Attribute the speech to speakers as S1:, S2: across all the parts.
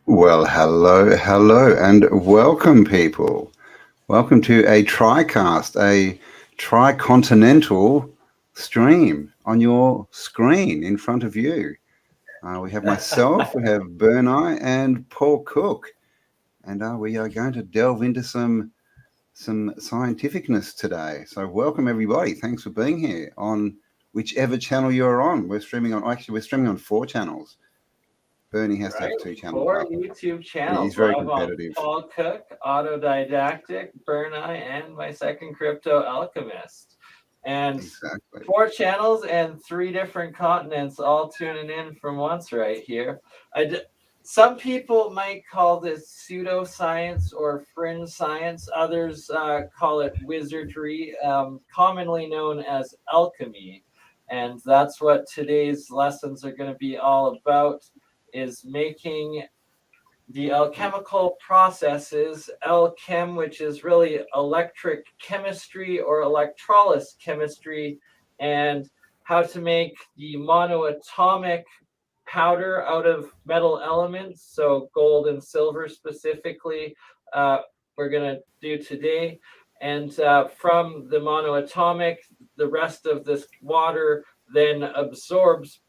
S1: Well, hello, and welcome, people. Welcome to a TriCast, a tricontinental stream on your screen in front of you. We have myself, we have BurnEye, and Paul Cook, and we are going to delve into some scientificness today. So, welcome everybody. Thanks for being here on whichever channel you're on. We're streaming on 4 channels. Bernie has to have 2 channels.
S2: 4 YouTube channels.
S1: He's very competitive.
S2: Paul Cook, AutoDidactic, BurnEye, and my second crypto, Alchemist. And exactly. 4 channels and 3 different continents all tuning in from once right here. Some people might call this pseudoscience or fringe science. Others call it wizardry, commonly known as alchemy. And that's what today's lessons are going to be all about, is making the alchemical processes, ALChem, which is really electric chemistry or electrolysis chemistry, and how to make the monoatomic powder out of metal elements, so gold and silver specifically, we're going to do today. And from the monoatomic, the rest of this water then absorbs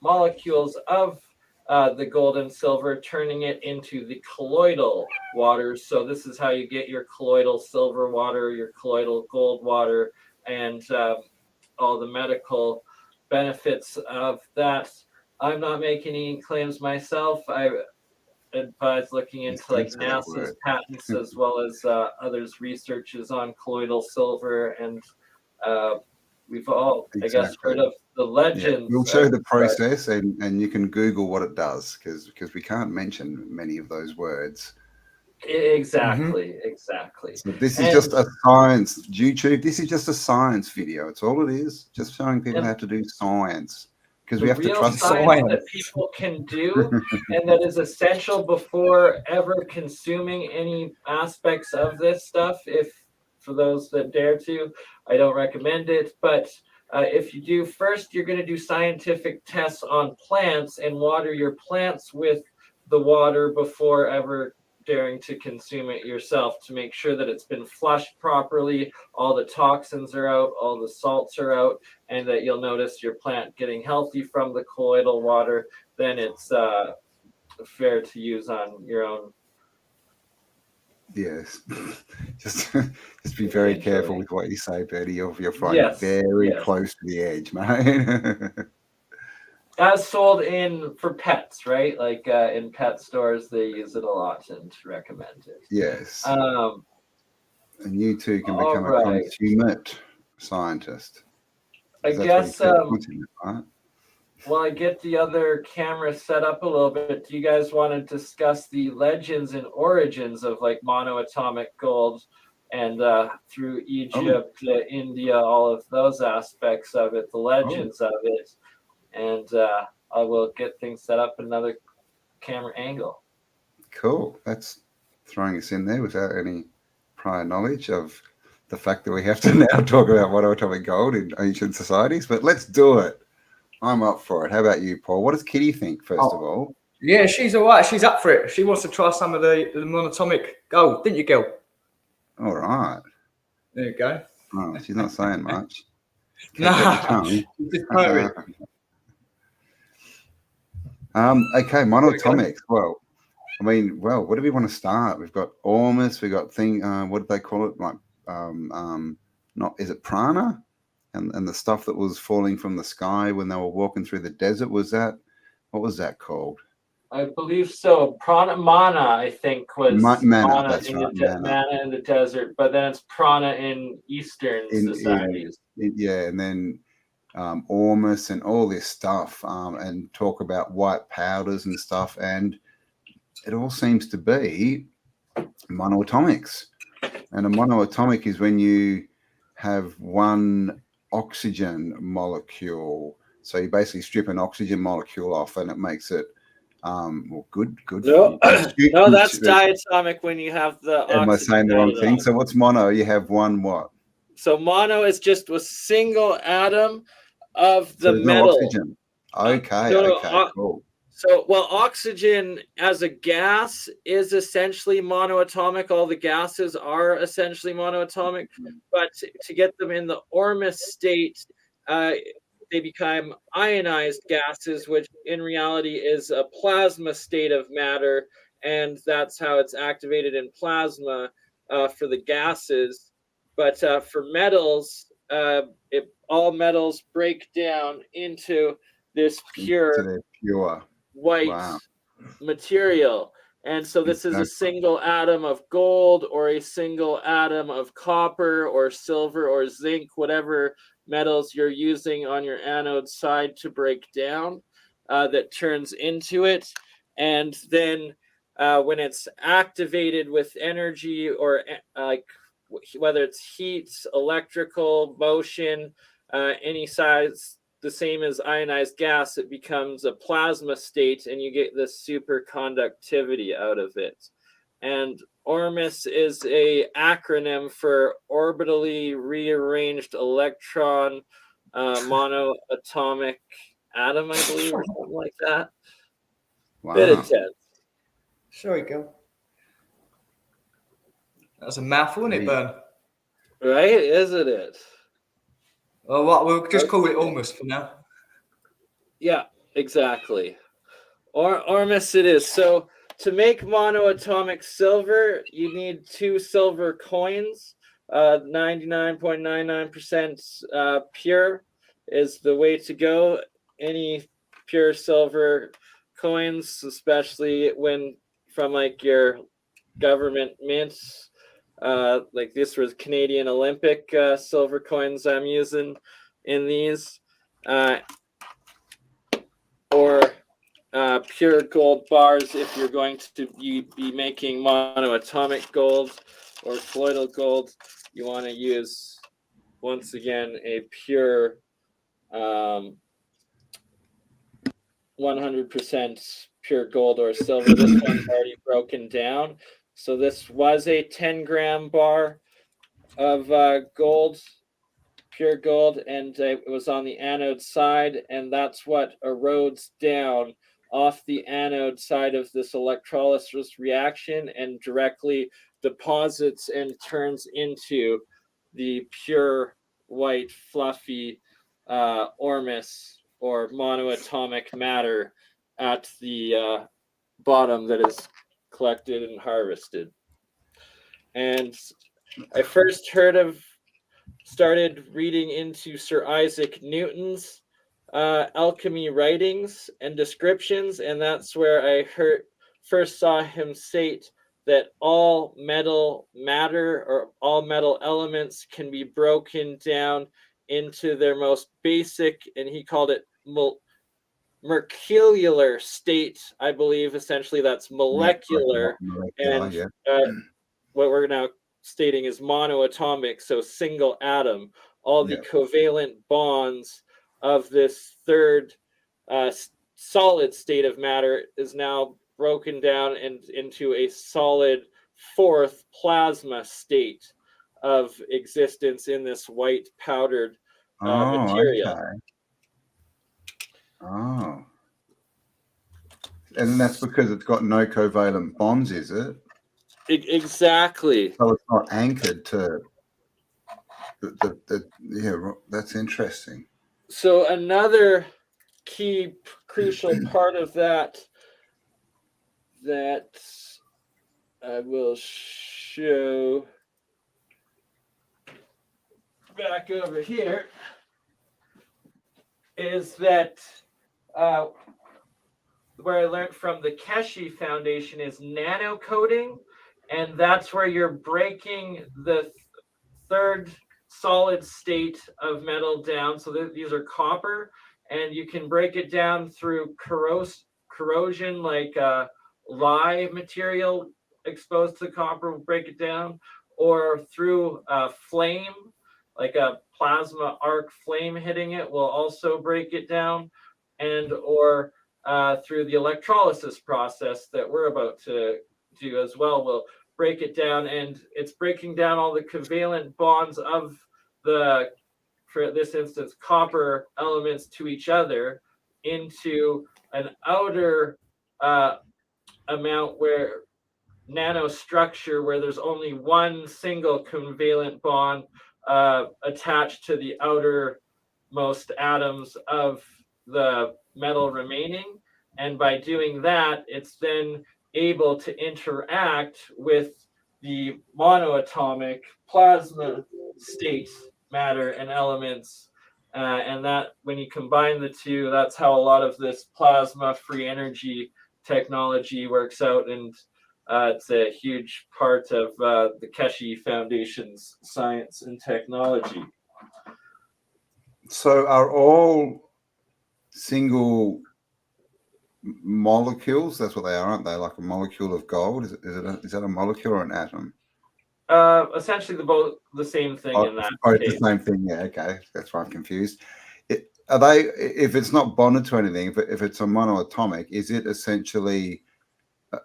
S2: molecules of the gold and silver, turning it into the colloidal waters. So this is how you get your colloidal silver water, your colloidal gold water, and all the medical benefits of that. I'm not making any claims myself. I advise looking into like NASA's patents as well as others' researches on colloidal silver, and we've all, I guess, heard of the legends.
S1: Yeah. We'll show the process, and you can Google what it does, because we can't mention many of those words.
S2: Exactly.
S1: So this is just a science YouTube. This is just a science video. It's all it is. Just showing people how to do science, because we have to trust
S2: science that people can do, and that is essential before ever consuming any aspects of this stuff. For those that dare to, I don't recommend it, but if you do, first you're going to do scientific tests on plants and water your plants with the water before ever daring to consume it yourself, to make sure that it's been flushed properly, all the toxins are out, all the salts are out, and that you'll notice your plant getting healthy from the colloidal water. Then it's fair to use on your own.
S1: Yes, just be very careful with what you say, Betty. You're flying very close to the edge, mate.
S2: As sold for pets, right? Like in pet stores, they use it a lot and recommend it.
S1: Yes. And you too can become a consummate scientist.
S2: I guess. Right? While I get the other camera set up a little bit, do you guys want to discuss the legends and origins of like monoatomic gold, and through Egypt, India, all of those aspects of it, the legends of it, and I will get things set up in another camera angle.
S1: Cool. That's throwing us in there without any prior knowledge of the fact that we have to now talk about monoatomic gold in ancient societies, but let's do it. I'm up for it. How about you, Paul? What does Kitty think, first of all?
S3: Yeah, she's all right. She's up for it. She wants to try some of the monatomic gold, didn't you, girl?
S1: All right.
S3: There you go.
S1: Oh, she's not saying much.
S3: Okay,
S1: monoatomics. Well, where do we want to start? We've got Ormus. We've got what did they call it? Like, is it prana? And the stuff that was falling from the sky when they were walking through the desert, what was that called?
S2: I believe so. Mana, I think, was
S1: mana
S2: in the desert, but then it's prana in Eastern societies.
S1: And then Ormus and all this stuff, and talk about white powders and stuff, and it all seems to be monoatomics. And a monoatomic is when you have one oxygen molecule, so you basically strip an oxygen molecule off, and it makes it good.
S2: No, that's diatomic when you have the.
S1: Am I saying the wrong thing? So what's mono? You have one what?
S2: So mono is just a single atom of the metal.
S1: No oxygen. Okay. Cool.
S2: So, well, oxygen as a gas is essentially monoatomic. All the gases are essentially monoatomic, but to get them in the Ormus state, they become ionized gases, which in reality is a plasma state of matter, and that's how it's activated in plasma for the gases. But for metals, all metals break down into this pure
S1: So they're pure.
S2: white
S1: Wow.
S2: material. And so this is a single atom of gold or a single atom of copper or silver or zinc, whatever metals you're using on your anode side to break down, that turns into it. And then when it's activated with energy or like whether it's heat, electrical, motion, any size, the same as ionized gas, it becomes a plasma state and you get this superconductivity out of it. And Ormus is a acronym for orbitally rearranged electron monoatomic atom, I believe, or something like that.
S1: Wow.
S2: Bit intense.
S3: Sorry, go. That's a mouthful, isn't it, Burn?
S2: Right, isn't it?
S3: Well, what, we'll just call it Ormus for now.
S2: Yeah, exactly. Ormus it is. So to make monoatomic silver, you need 2 silver coins. 99.99% pure is the way to go. Any pure silver coins, especially when from like your government mints, like this was Canadian Olympic silver coins I'm using in these, or pure gold bars if you're going to be making monoatomic gold or colloidal gold. You want to use, once again, a pure 100% pure gold or silver. This one's already broken down. So this was a 10-gram bar of gold, pure gold, and it was on the anode side, and that's what erodes down off the anode side of this electrolysis reaction and directly deposits and turns into the pure white fluffy Ormus or monoatomic matter at the bottom that is collected and harvested. And I first started reading into Sir Isaac Newton's alchemy writings and descriptions, and that's where I first saw him state that all metal matter or all metal elements can be broken down into their most basic, and he called it molecular state, I believe. Essentially, that's molecular, and what we're now stating is monoatomic, so single atom. All the covalent bonds of this third solid state of matter is now broken down into a solid fourth plasma state of existence in this white powdered material.
S1: Okay. Oh. And that's because it's got no covalent bonds, is it?
S2: Exactly.
S1: So it's not anchored to yeah, that's interesting.
S2: So another key crucial part of that I will show back over here is that where I learned from the Keshe Foundation is nano coating, and that's where you're breaking the third solid state of metal down. So these are copper, and you can break it down through corrosion, like lye material exposed to copper will break it down, or through flame, like a plasma arc flame hitting it will also break it down, and or through the electrolysis process that we're about to do as well will break it down, and it's breaking down all the covalent bonds of the, for this instance, copper elements to each other into an outer amount where nanostructure where there's only one single covalent bond attached to the outermost atoms of the metal remaining. And by doing that, it's then able to interact with the monoatomic plasma state matter and elements. And that when you combine the two, that's how a lot of this plasma free energy technology works out. And it's a huge part of the Keshe Foundation's science and technology.
S1: So are all single molecules? That's what they are, aren't they? Like a molecule of gold? Is that a molecule or an atom?
S2: Essentially, both the same thing in that case.
S1: The same thing. Yeah. Okay, that's why I'm confused. Are they? If it's not bonded to anything, if it's a monoatomic, is it essentially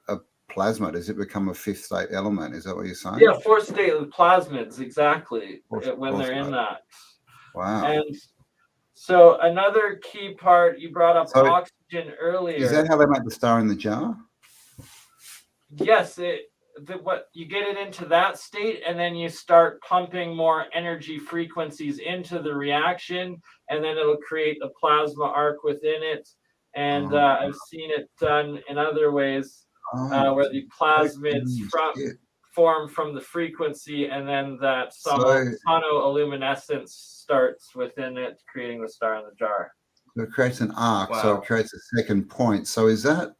S1: a plasma? Does it become a fifth state element? Is that what you're saying?
S2: Yeah, fourth state plasmids, exactly. When they're in that.
S1: Wow.
S2: And so another key part, you brought up oxygen earlier.
S1: Is that how they make the star in the jar?
S2: Yes, what you get it into that state, and then you start pumping more energy frequencies into the reaction, and then it'll create a plasma arc within it. And I've seen it done in other ways, where the plasmids form from the frequency, and then that sonoluminescence starts within it, creating the star in the jar.
S1: So it creates an arc, so it creates a second point. So is that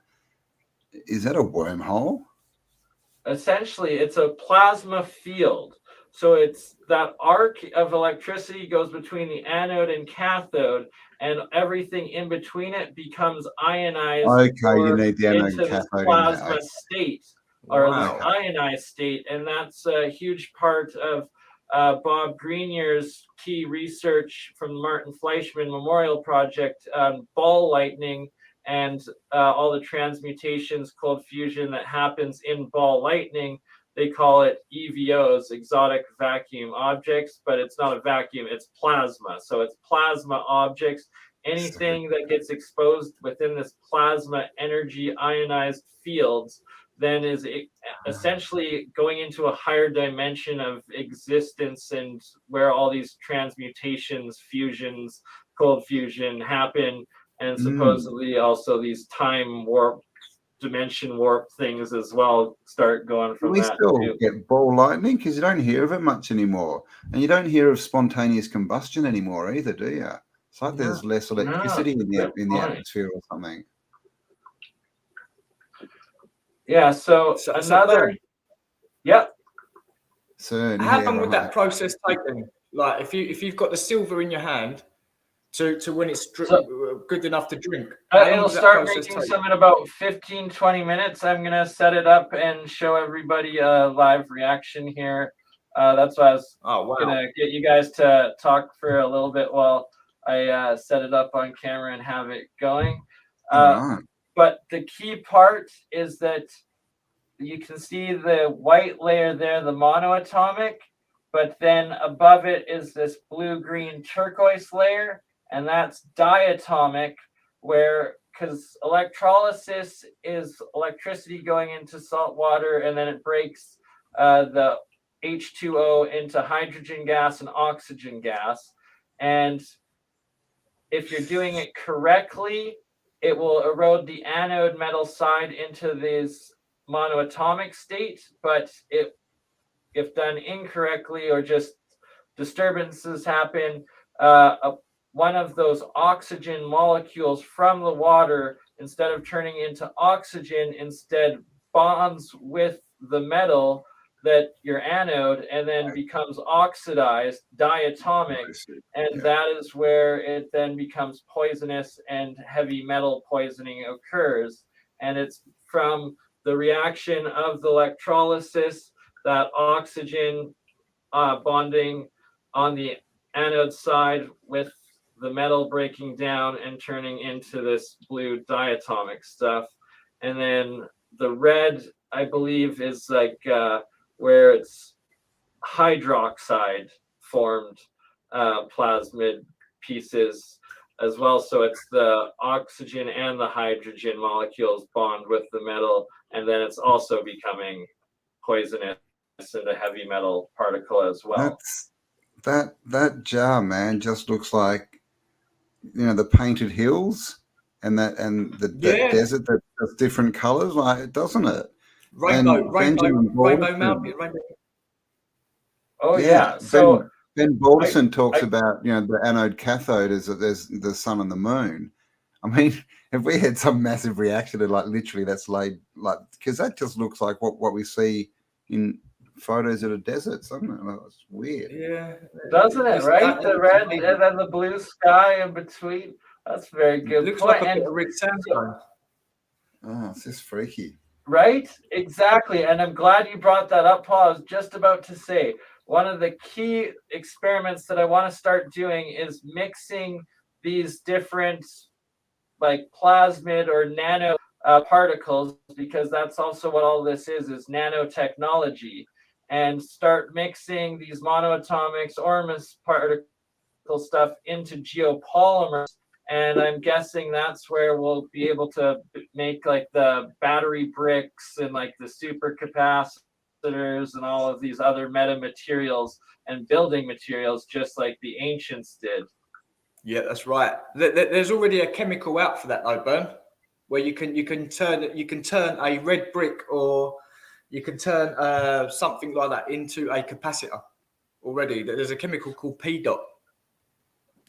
S1: a wormhole?
S2: Essentially, it's a plasma field. So it's that arc of electricity goes between the anode and cathode, and everything in between it becomes ionized.
S1: Okay, you need the anode and cathode
S2: plasma state, or the ionized state, and that's a huge part of Bob Greenyer's key research from the Martin Fleischmann Memorial Project on ball lightning and all the transmutations, cold fusion that happens in ball lightning. They call it EVOs, exotic vacuum objects, but it's not a vacuum, it's plasma. So it's plasma objects. Anything that gets exposed within this plasma energy ionized fields then is essentially going into a higher dimension of existence, and where all these transmutations, fusions, cold fusion happen. And supposedly also these time warp, dimension warp things as well start going from that.
S1: We still get ball lightning because you don't hear of it much anymore. And you don't hear of spontaneous combustion anymore either, do you? It's like there's less electricity in the atmosphere or something.
S2: Yeah, so another... Yep.
S1: So
S3: how long would that process take then? Like if you've got the silver in your hand, to when it's good enough to drink.
S2: It'll start making some in about 15-20 minutes. I'm going to set it up and show everybody a live reaction here. That's why I was going to get you guys to talk for a little bit while I set it up on camera and have it going. But the key part is that you can see the white layer there, the monoatomic, but then above it is this blue-green turquoise layer. And that's diatomic, where, because electrolysis is electricity going into salt water, and then it breaks the H2O into hydrogen gas and oxygen gas. And if you're doing it correctly, it will erode the anode metal side into this monoatomic state. But if done incorrectly or just disturbances happen, one of those oxygen molecules from the water, instead of turning into oxygen, instead bonds with the metal that your anode, and then becomes oxidized, diatomic, and that is where it then becomes poisonous and heavy metal poisoning occurs. And it's from the reaction of the electrolysis, that oxygen bonding on the anode side with the metal breaking down and turning into this blue diatomic stuff. And then the red, I believe, is like where it's hydroxide formed plasmid pieces. as well. So it's the oxygen and the hydrogen molecules bond with the metal, and then it's also becoming poisonous and a heavy metal particle as well.
S1: That jar, man, just looks like, you know, the painted hills and that desert that's different colors, like, doesn't it?
S3: Rainbow
S1: Benjamin
S3: mountain.
S1: Balderson,
S2: Oh yeah. So
S1: Ben Balderson talks about, you know, the anode cathode is that there's the sun and the moon. I mean, if we had some massive reaction to, like, literally that's laid, like, because that just looks like what we see in photos of the deserts, doesn't it? Like, it's weird.
S2: Yeah. Doesn't it, right? The red and then the blue sky in between. That's a very good
S3: looks
S2: point.
S3: like a bit of red sandstone.
S1: Oh, it's just freaky.
S2: Right? Exactly. And I'm glad you brought that up, Paul. I was just about to say, one of the key experiments that I want to start doing is mixing these different, like, plasmid or nano particles, because that's also what all this is nanotechnology, and start mixing these monoatomics, Ormus particle stuff into geopolymers. And I'm guessing that's where we'll be able to make, like, the battery bricks and, like, the supercapacitors and all of these other metamaterials and building materials, just like the ancients did.
S3: Yeah, that's right. There's already a chemical out for that, though, Burn, where you can turn a red brick, or you can turn something like that into a capacitor already. There's a chemical called PDOT.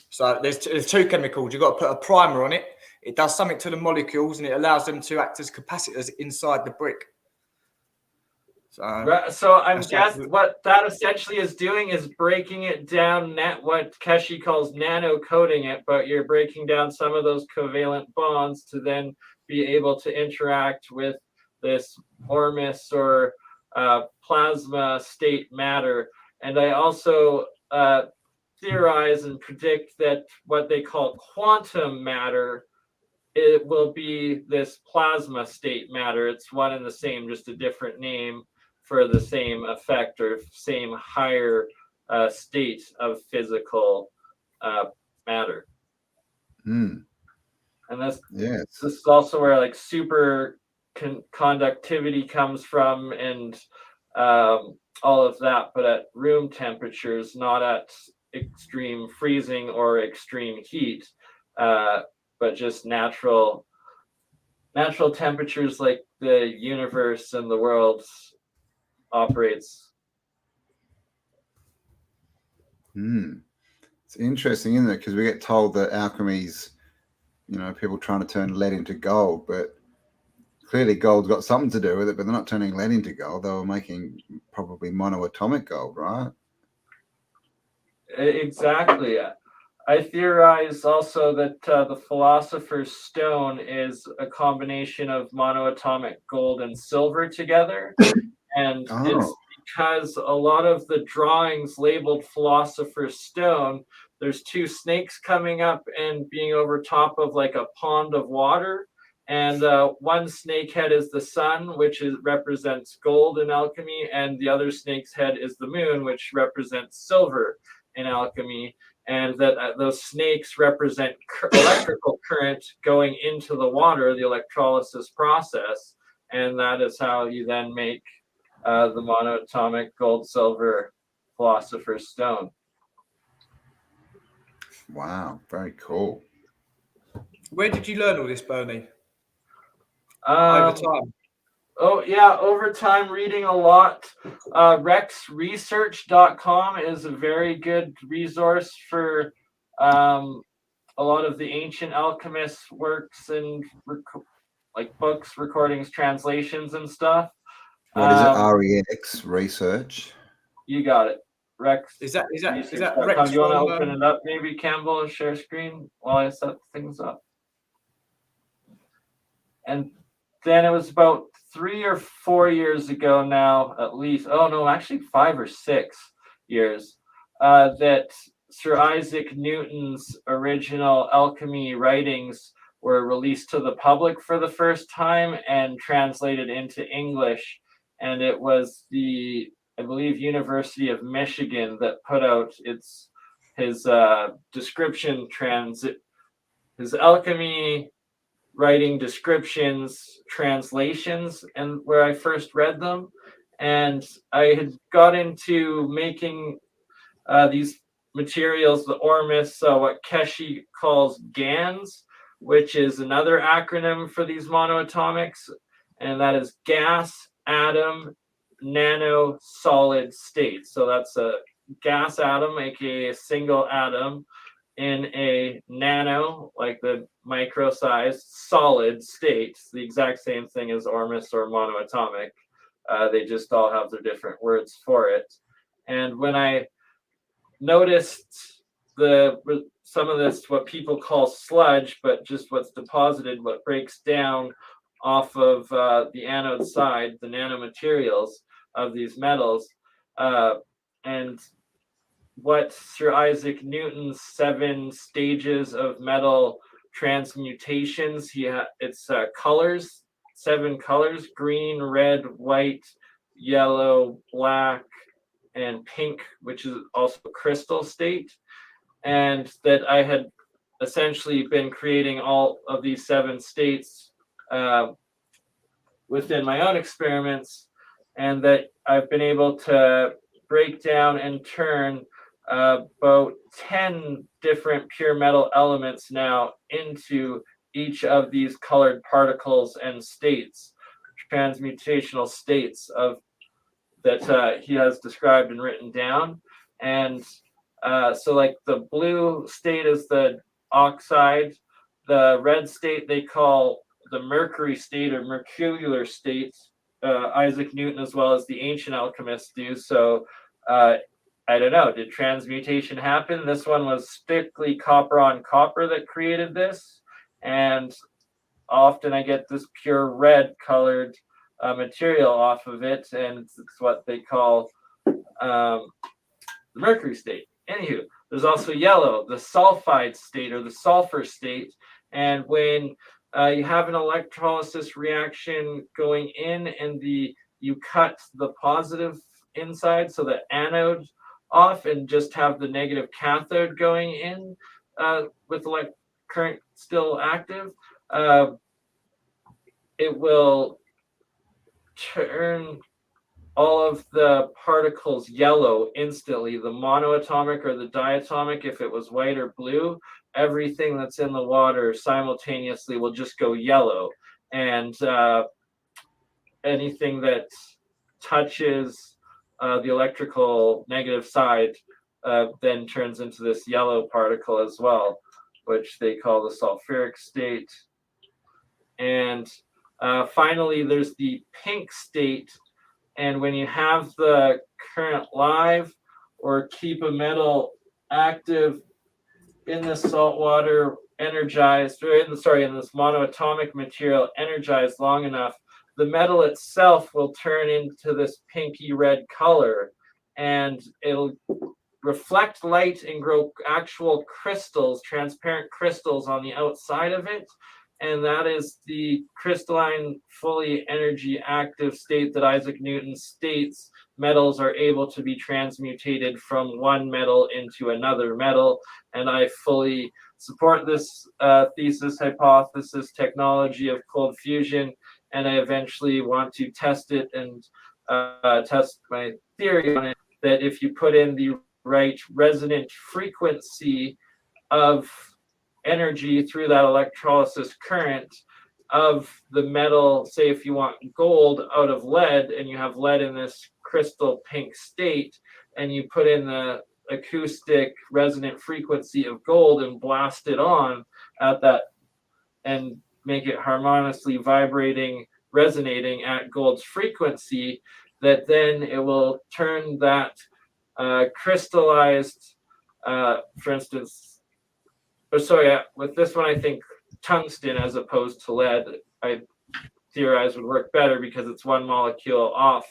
S3: So there's two chemicals. You've got to put a primer on it. It does something to the molecules, and it allows them to act as capacitors inside the brick.
S2: So I'm guessing what that essentially is doing is breaking it down, what Keshi calls nano coating it, but you're breaking down some of those covalent bonds to then be able to interact with this Ormus or plasma state matter. And I also theorize and predict that what they call quantum matter, it will be this plasma state matter. It's one and the same, just a different name for the same effect or same higher state of physical matter.
S1: Mm.
S2: And this
S1: Yes.
S2: is also where, like, super conductivity comes from, and all of that, but at room temperatures, not at extreme freezing or extreme heat, but just natural temperatures, like the universe and the world operates.
S1: It's interesting, isn't it? Because we get told that alchemy's, you know, people trying to turn lead into gold, but clearly gold's got something to do with it. But they're not turning lead into gold. They were making probably monoatomic gold, right?
S2: Exactly. I theorize also that the Philosopher's Stone is a combination of monoatomic gold and silver together. And it's because a lot of the drawings labeled Philosopher's Stone, there's two snakes coming up and being over top of, like, a pond of water. And one snake head is the sun, which represents gold in alchemy. And the other snake's head is the moon, which represents silver in alchemy. And that those snakes represent electrical current going into the water, the electrolysis process. And that is how you then make the monoatomic gold silver Philosopher's Stone.
S1: Wow, very cool.
S3: Where did you learn all this, BurnEye?
S2: Over
S3: time.
S2: Oh yeah, over time, reading a lot. RexResearch.com is a very good resource for a lot of the ancient alchemists' works and like books, recordings, translations, and stuff.
S1: What is it? REX Research.
S2: You got it. Rex.
S3: Is that
S2: Rex?
S3: Rex?
S2: Do you want to open it up, maybe, Campbell, share screen while I set things up? And then it was about 3 or 4 years ago now, at least. Oh no, actually 5 or 6 years, that Sir Isaac Newton's original alchemy writings were released to the public for the first time and translated into English. And it was the, I believe, University of Michigan that put out his description his alchemy writing descriptions, translations, and where I first read them. And I had got into making these materials, the Ormus, what Keshi calls GANs, which is another acronym for these monoatomics, and that is gas, atom, nano, solid state. So that's a gas atom, aka a single atom, in a nano, like the micro-sized solid state. It's the exact same thing as Ormus or monoatomic. They just all have their different words for it. And when I noticed some of this, what people call sludge, but just what's deposited, what breaks down off of the anode side, the nanomaterials of these metals, and what Sir Isaac Newton's 7 stages of metal transmutations. It's colors, 7 colors: green, red, white, yellow, black, and pink, which is also crystal state. And that I had essentially been creating all of these 7 states within my own experiments, and that I've been able to break down and turn about 10 different pure metal elements now into each of these colored particles and states, transmutational states of that he has described and written down. And so like the blue state is the oxide, the red state they call the mercury state or mercurial state, Isaac Newton as well as the ancient alchemists do. So I don't know, did transmutation happen? This one was strictly copper on copper that created this, and often I get this pure red colored material off of it, and it's what they call the mercury state. Anywho, there's also yellow, the sulfide state or the sulfur state, and when you have an electrolysis reaction going in, and you cut the positive inside, so the anode off, and just have the negative cathode going in with current still active, it will turn all of the particles yellow instantly. The monoatomic or the diatomic, if it was white or blue, everything that's in the water simultaneously will just go yellow. And anything that touches the electrical negative side then turns into this yellow particle as well, which they call the sulfuric state. And finally, there's the pink state. And when you have the current live or keep a metal active in the salt water energized, or in this monoatomic material energized long enough, the metal itself will turn into this pinky red color, and it'll reflect light and grow actual crystals, transparent crystals on the outside of it. And that is the crystalline, fully energy active state that Isaac Newton states metals are able to be transmutated from one metal into another metal. And I fully support this thesis, hypothesis, technology of cold fusion. And I eventually want to test it and test my theory on it, that if you put in the right resonant frequency of energy through that electrolysis current of the metal, say if you want gold out of lead, and you have lead in this crystal pink state, and you put in the acoustic resonant frequency of gold and blast it on at that and make it harmoniously vibrating, resonating at gold's frequency, that then it will turn that crystallized, for instance, with this one, I think tungsten as opposed to lead, I theorize would work better because it's one molecule off,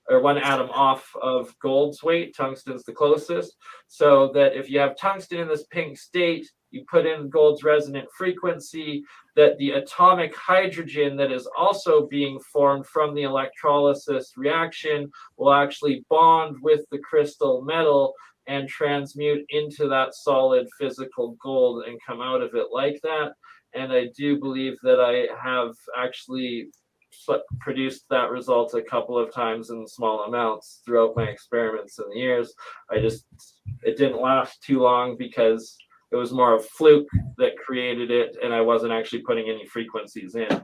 S2: or one atom off of gold's weight. Tungsten's the closest. So that if you have tungsten in this pink state, you put in gold's resonant frequency, that the atomic hydrogen that is also being formed from the electrolysis reaction will actually bond with the crystal metal and transmute into that solid physical gold and come out of it like that. And I do believe that I have actually produced that result a couple of times in small amounts throughout my experiments in the years. It didn't last too long because it was more a fluke that created it, and I wasn't actually putting any frequencies in.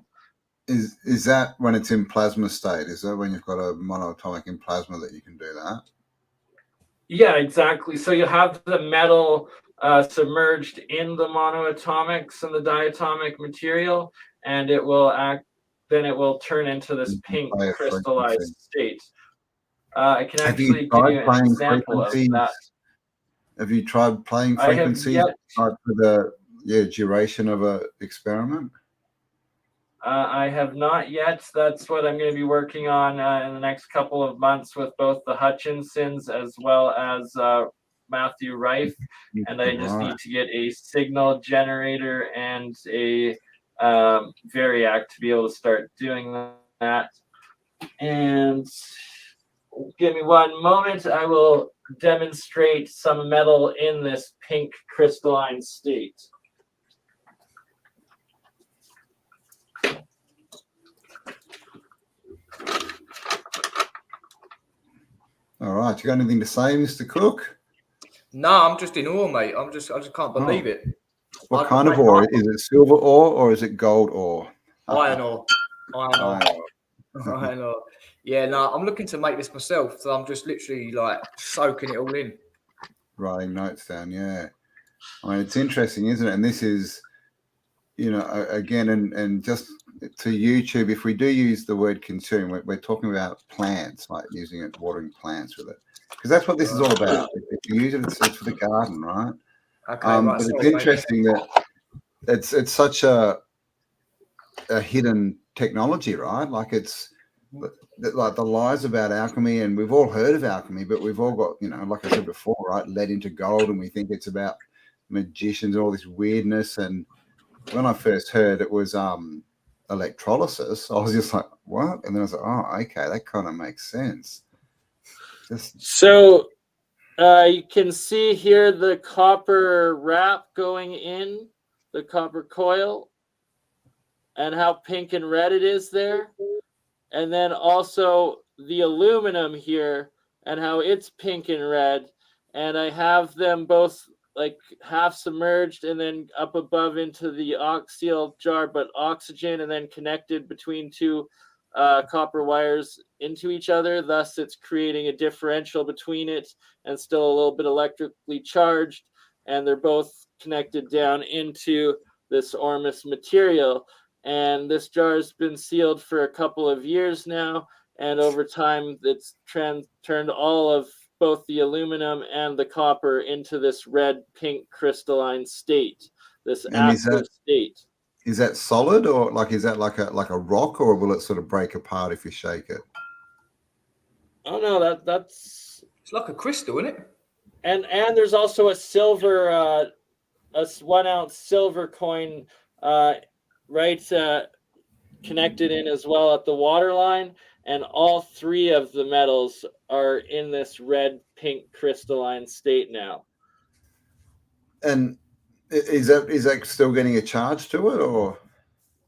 S1: Is that when it's in plasma state? Is that when you've got a monoatomic in plasma that you can do that?
S2: Yeah, exactly. So you have the metal submerged in the monoatomics and the diatomic material, and it will act. Then it will turn into this pink crystallized state. I can actually give you an example of that.
S1: Have you tried playing frequencies for the duration of a experiment?
S2: I have not yet. That's what I'm going to be working on in the next couple of months with both the Hutchinsons as well as Matthew Rife. And I just need to get a signal generator and a variac to be able to start doing that. And give me one moment. I will demonstrate some metal in this pink crystalline state.
S1: All right, you got anything to say, Mr. Cook?
S3: No, I'm just in awe, mate. I just can't believe it.
S1: What kind of ore? Is it silver ore or is it gold ore?
S3: Iron ore. Iron ore. Yeah, no, I'm looking to make this myself, so I'm just literally like soaking it all in. Writing
S1: notes down, yeah. I mean, it's interesting, isn't it? And this is, you know, again, and just to YouTube, if we do use the word consume, we're talking about plants, like using it, watering plants with it, because that's what this is all about. If you use it, it's for the garden, right?
S3: Okay,
S1: but it's interesting that it's such a hidden technology, right? Like it's like the lies about alchemy, and we've all heard of alchemy, but we've all got, you know, like I said before, right, led into gold, and we think it's about magicians and all this weirdness. And when I first heard it was electrolysis, I was just like, what? And then I was like, oh, okay, that kind of makes sense.
S2: So you can see here the copper wrap going in, the copper coil, and how pink and red it is there. And then also the aluminum here and how it's pink and red. And I have them both like half submerged and then up above into the oxyl jar, but oxygen, and then connected between two copper wires into each other. Thus, it's creating a differential between it and still a little bit electrically charged. And they're both connected down into this Ormus material. And this jar has been sealed for a couple of years now. And over time, it's turned all of both the aluminum and the copper into this red pink crystalline state, this active state.
S1: Is that solid, or like is that like a rock, or will it sort of break apart if you shake it?
S2: Oh no, that's
S3: it's like a crystal, isn't it?
S2: And there's also a silver, a 1 ounce silver coin, connected in as well at the water line. And all three of the metals are in this red pink crystalline state now.
S1: And is that still getting a charge to it, or?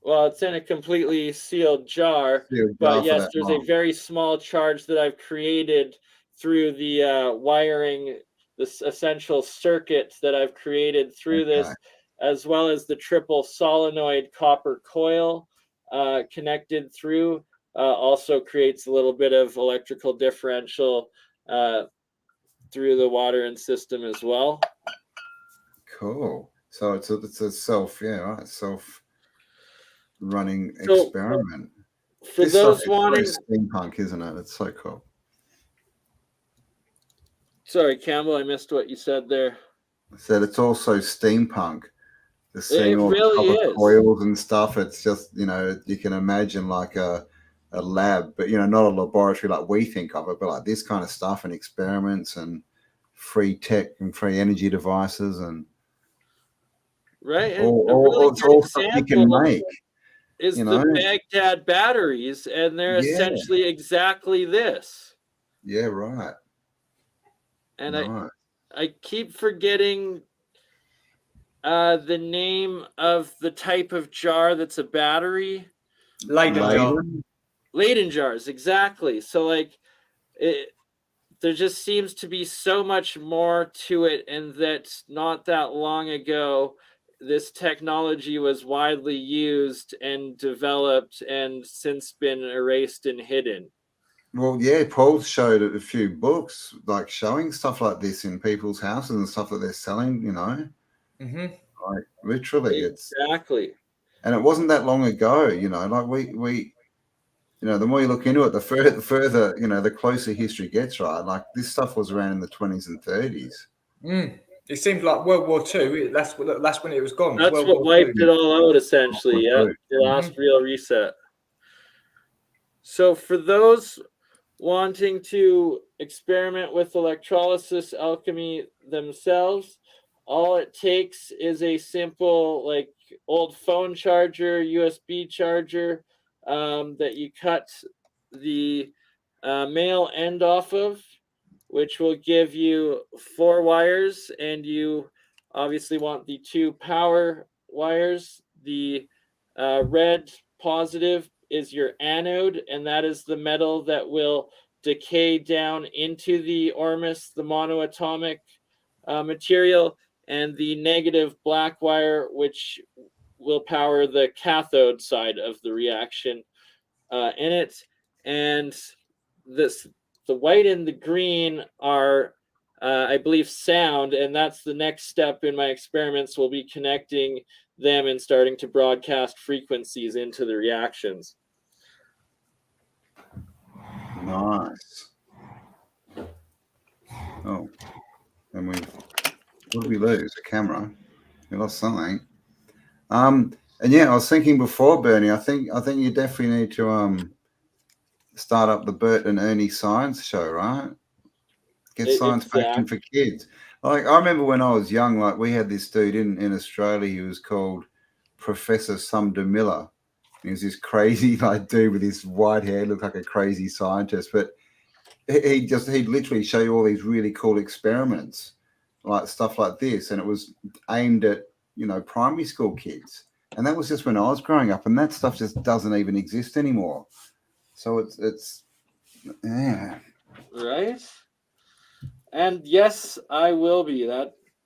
S2: Well, it's in a completely sealed jar, but yes, there's a very small charge that I've created through the wiring, this essential circuit that I've created through this, as well as the triple solenoid copper coil connected through. Also creates a little bit of electrical differential through the water and system as well.
S1: Cool. So it's a self-running experiment.
S2: For those wanting
S1: steampunk, isn't it? It's so cool.
S2: Sorry, Campbell, I missed what you said there.
S1: I said it's also steampunk. Just seeing
S2: it
S1: all
S2: really
S1: the coils and stuff. It's just, you know, you can imagine like a lab, but you know, not a laboratory like we think of it, but like this kind of stuff and experiments and free tech and free energy devices and
S2: right. And
S1: all stuff you can make
S2: is the Baghdad batteries, and they're essentially exactly this.
S1: Yeah, right.
S2: And I keep forgetting the name of the type of jar that's a battery. Leyden jars, exactly. So like there just seems to be so much more to it, and that not that long ago this technology was widely used and developed and since been erased and hidden.
S1: Well, yeah, Paul showed a few books like showing stuff like this in people's houses and stuff that they're selling, you know. Like literally,
S2: exactly.
S1: And it wasn't that long ago, you know. Like we you know, the more you look into it, the further, you know, the closer history gets, right? Like this stuff was around in the 20s and 30s.
S3: It seems like World War II. That's when it was gone.
S2: That's
S3: World
S2: what
S3: War
S2: wiped
S3: II.
S2: it all out, essentially. Yeah, the last real reset. So for those wanting to experiment with electrolysis alchemy themselves, all it takes is a simple, like, old phone charger, USB charger, that you cut the male end off of, which will give you 4 wires, and you obviously want the 2 power wires. The red positive is your anode, and that is the metal that will decay down into the ormus, the monoatomic material, and the negative black wire, which will power the cathode side of the reaction in it. And the white and the green are, I believe, sound, and that's the next step in my experiments. Will be connecting them and starting to broadcast frequencies into the reactions.
S1: Nice. Oh, and what did we lose? A camera. We lost something. And yeah, I was thinking before, Bernie. I think you definitely need to start up the Bert and Ernie science show, right? Get science passion for kids. Like I remember when I was young, like we had this dude in Australia. He was called Professor Sumner Miller. He was this crazy like dude with his white hair, looked like a crazy scientist. But he'd literally show you all these really cool experiments, like stuff like this, and it was aimed at, you know, primary school kids. And that was just when I was growing up, and that stuff just doesn't even exist anymore. So it's yeah.
S2: Right. And yes, I will be.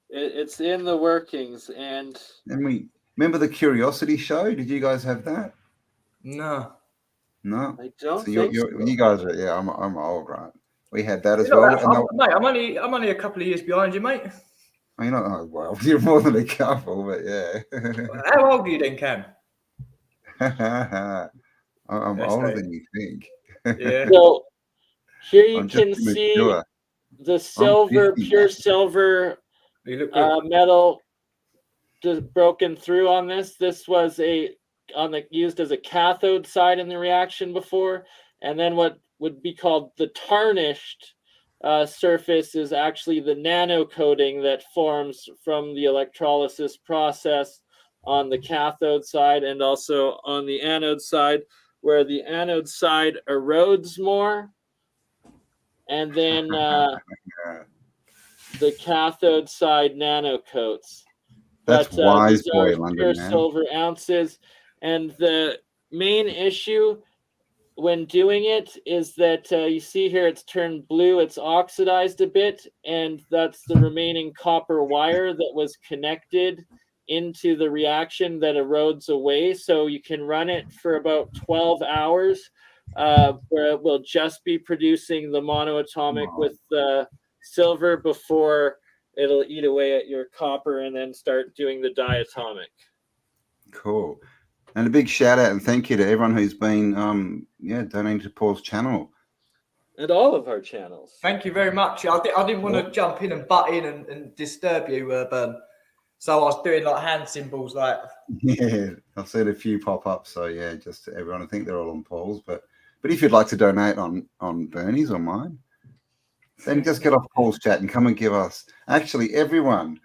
S2: It's in the workings. And
S1: we remember the Curiosity Show. Did you guys have that?
S3: No,
S2: I don't.
S1: So
S2: think
S1: you guys are, yeah. I'm old, right? We had that as
S3: well.
S1: Mate,
S3: I'm only a couple of years behind you, mate.
S1: You know, oh, well, you're more than a couple, but yeah.
S3: How old are you then, Cam?
S1: I'm older than you think.
S3: Yeah.
S2: So here you can see the silver,
S1: 50,
S2: pure silver metal just broken through on this. This was used as a cathode side in the reaction before, and then what would be called the tarnished surface is actually the nano coating that forms from the electrolysis process on the cathode side and also on the anode side, where the anode side erodes more, and then the cathode side nano coats.
S1: That's wise, boy,
S2: London, pure
S1: man.
S2: silver ounces. And the main issue when doing it is that you see here it's turned blue, it's oxidized a bit, and that's the remaining copper wire that was connected into the reaction that erodes away. So you can run it for about 12 hours where it will just be producing the monoatomic with the silver before it'll eat away at your copper and then start doing the diatomic.
S1: Cool. And a big shout out and thank you to everyone who's been donating to Paul's channel.
S2: And all of our channels.
S3: Thank you very much. I didn't want to jump in and butt in and disturb you, Burn. So I was doing like hand symbols, like.
S1: Yeah, I've seen a few pop up. So yeah, just to everyone. I think they're all on Paul's, but if you'd like to donate on Bernie's or mine, then just get off Paul's chat and come and give us. Actually, everyone,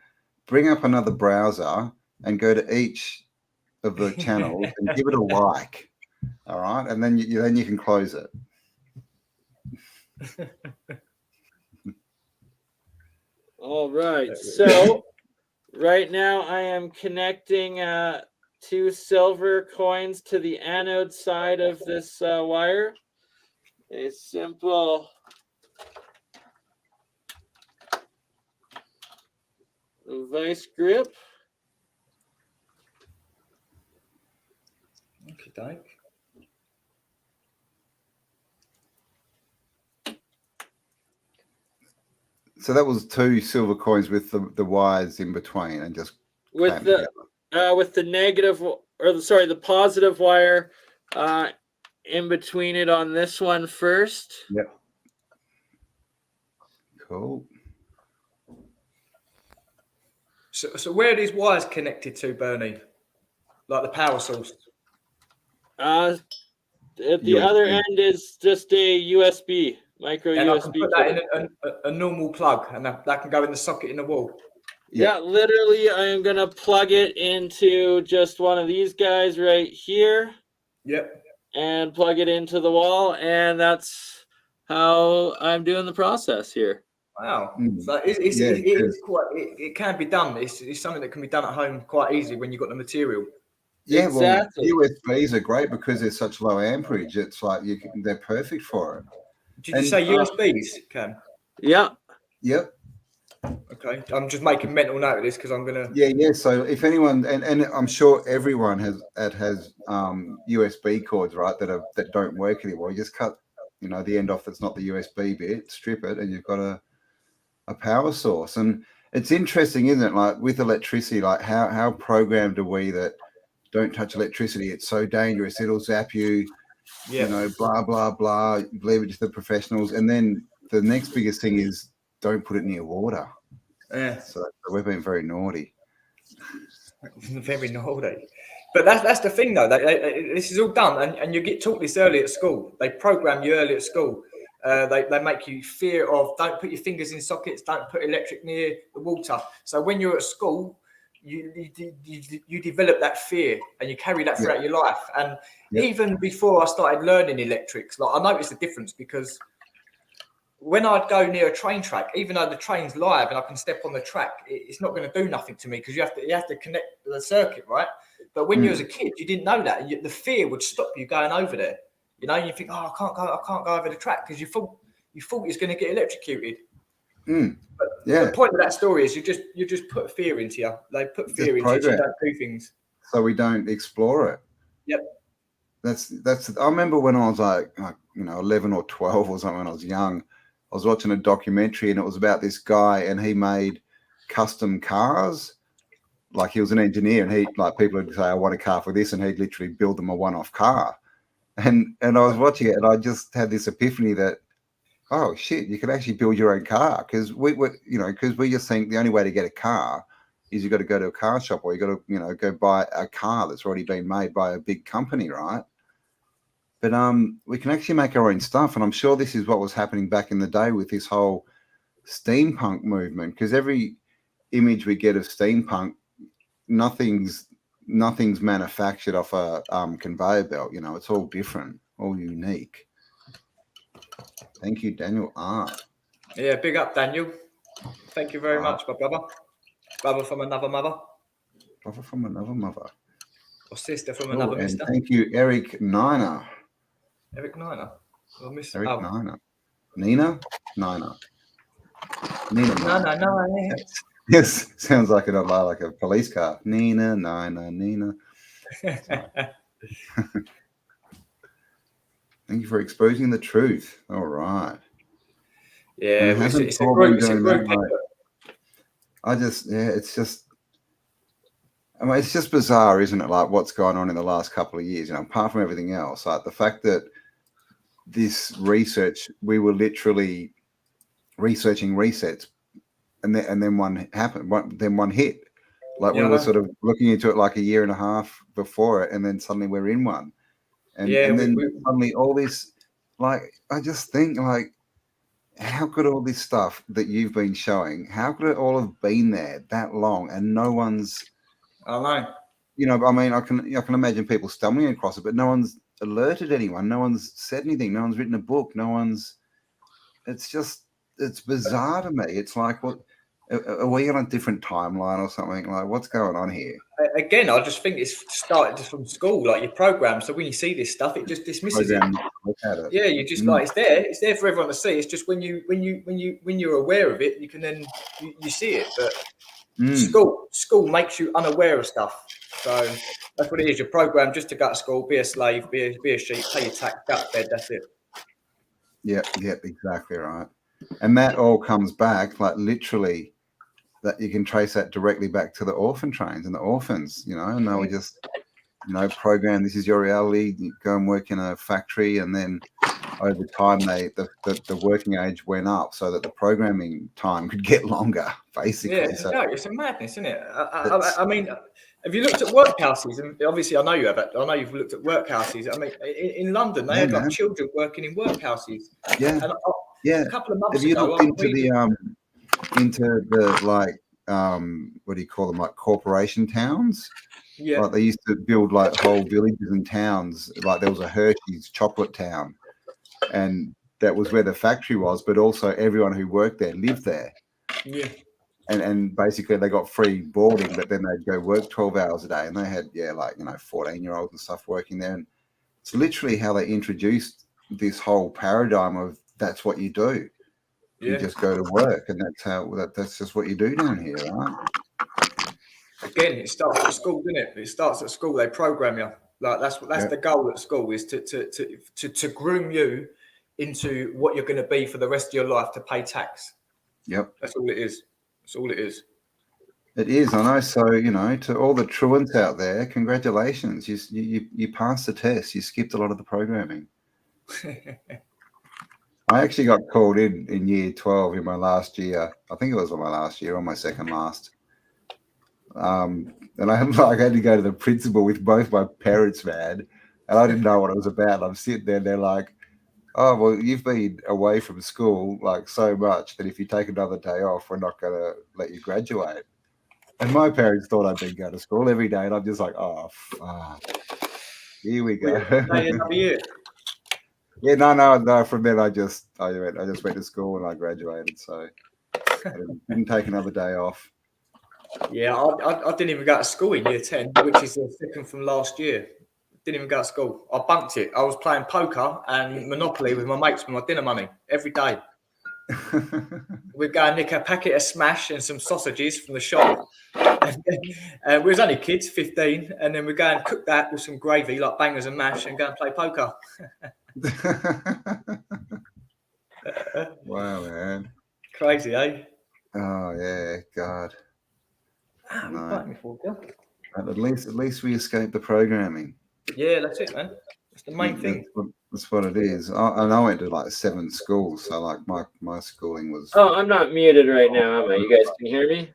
S1: bring up another browser and go to each of the channels and give it a like. All right, and then you can close it.
S2: All right. So right now I am connecting 2 silver coins to the anode side of this wire. A simple vice grip.
S3: Okay, Dike.
S1: So that was 2 silver coins with the wires in between, and just
S2: With the negative, or sorry, the positive wire in between it on this one first.
S1: Yep. Cool.
S3: So where are these wires connected to, BurnEye? Like the power source?
S2: At the other end is just a USB, micro
S3: and
S2: USB.
S3: I can put that in a normal plug, and that can go in the socket in the wall.
S2: Yeah, literally, I am going to plug it into just one of these guys right here.
S3: Yep.
S2: And plug it into the wall, and that's how I'm doing the process here.
S3: Wow. So it can be done. It's something that can be done at home quite easily when you've got the material.
S1: Yeah,
S2: exactly.
S1: Well, USBs are great because they're such low amperage. It's like they're perfect for it.
S3: Did you say USBs, Cam?
S2: Yeah.
S1: Yep.
S3: Okay. I'm just making mental note of this because I'm gonna.
S1: Yeah. So if anyone, and I'm sure everyone has USB cords, right, that don't work anymore. You just cut, the end off that's not the USB bit, strip it, and you've got a power source. And it's interesting, isn't it? Like with electricity, like how programmed are we that don't touch electricity? It's so dangerous. It'll zap you.
S3: Yeah.
S1: Blah blah blah. Leave it to the professionals. And then the next biggest thing is don't put it near water.
S3: Yeah.
S1: So we've been very naughty.
S3: Very naughty. But that's the thing, though. This is all done, and you get taught this early at school. They program you early at school. They make you fear of don't put your fingers in sockets, don't put electric near the water. So when you're at school, you develop that fear, and you carry that throughout your life. And even before I started learning electrics, like I noticed the difference because when I'd go near a train track, even though the train's live and I can step on the track, it's not going to do nothing to me because you have to connect the circuit, right? But when you was a kid, you didn't know that. The fear would stop you going over there. You think, oh, I can't go over the track because you thought it's going to get electrocuted. But the point of that story is you just put fear into you. They put fear into you so you don't do things.
S1: So we don't explore it.
S3: Yep.
S1: That's. I remember when I was like 11 or 12 or something when I was young. I was watching a documentary and it was about this guy and he made custom cars. Like he was an engineer and people would say, I want a car for this. And he'd literally build them a one-off car. And I was watching it and I just had this epiphany that, oh shit, you can actually build your own car. Cause we just think the only way to get a car is you got to go to a car shop or you got to, go buy a car that's already been made by a big company. Right. But we can actually make our own stuff. And I'm sure this is what was happening back in the day with this whole steampunk movement, because every image we get of steampunk, nothing's manufactured off a conveyor belt. It's all different, all unique. Thank you, Daniel R.
S3: Yeah, big up, Daniel. Thank you very much, my brother. Brother from another mother.
S1: Brother from another mother.
S3: Or sister from another mister.
S1: Thank you, Eric Niner.
S3: Eric Niner.
S1: Eric Niner. Nina? Niner. Nina.
S3: No.
S1: Yes, sounds like a police car. Nina, Nina. Thank you for exposing the truth. All right.
S3: Yeah, it's a group.
S1: It's just bizarre, isn't it? Like what's going on in the last couple of years, apart from everything else, like the fact that this research, we were literally researching resets and then one happened, then one hit. Like we were sort of looking into it like a year and a half before it, and then suddenly we're in one. And then suddenly all this, like, I just think, like, how could all this stuff that you've been showing, how could it all have been there that long and no one's,
S3: I know.
S1: I can imagine people stumbling across it, but no one's alerted anyone. No one's said anything. No one's written a book. It's bizarre to me. It's like, well, Are we on a different timeline or something? Like, what's going on here?
S3: Again, I just think it's started just from school, like your program. So when you see this stuff, it just dismisses it.
S1: Look at it.
S3: Yeah, you just like it's there for everyone to see. It's just when you're aware of it, you can then you see it. But school makes you unaware of stuff. So that's what it is. Your program just to go to school, be a slave, be a sheep, pay your tax, go to bed. That's it.
S1: Yep, exactly right. And that all comes back, like literally, that you can trace that directly back to the orphan trains and the orphans, you know, and they were just, you know, program, this is your reality, you go and work in a factory, and then over time the working age went up so that the programming time could get longer, basically.
S3: Yeah, so, no, it's a madness, isn't it? I mean, have you looked at workhouses? And obviously, I know you have. I know you've looked at workhouses. I mean, in London, they had like children working in workhouses.
S1: Yeah,
S3: and a couple of months
S1: ago, you looked into the like what do you call them, like corporation towns?
S3: Yeah,
S1: like they used to build like whole villages and towns. Like there was a Hershey's chocolate town, and that was where the factory was, but also everyone who worked there lived there.
S3: Yeah.
S1: And basically they got free boarding, but then they'd go work 12 hours a day, and they had 14-year-olds and stuff working there. And it's literally how they introduced this whole paradigm of that's what you do. You just go to work, and that's just what you do down here, right?
S3: Again, it starts at school, doesn't it? It starts at school. They program you. Like that's the goal at school, is to groom you into what you're going to be for the rest of your life, to pay tax.
S1: Yep.
S3: That's all it is. That's all it is.
S1: It is, I know. So, to all the truants out there, congratulations. You passed the test. You skipped a lot of the programming. I actually got called in year 12 in my last year. I think it was my last year or my second last. And I had to go to the principal with both my parents, man. And I didn't know what it was about. I'm sitting there and they're like, oh, well, you've been away from school like so much that if you take another day off, we're not going to let you graduate. And my parents thought I'd been going to school every day. And I'm just like, oh, fuck. Here we go.
S3: Another year.
S1: Yeah, no. From then I just went to school and I graduated. So I didn't take another day off.
S3: Yeah, I didn't even go to school in year 10, which is the second from last year. Didn't even go to school. I bunked it. I was playing poker and Monopoly with my mates with my dinner money every day. We'd go and nick a packet of Smash and some sausages from the shop. And we was only kids, 15, and then we'd go and cook that with some gravy, like bangers and mash, and go and play poker.
S1: Wow, man.
S3: Crazy, eh?
S1: Oh, yeah, God.
S3: No.
S1: At least we escaped the programming.
S3: Yeah, that's it, man. That's the main thing.
S1: That's what it is. I went to like 7 schools, so like my schooling was.
S2: Oh, I'm not muted right now, am I? You guys can hear me?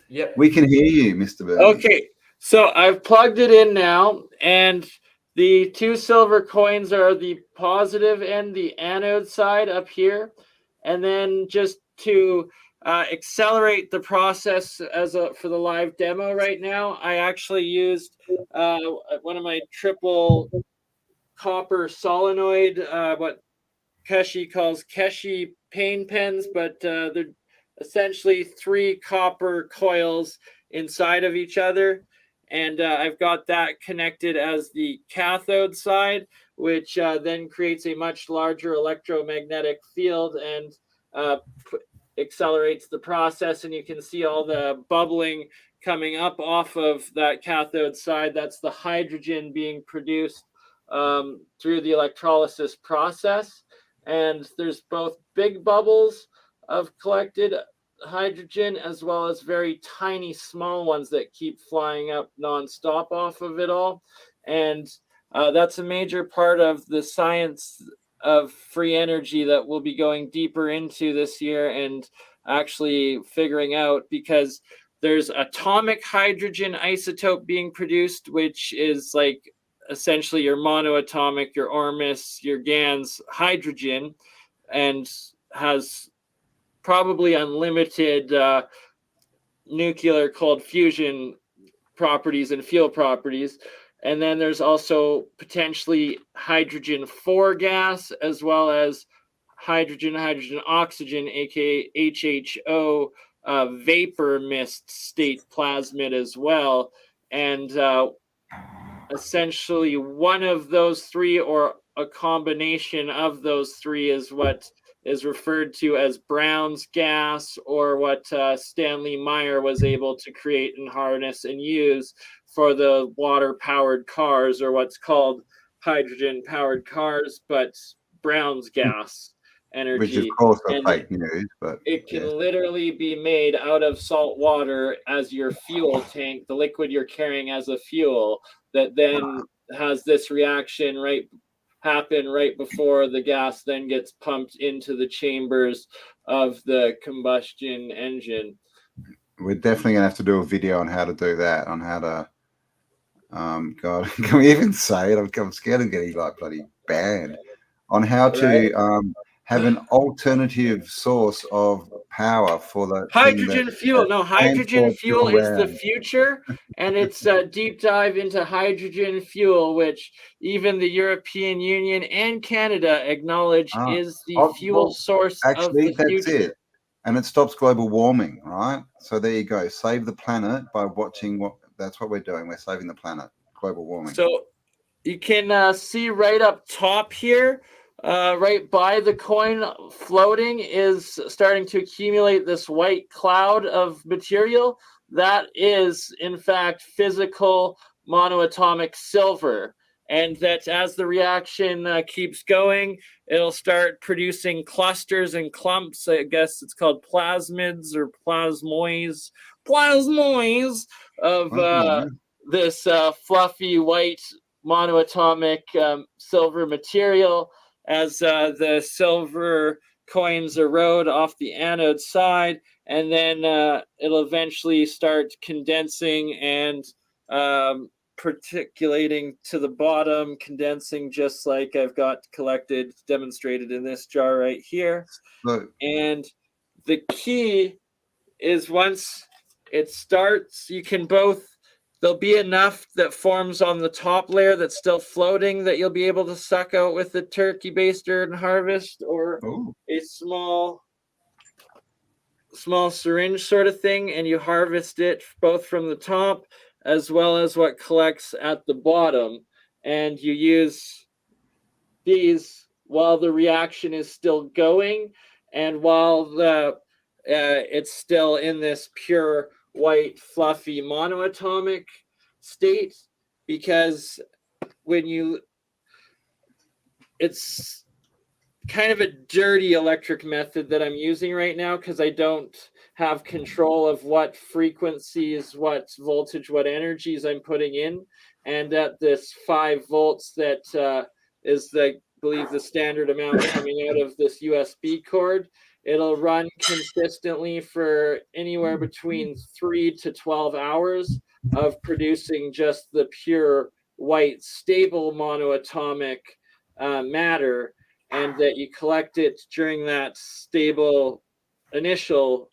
S3: Yep.
S1: We can hear you, Mr. Burn.
S2: Okay, so I've plugged it in now, and the 2 silver coins are the positive and the anode side up here. And then just to accelerate the process for the live demo right now, I actually used one of my triple copper solenoid, what Keshi calls Keshi pain pens, but they're essentially 3 copper coils inside of each other. And I've got that connected as the cathode side, which then creates a much larger electromagnetic field and accelerates the process. And you can see all the bubbling coming up off of that cathode side. That's the hydrogen being produced through the electrolysis process. And there's both big bubbles of collected hydrogen as well as very tiny small ones that keep flying up nonstop off of it all. And that's a major part of the science of free energy that we'll be going deeper into this year and actually figuring out, because there's atomic hydrogen isotope being produced, which is like essentially your monoatomic, your Ormus, your GANs hydrogen, and has probably unlimited nuclear cold fusion properties and field properties. And then there's also potentially hydrogen 4 gas, as well as hydrogen oxygen, aka HHO vapor mist state plasmid as well. And essentially one of those three or a combination of those three is what is referred to as Brown's gas, or what Stanley Meyer was able to create and harness and use for the water-powered cars, or what's called hydrogen-powered cars, but Brown's gas energy.
S1: Which of course are
S2: and
S1: fake news, but
S2: it can literally be made out of salt water as your fuel tank, the liquid you're carrying as a fuel, that then has this reaction happen right before the gas then gets pumped into the chambers of the combustion engine.
S1: We're definitely gonna have to do a video on how to do that, on how to God, can we even say it? I'm scared of getting like bloody banned. On how to have an alternative source of power for the
S2: hydrogen fuel. No, hydrogen fuel is the future, and it's a deep dive into hydrogen fuel, which even the European Union and Canada acknowledge is the fuel source of the future.
S1: It. And it stops global warming, right? So there you go. Save the planet by watching that's what we're doing. We're saving the planet, global warming.
S2: So you can see right up top here, right by the coin floating, is starting to accumulate this white cloud of material. That is, in fact, physical monoatomic silver. And that as the reaction keeps going, it'll start producing clusters and clumps. I guess it's called plasmids or plasmoids of this fluffy white monoatomic silver material. As the silver coins erode off the anode side, and then it'll eventually start condensing and particulating to the bottom, condensing just like I've got collected, demonstrated in this jar right here.
S1: Look.
S2: And the key is once it starts, you can there'll be enough that forms on the top layer that's still floating that you'll be able to suck out with the turkey baster and harvest, or a small syringe sort of thing, and you harvest it both from the top as well as what collects at the bottom. And you use these while the reaction is still going and while it's still in this pure white fluffy monoatomic state, because it's kind of a dirty electric method that I'm using right now, because I don't have control of what frequencies, what voltage, what energies I'm putting in. And at this 5 volts that is I believe the standard amount coming out of this USB cord, it'll run consistently for anywhere between 3 to 12 hours of producing just the pure white stable monoatomic matter, and that you collect it during that stable initial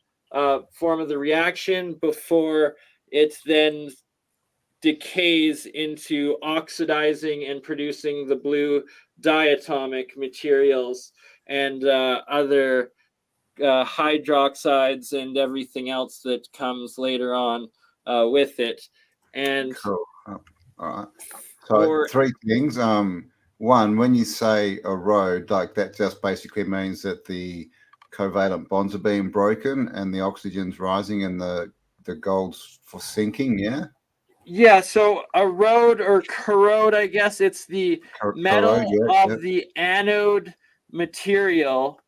S2: form of the reaction before it then decays into oxidizing and producing the blue diatomic materials and other hydroxides and everything else that comes later on with it. And
S1: cool. All right. So 3 things. One, when you say erode, like that just basically means that the covalent bonds are being broken and the oxygen's rising and the gold's for sinking. Yeah,
S2: so erode or corrode, I guess it's the metal of the anode material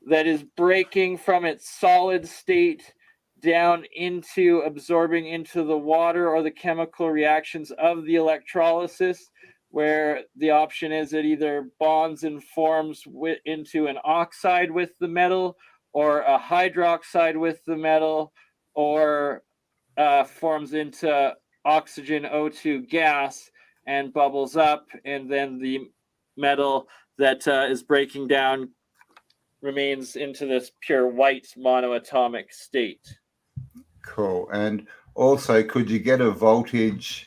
S2: that is breaking from its solid state down into absorbing into the water or the chemical reactions of the electrolysis, where the option is it either bonds and forms into an oxide with the metal, or a hydroxide with the metal, or forms into oxygen O2 gas and bubbles up, and then the metal that is breaking down remains into this pure white monoatomic state.
S1: Cool. And also, could you get a voltage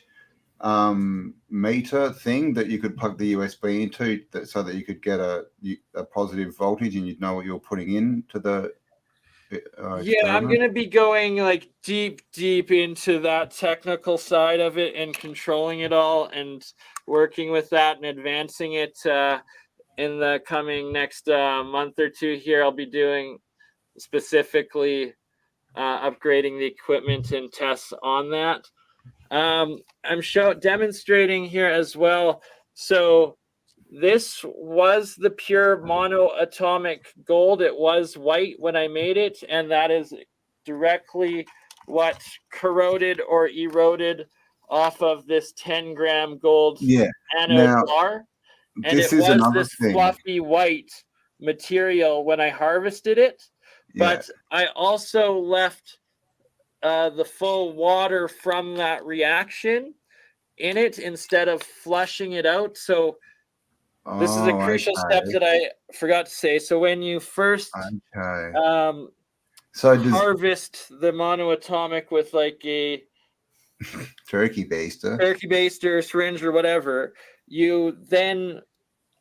S1: meter thing that you could plug the USB into, so that you could get a positive voltage and you'd know what you're putting into the
S2: Yeah, I'm gonna be going like deep into that technical side of it and controlling it all and working with that and advancing it in the coming next month or two here. I'll be doing specifically upgrading the equipment and tests on that. I'm demonstrating here as well. So this was the pure monoatomic gold. It was white when I made it, and that is directly what corroded or eroded off of this 10-gram gold anode bar. And it was this fluffy white material when I harvested it. But I also left the full water from that reaction in it instead of flushing it out. So this is a crucial step that I forgot to say. So when you first harvest the monoatomic with like a
S1: turkey baster,
S2: syringe, or whatever, you then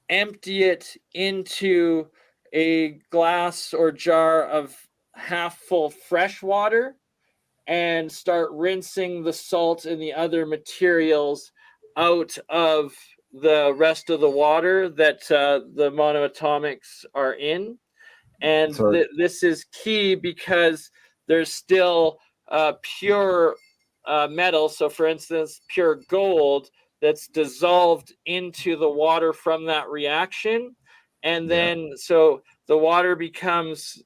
S2: empty it into a glass or jar of half full fresh water and start rinsing the salt and the other materials out of the rest of the water that the monoatomics are in. And this is key because there's still pure metal. So for instance, pure gold that's dissolved into the water from that reaction. And then so the water becomes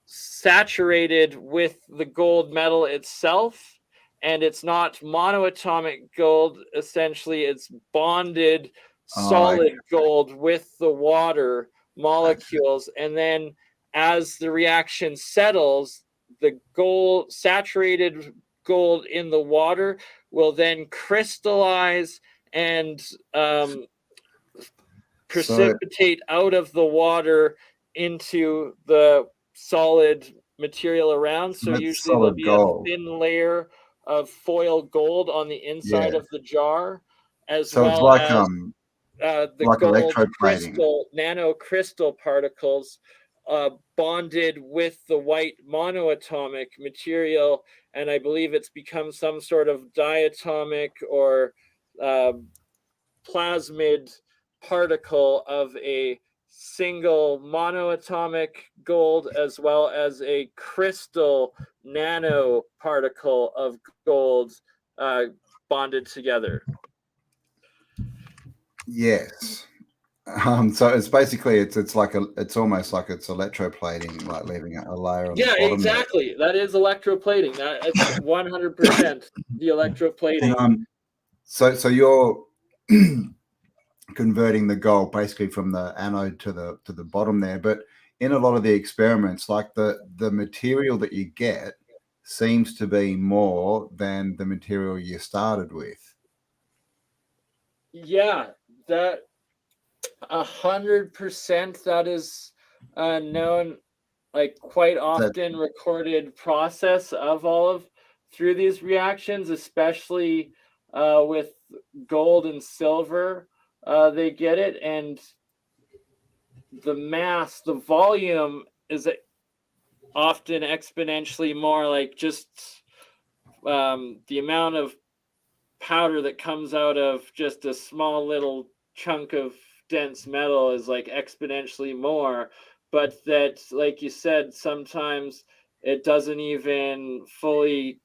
S2: saturated with the gold metal itself, and it's not monoatomic gold. Essentially, it's bonded solid gold with the water molecules. And then as the reaction settles, the gold, saturated gold in the water, will then crystallize and precipitate out of the water into the solid material around. So usually there'll be a thin layer of foil gold on the inside of the jar, as well as the gold crystal, nano crystal particles bonded with the white monoatomic material. And I believe it's become some sort of diatomic or plasmid particle of a single monoatomic gold, as well as a crystal nano particle of gold bonded together.
S1: Yes. So it's basically it's almost like it's electroplating, like leaving a layer on the bottom.
S2: Exactly. That is electroplating. That's 100% the electroplating.
S1: And, so you're converting the gold basically from the anode to the bottom there, but in a lot of the experiments, like the material that you get seems to be more than the material you started with.
S2: Yeah, that 100%. That is known, like quite often recorded process of through these reactions, especially with gold and silver. They get it, and the mass, the volume is often exponentially more, like just the amount of powder that comes out of just a small little chunk of dense metal is like exponentially more. But that, like you said, sometimes it doesn't even fully,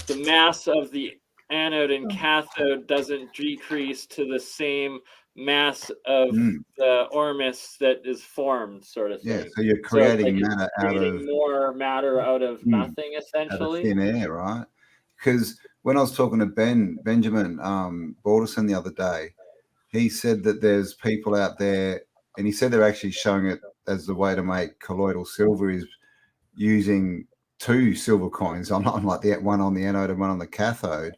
S2: the mass of the anode and cathode doesn't decrease to the same mass of the ormus that is formed, sort of thing.
S1: Yeah, so you're creating matter out of
S2: more matter out of nothing, essentially.
S1: Out of thin air, right? Because when I was talking to Benjamin Balderson the other day, he said that there's people out there, and he said they're actually showing it as the way to make colloidal silver is using 2 silver coins, on like the one on the anode and one on the cathode.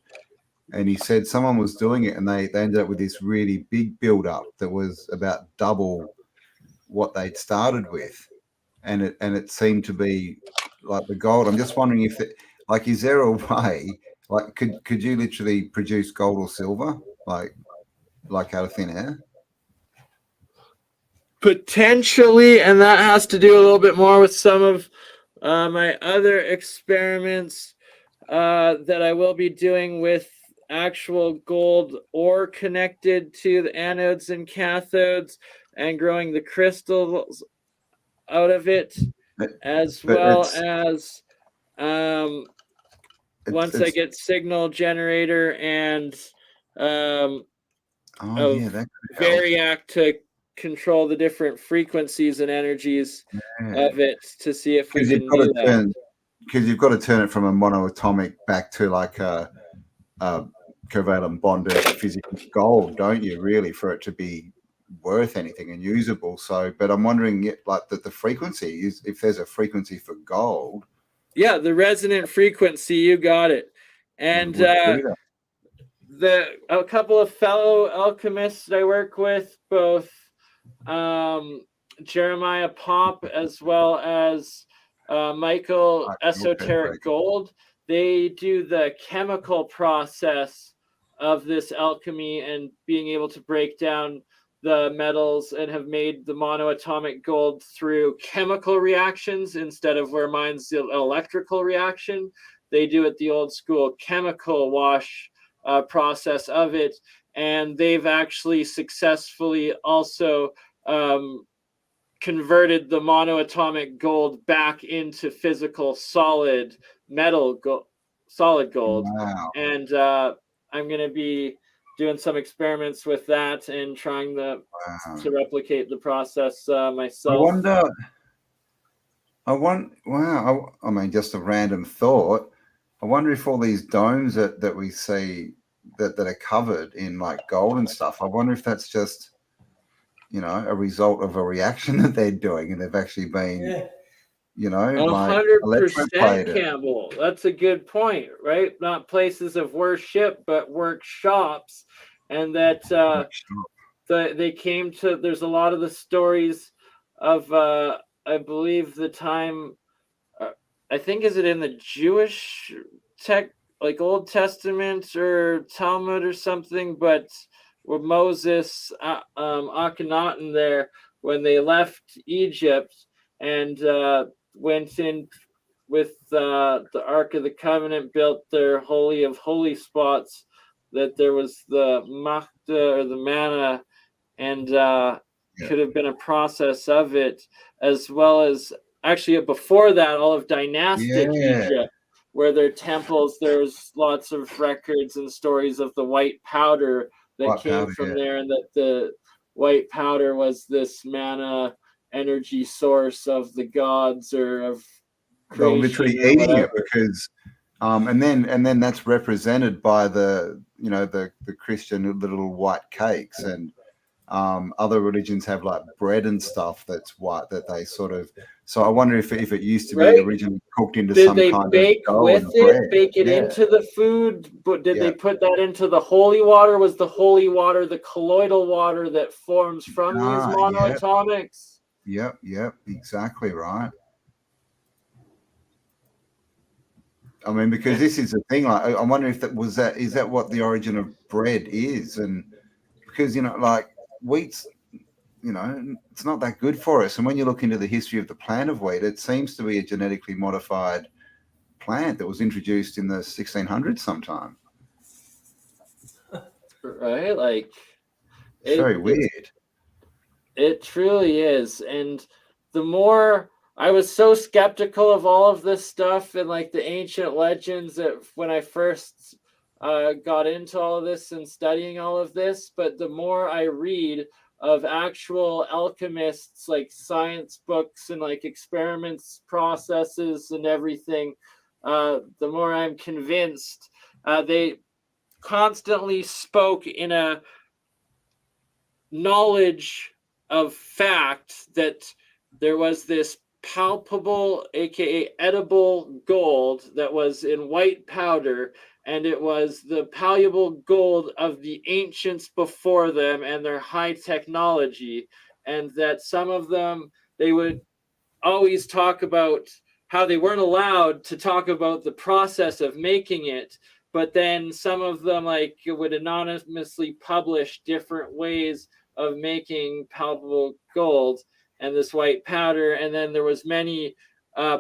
S1: And he said someone was doing it, and they ended up with this really big buildup that was about double what they'd started with, and it seemed to be like the gold. I'm just wondering if is there a way, like could you literally produce gold or silver like out of thin air?
S2: Potentially, and that has to do a little bit more with some of my other experiments that I will be doing with actual gold ore connected to the anodes and cathodes and growing the crystals out of it, as
S1: But
S2: well as once I
S1: it's
S2: get signal generator and
S1: oh yeah, that could help.
S2: Variac to control the different frequencies and energies of it to see if we can do that.
S1: Because you've got to turn it from a monoatomic back to like a covalent bonded physical gold, don't you? Really, for it to be worth anything and usable. So, but I'm wondering, like the frequency is, if there's a frequency for gold.
S2: Yeah, the resonant frequency, you got it. And a couple of fellow alchemists I work with, both Jeremiah Pop as well as Michael Esoteric Gold, they do the chemical process of this alchemy and being able to break down the metals and have made the monoatomic gold through chemical reactions instead of where mine's the electrical reaction. They do it the old school chemical wash process of it, and they've actually successfully also converted the monoatomic gold back into physical solid metal solid gold.
S1: Wow.
S2: And I'm going to be doing some experiments with that and trying to replicate the process myself.
S1: Wow. I mean, just a random thought. I wonder if all these domes that we see that are covered in like gold and stuff, I wonder if that's just, you know, a result of a reaction that they're doing, and they've actually been, you know,
S2: 100%, Campbell. That's a good point, right? Not places of worship, but workshops, and that they came to. There's a lot of the stories of, I believe, the time. I think is it in the Jewish like Old Testament or Talmud or something, but where Moses, Akhenaten there, when they left Egypt and went in with the Ark of the Covenant, built their Holy of Holy spots, that there was the Machda or the manna, and could have been a process of it, as well as actually before that, all of dynastic Egypt, where their temples, there's lots of records and stories of the white powder that came from there, and that the white powder was this manna energy source of the gods or of creation.
S1: They're literally eating it because, and then that's represented by the Christian little white cakes, and other religions have like bread and stuff that's white that they sort of. So I wonder if it used to be originally cooked into some kind of dough and bread.
S2: Bake it into the food, but did they put that into the holy water? Was the holy water the colloidal water that forms from these monoatomics?
S1: Yep, exactly right. I mean, because this is the thing. Like, I wonder if is that what the origin of bread is, and because like wheat's, it's not that good for us. And when you look into the history of the plant of wheat, it seems to be a genetically modified plant that was introduced in the 1600s sometime.
S2: Right? Like,
S1: it's very weird.
S2: It truly is. And the more I was so skeptical of all of this stuff and like the ancient legends that when I first got into all of this and studying all of this, but the more I read of actual alchemists, like science books and like experiments, processes and everything, the more I'm convinced. They constantly spoke in a knowledge of fact that there was this palpable, aka edible gold that was in white powder, and it was the palpable gold of the ancients before them and their high technology, and that some of them, they would always talk about how they weren't allowed to talk about the process of making it, but then some of them like would anonymously publish different ways of making palpable gold and this white powder. And then there was many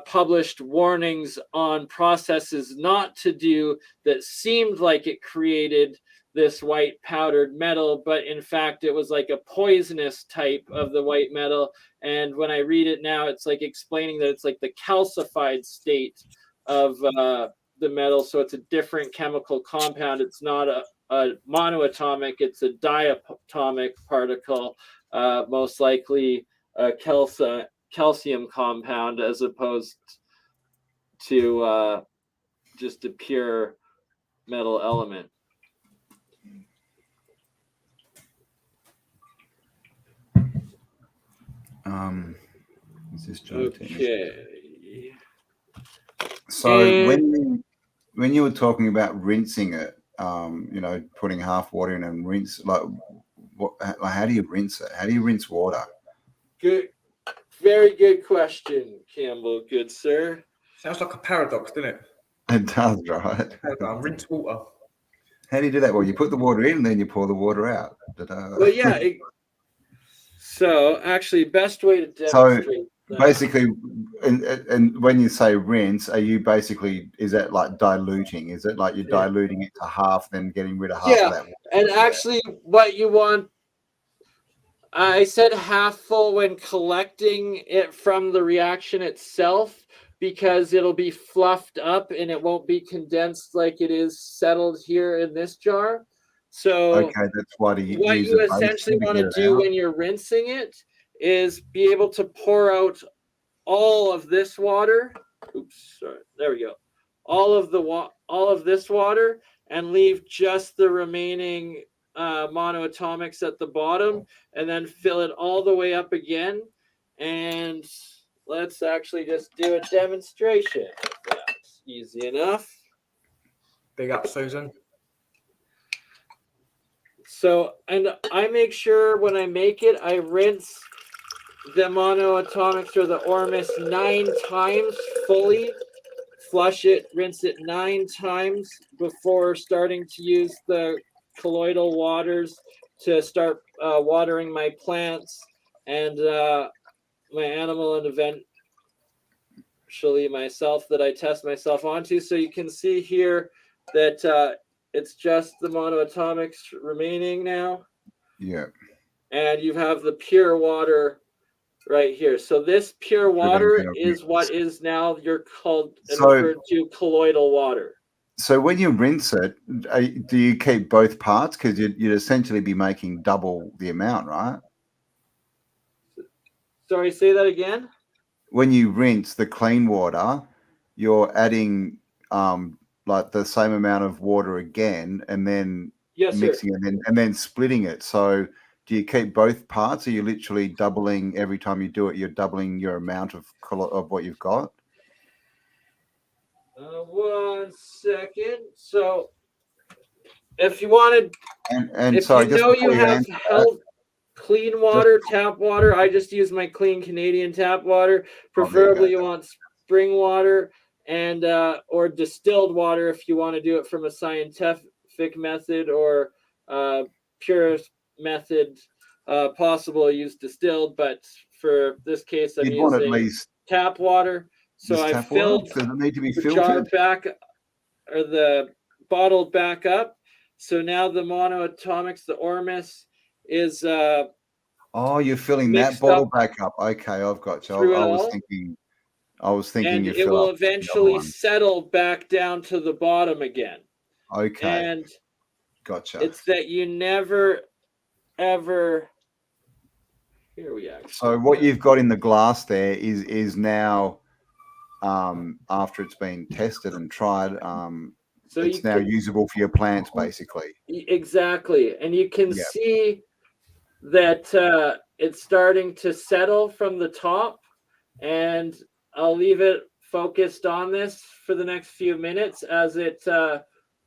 S2: published warnings on processes not to do that seemed like it created this white powdered metal, but in fact it was like a poisonous type of the white metal. And when I read it now, it's like explaining that it's like the calcified state of the metal. So it's a different chemical compound. It's not a monoatomic, it's a diatomic particle, most likely a calcium compound, as opposed to just a pure metal element.
S1: Is this
S2: Okay.
S1: So when you were talking about rinsing it, you know, putting half water in and rinse, like how do you rinse it? How do you rinse water?
S2: Good, very good question, Campbell. Good sir.
S3: Sounds like a paradox, doesn't it?
S1: It does, right?
S3: Rinse water.
S1: How do you do that? Well, you put the water in and then you pour the water out.
S2: Well, yeah. So actually, best way to demonstrate.
S1: Basically, and when you say rinse, are you basically, is that like diluting? Is it like you're diluting it to half, then getting rid of half of that water?
S2: And actually, what you want, I said half full when collecting it from the reaction itself, because it'll be fluffed up and it won't be condensed like it is settled here in this jar. So
S1: okay, that's what
S2: you essentially want to do when you're rinsing it is be able to pour out all of this water. Oops, sorry. There we go. All of this water, and leave just the remaining monoatomics at the bottom, and then fill it all the way up again. And let's actually just do a demonstration. That's easy enough.
S3: Big up, Susan.
S2: So, and I make sure when I make it, I rinse the monoatomics or the ormus 9 times fully, flush it, rinse it 9 times before starting to use the colloidal waters to start watering my plants and my animal, and eventually myself that I test myself onto. So you can see here that it's just the monoatomics remaining now.
S1: Yeah.
S2: And you have the pure water right here. So this pure water is what is now referred to colloidal water.
S1: So when you rinse it, do you keep both parts? Because you'd essentially be making double the amount, right?
S2: Sorry, say that again?
S1: When you rinse the clean water, you're adding like the same amount of water again, and then mixing it and then splitting it. So do you keep both parts? Are you literally doubling every time you do it? You're doubling your amount of what you've got?
S2: 1 second. So if you wanted,
S1: and sorry,
S2: you know you have clean water, tap water, I just use my clean Canadian tap water. Preferably you want spring water and or distilled water if you want to do it from a scientific method, or purest method possible, use distilled. But for this case, I'm using at least tap water. So I filled the jar back, or the bottle back up. So now the monoatomics, the ormus, is
S1: oh, you're filling that bottle back up. Okay, I've got you. I was thinking
S2: and
S1: you
S2: it will eventually settle back down to the bottom again.
S1: Okay.
S2: And
S1: gotcha.
S2: It's that you never ever. Here we are.
S1: So what you've got in the glass there is now after it's been tested and tried, so it's now usable for your plants, basically.
S2: Exactly. And you can see that it's starting to settle from the top, and I'll leave it focused on this for the next few minutes as it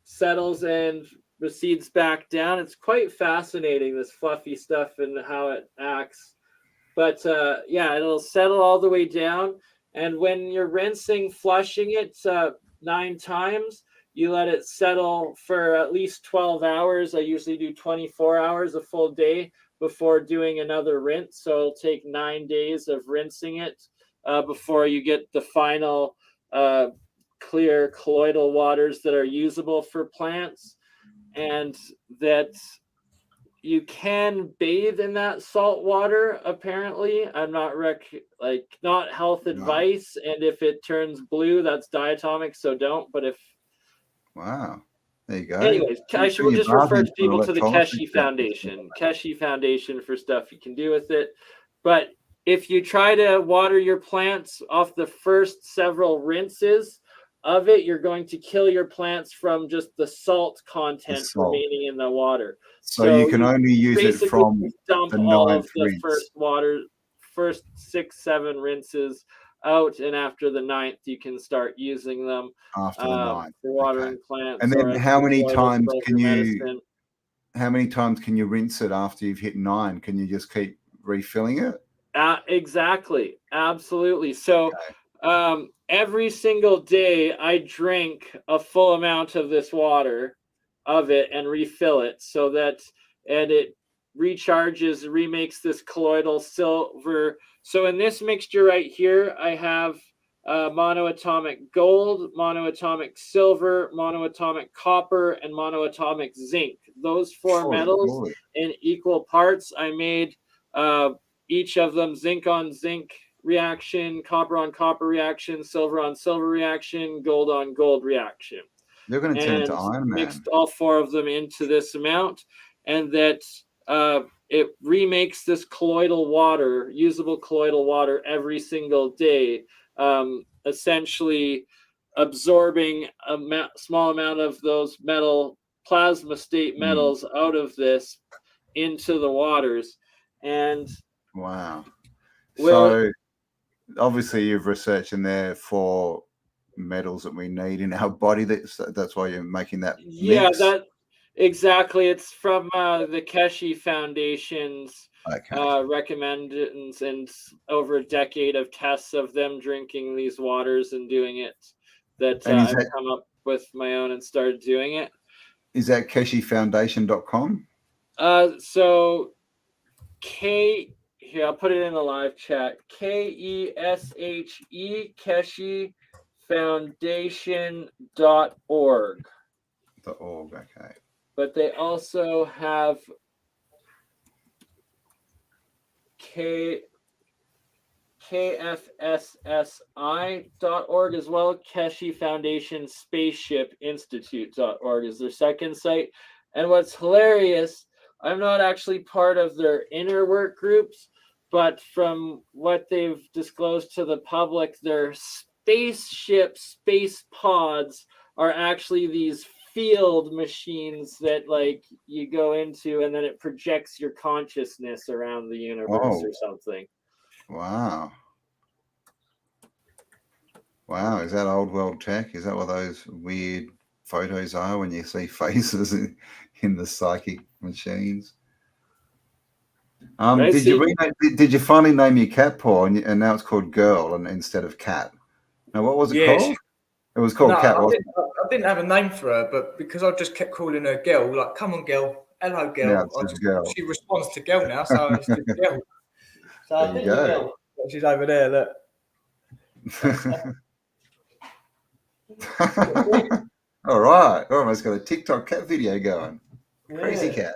S2: settles and recedes back down. It's quite fascinating, this fluffy stuff and how it acts. But yeah, it'll settle all the way down. And when you're rinsing, flushing it 9 times, you let it settle for at least 12 hours. I usually do 24 hours, a full day, before doing another rinse. So it'll take 9 days of rinsing it before you get the final clear colloidal waters that are usable for plants. And that you can bathe in that salt water, apparently. I'm not not health advice. And if it turns blue, that's diatomic, so don't. But if
S1: wow, there you go.
S2: Anyways, we'll just refer to people to the Keshe Foundation. Keshe Foundation for stuff you can do with it. But if you try to water your plants off the first several rinses of it, you're going to kill your plants from just the salt content remaining in the water.
S1: So you can only use it from
S2: dump all of the first 6-7 rinses out, and after the 9th you can start using them
S1: after the 9th
S2: for watering plants.
S1: And then how many times can you rinse it after you've hit 9? Can you just keep refilling it?
S2: Exactly, absolutely. So every single day I drink a full amount of this water of it and refill it, so that it recharges, remakes this colloidal silver. So in this mixture right here, I have monoatomic gold, monoatomic silver, monoatomic copper, and monoatomic zinc. Those 4 metals in equal parts. I made each of them zinc on zinc reaction, copper on copper reaction, silver on silver reaction, gold on gold reaction.
S1: They're going to turn to Iron Man.
S2: Mixed all 4 of them into this amount, and that it remakes this colloidal water, usable colloidal water, every single day, essentially absorbing a small amount of those plasma state metals out of this into the waters. And
S1: wow. So obviously you've researched in there for metals that we need in our body. That's why you're making that mix.
S2: Exactly. It's from the Keshe Foundation's recommendations, and over a decade of tests of them drinking these waters and doing it, that I've come up with my own and started doing it.
S1: Is that KesheFoundation.com?
S2: So here, I'll put it in the live chat. KESHE, Keshe Foundation.org.
S1: Okay.
S2: But they also have KFSSI.org as well. Keshe Foundation Spaceship Institute.org is their second site. And what's hilarious, I'm not actually part of their inner work groups, but from what they've disclosed to the public, their spaceship space pods are actually these field machines that you go into, and then it projects your consciousness around the universe or something.
S1: Wow. Is that old world tech? Is that what those weird photos are when you see faces in the psychic machines? Did you finally name your cat, Paul, and now it's called Girl and instead of Cat? Now what was it called? It was called Cat, wasn't it?
S3: I didn't have a name for her, but because I just kept calling her Girl, like, come on, Girl, hello, Girl.
S1: Girl.
S3: She responds to Girl now, so it's just Girl. So I think Girl. She's over there, look.
S1: All right. We're almost got a TikTok cat video going. Crazy cat.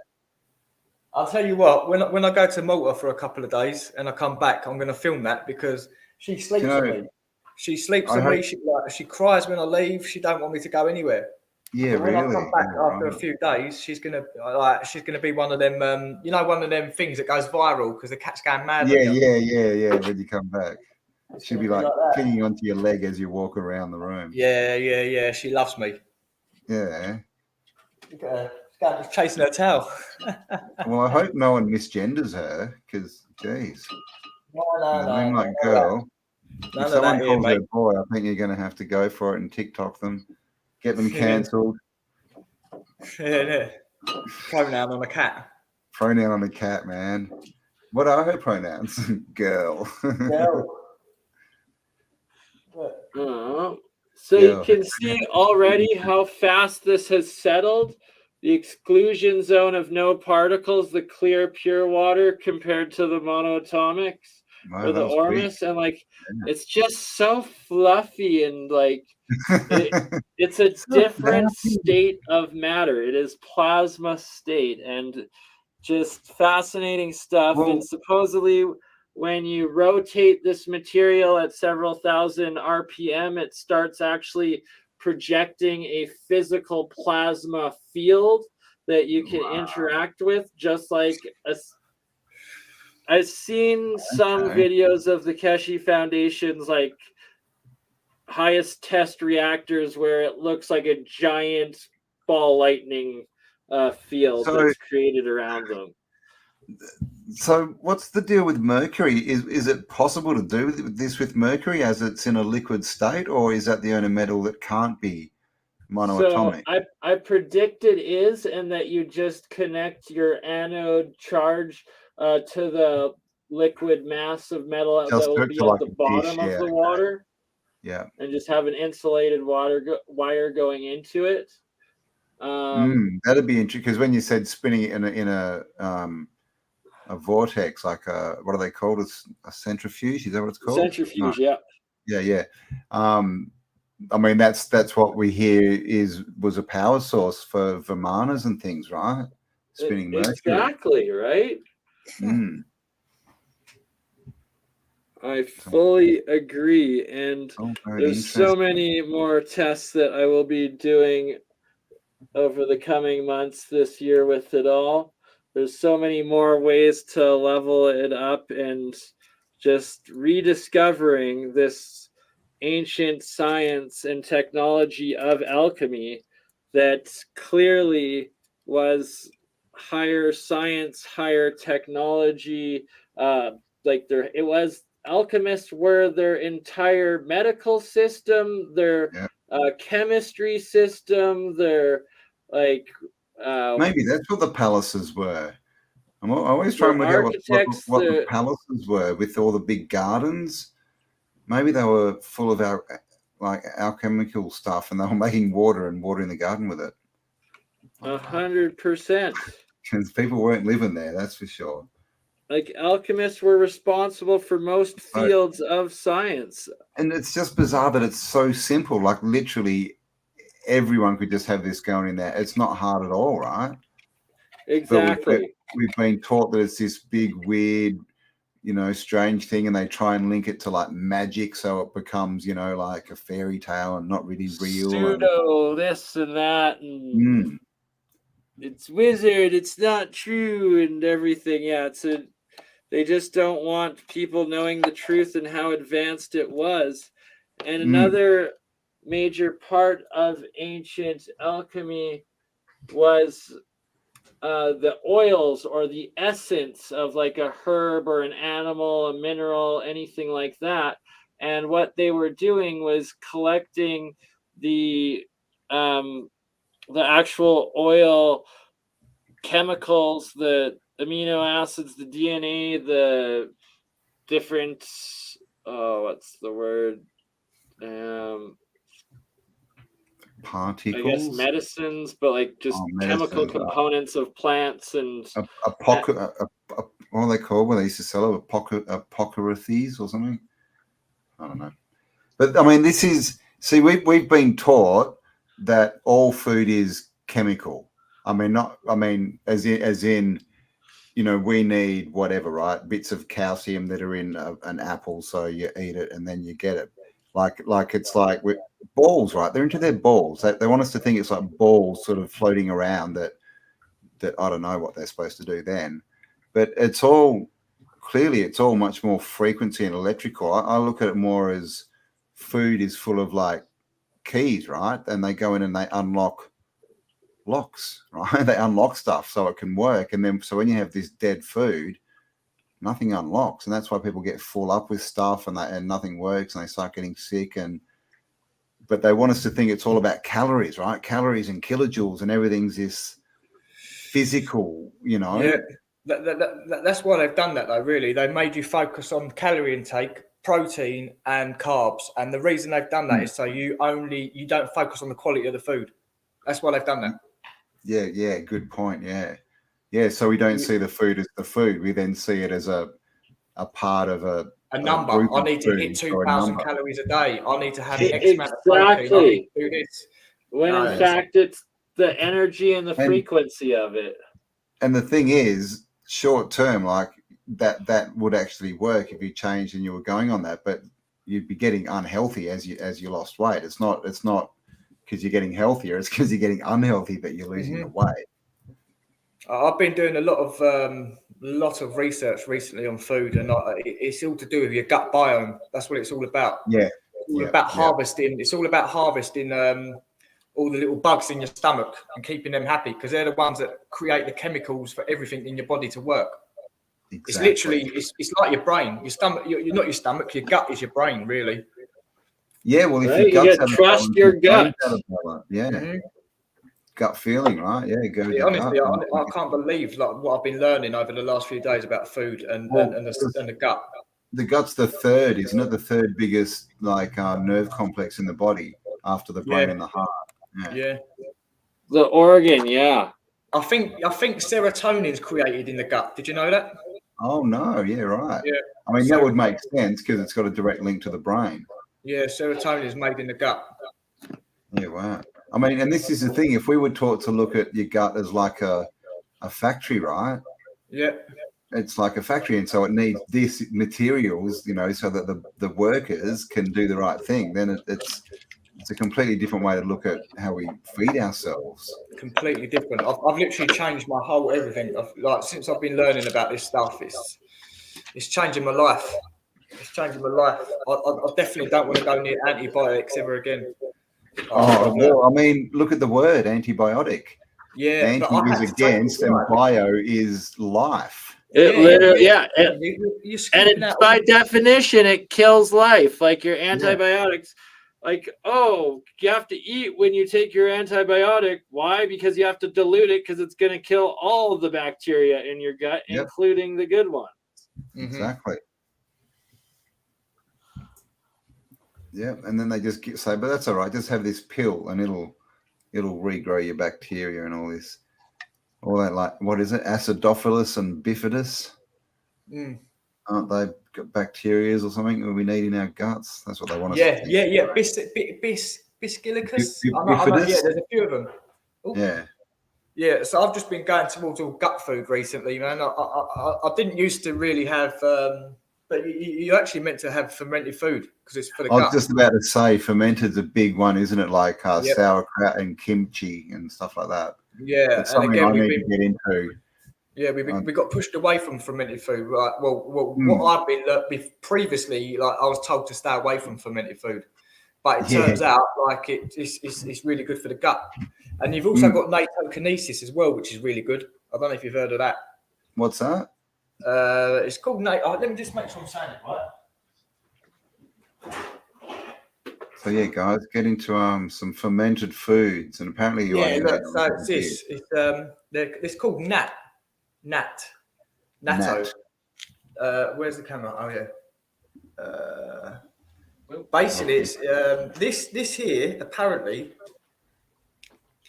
S3: I'll tell you what, when I go to Malta for a couple of days and I come back, I'm going to film that because she sleeps with me. She sleeps with me. She cries when I leave. She don't want me to go anywhere.
S1: Yeah,
S3: when
S1: really.
S3: I come back after a few days, she's gonna be one of them. One of them things that goes viral because the cat's going mad.
S1: Yeah. When you come back, she'll be like clinging onto your leg as you walk around the room.
S3: Yeah. She loves me.
S1: Yeah.
S3: She's chasing her tail.
S1: Well, I hope no one misgenders her because, geez.
S3: No.
S1: Name like Girl. If someone calls her boy, I think you're going to have to go for it and TikTok them, get them cancelled.
S3: Yeah. Pronoun on a cat.
S1: Pronoun on a cat, man. What are her pronouns? Girl.
S2: So you can see already how fast this has settled. the exclusion zone of no particles, the clear, pure water compared to the monoatomics or the Ormus. And like, it's just so fluffy and like, it's a different state of matter. It is plasma state and just fascinating stuff.
S1: Well,
S2: and supposedly when you rotate this material at several thousand RPM, it starts actually projecting a physical plasma field that you can interact with, just like I've seen some videos of the Keshe Foundation's like highest test reactors where it looks like a giant ball lightning field that's created around them.
S1: So what's the deal with mercury? Is it possible to do this with mercury as it's in a liquid state, or is that the only metal that can't be monoatomic?
S2: So I predict it is, and that you just connect your anode charge to the liquid mass of metal that will be at the bottom of the water.
S1: Yeah.
S2: And just have an insulated wire going into it.
S1: That'd be interesting, because when you said spinning it in a vortex, like what are they called? A centrifuge? Is that what it's called?
S2: Centrifuge, yeah.
S1: Yeah. I mean, that's what we hear was a power source for Vimanas and things, right? Spinning mercury.
S2: Exactly, right? I fully agree. And there's so many more tests that I will be doing over the coming months this year with it all. There's so many more ways to level it up and just rediscovering this ancient science and technology of alchemy that clearly was higher science, higher technology. Alchemists were their entire medical system, their chemistry system, their
S1: maybe that's what the palaces were. I always try and work out what the palaces were with all the big gardens. Maybe they were full of alchemical stuff, and they were making water and watering the garden with it.
S2: 100%.
S1: Because people weren't living there, that's for sure.
S2: Like, alchemists were responsible for most fields of science.
S1: And it's just bizarre that it's so simple. Like, literally everyone could just have this going in there. It's not hard at all, right?
S2: Exactly.
S1: But we've been taught that it's this big, weird, strange thing, and they try and link it to like magic, so it becomes, like a fairy tale and not really real.
S2: Pseudo this and that, and it's wizard, it's not true, and everything. Yeah, they just don't want people knowing the truth and how advanced it was. And another major part of ancient alchemy was the oils, or the essence of like a herb or an animal, a mineral, anything like that. And what they were doing was collecting the actual oil chemicals, the amino acids, the DNA, the different what's the word?
S1: Particles,
S2: I guess medicines, but like just chemical components of plants, and
S1: what are they called when they used to sell it? Apocryphes or something? I don't know. But I mean, we've been taught that all food is chemical. As in, we need whatever, right? Bits of calcium that are in an apple, so you eat it and then you get it. Like it's like balls, right? They're into their balls. They want us to think it's like balls sort of floating around that I don't know what they're supposed to do then. But it's all much more frequency and electrical. I look at it more as food is full of like keys, right? And they go in and they unlock locks, right? They unlock stuff so it can work. And then so when you have this dead food, nothing unlocks, and that's why people get full up with stuff and nothing works, and they start getting sick. But they want us to think it's all about calories, right? Calories and kilojoules, and everything's this physical,
S3: Yeah, that's why they've done that, though. Really, they made you focus on calorie intake, protein, and carbs. And the reason they've done that is so you don't focus on the quality of the food. That's why they've done that.
S1: Yeah. Good point. Yeah. So we don't see the food as the food. We then see it as a part of a
S3: number.
S1: group
S3: I
S1: of
S3: need to hit
S1: foods or a
S3: 2,000
S1: number.
S3: calories a day. I need to have X amount of protein. I need
S2: Exactly.
S3: to do this.
S2: When
S3: No,
S2: in fact it's the energy and the frequency of it.
S1: And the thing is, short term, like that would actually work if you changed and you were going on that, but you'd be getting unhealthy as you lost weight. It's not because you're getting healthier, it's because you're getting unhealthy that you're losing the weight.
S3: I've been doing a lot of research recently on food, and it's all to do with your gut biome. That's what it's all about.
S1: Yeah.
S3: It's all about harvesting. It's all about harvesting all the little bugs in your stomach and keeping them happy, because they're the ones that create the chemicals for everything in your body to work. Exactly. It's literally, it's like your brain. Your stomach, you're not your stomach. Your gut is your brain, really.
S1: Yeah. Well, if
S2: right? You got trust your gut.
S1: Yeah. Gut feeling, right? Yeah.
S3: Honestly, I can't believe like what I've been learning over the last few days about food and the gut.
S1: The gut's the third, isn't it? The third biggest like nerve complex in the body after the brain and the heart.
S3: Yeah.
S2: The organ, yeah.
S3: I think serotonin's created in the gut. Did you know that?
S1: Oh no, yeah, right.
S3: Yeah.
S1: I mean, that would make sense because it's got a direct link to the brain.
S3: Yeah, serotonin is made in the gut.
S1: Yeah, wow. I mean, and this is the thing. If we were taught to look at your gut as like a factory, right?
S3: Yeah.
S1: It's like a factory, and so it needs these materials, so that the workers can do the right thing. Then it's a completely different way to look at how we feed ourselves.
S3: Completely different. I've literally changed my whole everything. Since I've been learning about this stuff, it's changing my life. It's changing my life. I definitely don't want to go near antibiotics ever again.
S1: Well, I mean, look at the word antibiotic.
S3: Yeah,
S1: anti is against, and bio is life.
S2: It literally, and it's by definition, it kills life. Like your antibiotics, like, you have to eat when you take your antibiotic. Why? Because you have to dilute it, because it's going to kill all of the bacteria in your gut, including the good ones.
S1: Exactly. Yeah, and then they just say, but that's all right. Just have this pill, and it'll regrow your bacteria and all this. All that, like, what is it? Acidophilus and bifidus. Aren't they got bacteria or something that we need in our guts? That's what they want us to think.
S3: Yeah. Bacillus. There's a few of them. Ooh. Yeah. So I've just been going towards all gut food recently, man. I didn't used to really have, but you actually meant to have fermented food because it's for the gut.
S1: I was just about to say fermented's a big one, isn't it? Like sauerkraut and kimchi and stuff like that.
S3: Yeah,
S1: it's something I need to get into.
S3: Yeah, we got pushed away from fermented food, right? Well, what I've been previously, like I was told to stay away from fermented food, but it turns out like it's really good for the gut. And you've also got natokinesis as well, which is really good. I don't know if you've heard of that.
S1: What's that?
S3: It's called let me just make sure I'm saying it right.
S1: So yeah, guys, get into some fermented foods, and apparently you are.
S3: Look, so it's this. It's called natto. Where's the camera? Oh yeah. Basically, it's this here apparently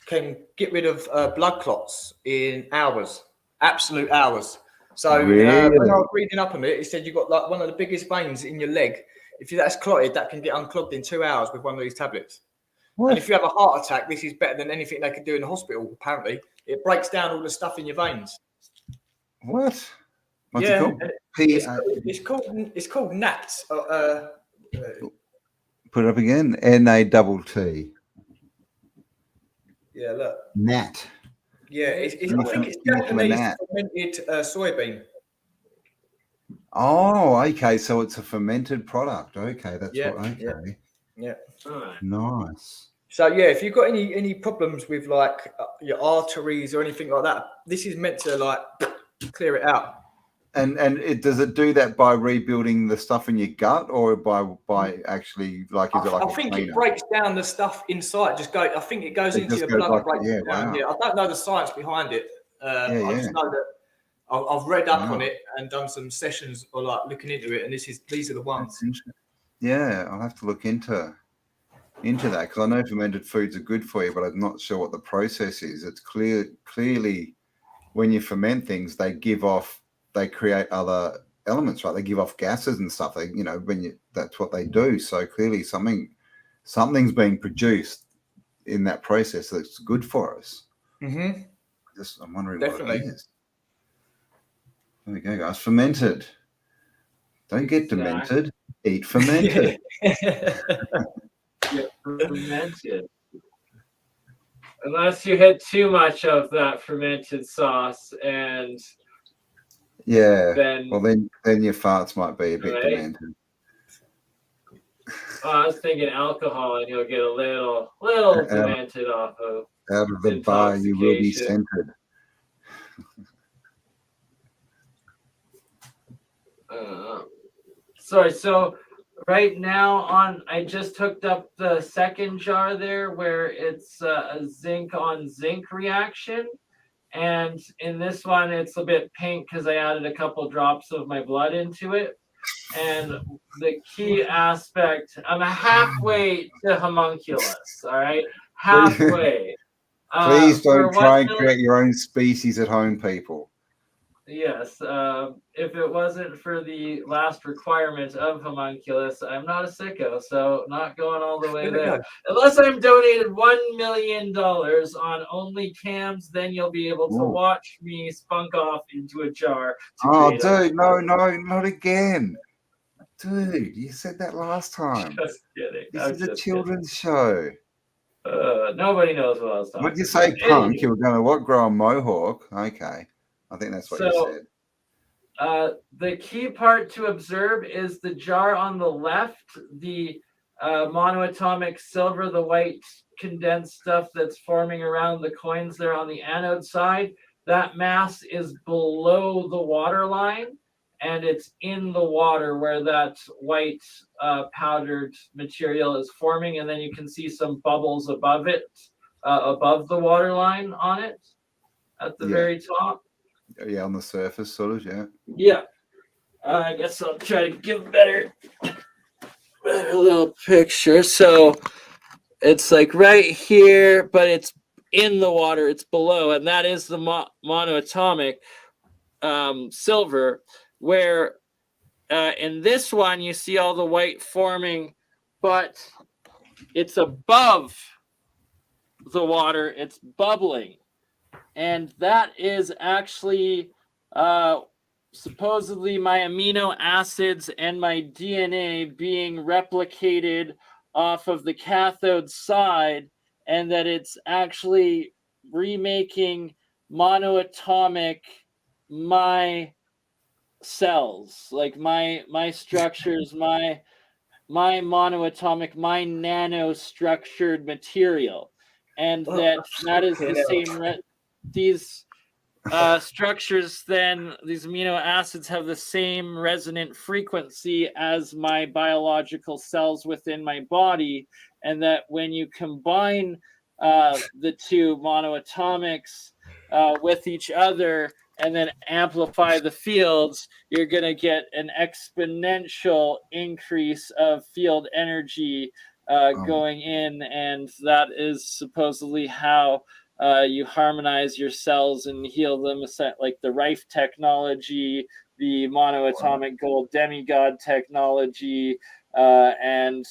S3: can get rid of blood clots in hours, absolute hours. So when I was reading up on it, it said you've got like one of the biggest veins in your leg. If that's clotted, that can get unclogged in 2 hours with one of these tablets. What? And if you have a heart attack, this is better than anything they can do in the hospital. Apparently, it breaks down all the stuff in your veins.
S1: What? What's it called?
S3: It's called NAT.
S1: Put it up again. NATT.
S3: Yeah, look.
S1: NAT.
S3: Yeah, I think it's Japanese fermented soybean.
S1: Oh, okay. So it's a fermented product. Okay, that's
S3: Yeah.
S1: Nice.
S3: So yeah, if you've got any problems with like your arteries or anything like that, this is meant to like clear it out.
S1: And does it do that by rebuilding the stuff in your gut, or by actually like? Is it like?
S3: I think it breaks down the stuff inside. I think it goes into your blood and breaks it down. Yeah, I don't know the science behind it. I just know that I've read up on it and done some sessions or like looking into it, and these are the ones.
S1: Yeah, I'll have to look into into that, because I know fermented foods are good for you, but I'm not sure what the process is. It's clearly when you ferment things, they create other elements, right? They give off gases and stuff. They, that's what they do. So clearly something's being produced in that process that's good for us.
S3: Mm-hmm.
S1: I'm wondering
S3: Definitely.
S1: what it is. There we go, guys. Fermented. Don't get demented. Eat fermented.
S2: Get fermented. Unless you had too much of that fermented sauce, and then
S1: your farts might be a bit demented.
S2: I was thinking alcohol, and you'll get a little demented off of.
S1: Out of the bar, you will be scented.
S2: Sorry, so right now I just hooked up the second jar there where it's a zinc on zinc reaction. And in this one, it's a bit pink because I added a couple drops of my blood into it. And the key aspect, I'm halfway to homunculus, all right? Halfway.
S1: Please don't try and create your own species at home, people.
S2: Yes. If it wasn't for the last requirement of homunculus, I'm not a sicko, so not going all the way there. Unless I'm donated $1 million on only cams, then you'll be able to watch me spunk off into a jar.
S1: Dude, no, not again. Dude, you said that last time.
S2: Just kidding.
S1: This is a children's show.
S2: Nobody knows what I was talking about.
S1: What did you say, punk? You were going to what? Grow a mohawk? Okay. I think that's what you said.
S2: The key part to observe is the jar on the left, the monoatomic silver, the white condensed stuff that's forming around the coins there on the anode side. That mass is below the water line, and it's in the water where that white powdered material is forming, and then you can see some bubbles above it, above the water line on it at the very top.
S1: Yeah, on the surface, sort of,
S2: Yeah. I guess I'll try to give a better little picture. So it's like right here, but it's in the water, it's below, and that is the monoatomic silver, where in this one you see all the white forming, but it's above the water, it's bubbling. And that is actually supposedly my amino acids and my DNA being replicated off of the cathode side, and that it's actually remaking monoatomic my cells, like my structures, my monoatomic, my nanostructured material. And that is the same these structures, then these amino acids have the same resonant frequency as my biological cells within my body, and that when you combine the two monoatomics with each other and then amplify the fields, you're going to get an exponential increase of field energy going in, and that is supposedly how you harmonize your cells and heal them, like the Rife technology, the monoatomic gold demigod technology, and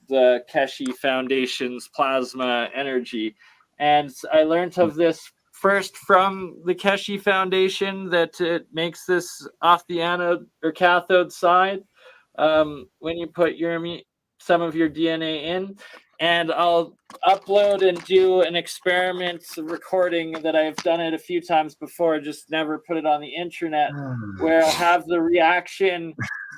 S2: the Keshe Foundation's plasma energy. And I learned of this first from the Keshe Foundation, that it makes this off the anode or cathode side when you put some of your DNA in. And I'll upload and do an experiment recording that I've done it a few times before, just never put it on the internet, where I'll have the reaction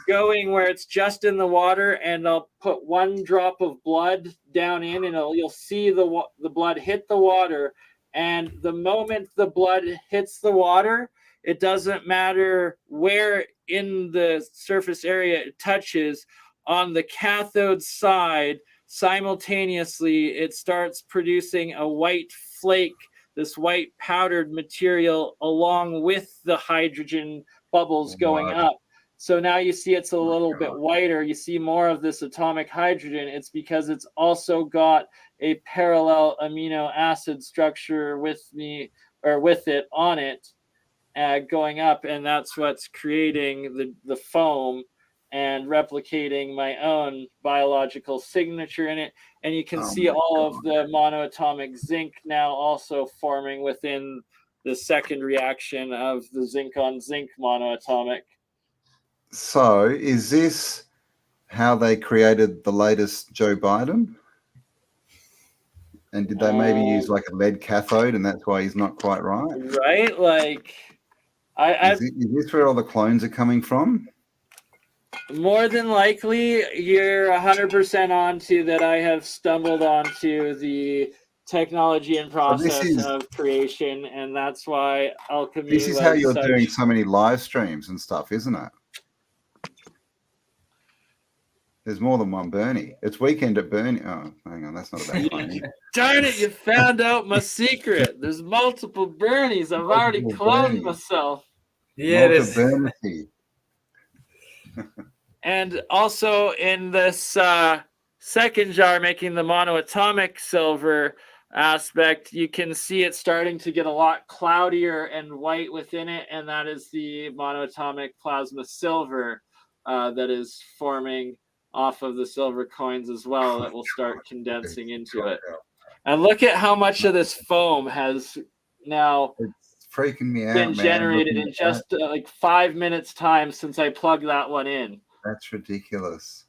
S2: going where it's just in the water, and I'll put one drop of blood down in, and you'll see the blood hit the water. And the moment the blood hits the water, it doesn't matter where in the surface area it touches, on the cathode side, simultaneously, it starts producing a white flake, this white powdered material, along with the hydrogen bubbles going up. So now you see it's a little bit whiter. You see more of this atomic hydrogen. It's because it's also got a parallel amino acid structure with it on it going up, and that's what's creating the foam and replicating my own biological signature in it. And you can see all of the monoatomic zinc now also forming within the second reaction of the zinc on zinc monoatomic.
S1: So is this how they created the latest Joe Biden? And did they maybe use like a lead cathode and that's why he's not quite right?
S2: Right? Like,
S1: is this where all the clones are coming from?
S2: More than likely, you're 100% onto that. I have stumbled onto the technology and process of creation, and that's why alchemy.
S1: This is how you're doing so many live streams and stuff, isn't it? There's more than one Bernie. It's weekend at Bernie. Oh, hang on, that's not about funny.
S2: Darn it, you found out my secret. There's multiple Bernies. I've already cloned myself.
S3: Yeah,
S1: Multiple
S2: And also in this second jar, making the monoatomic silver aspect, you can see it starting to get a lot cloudier and white within it, and that is the monoatomic plasma silver that is forming off of the silver coins as well, that will start condensing into it. And look at how much of this foam has now
S1: freaking me out,
S2: been generated in just like 5 minutes time since I plugged that one in.
S1: That's ridiculous.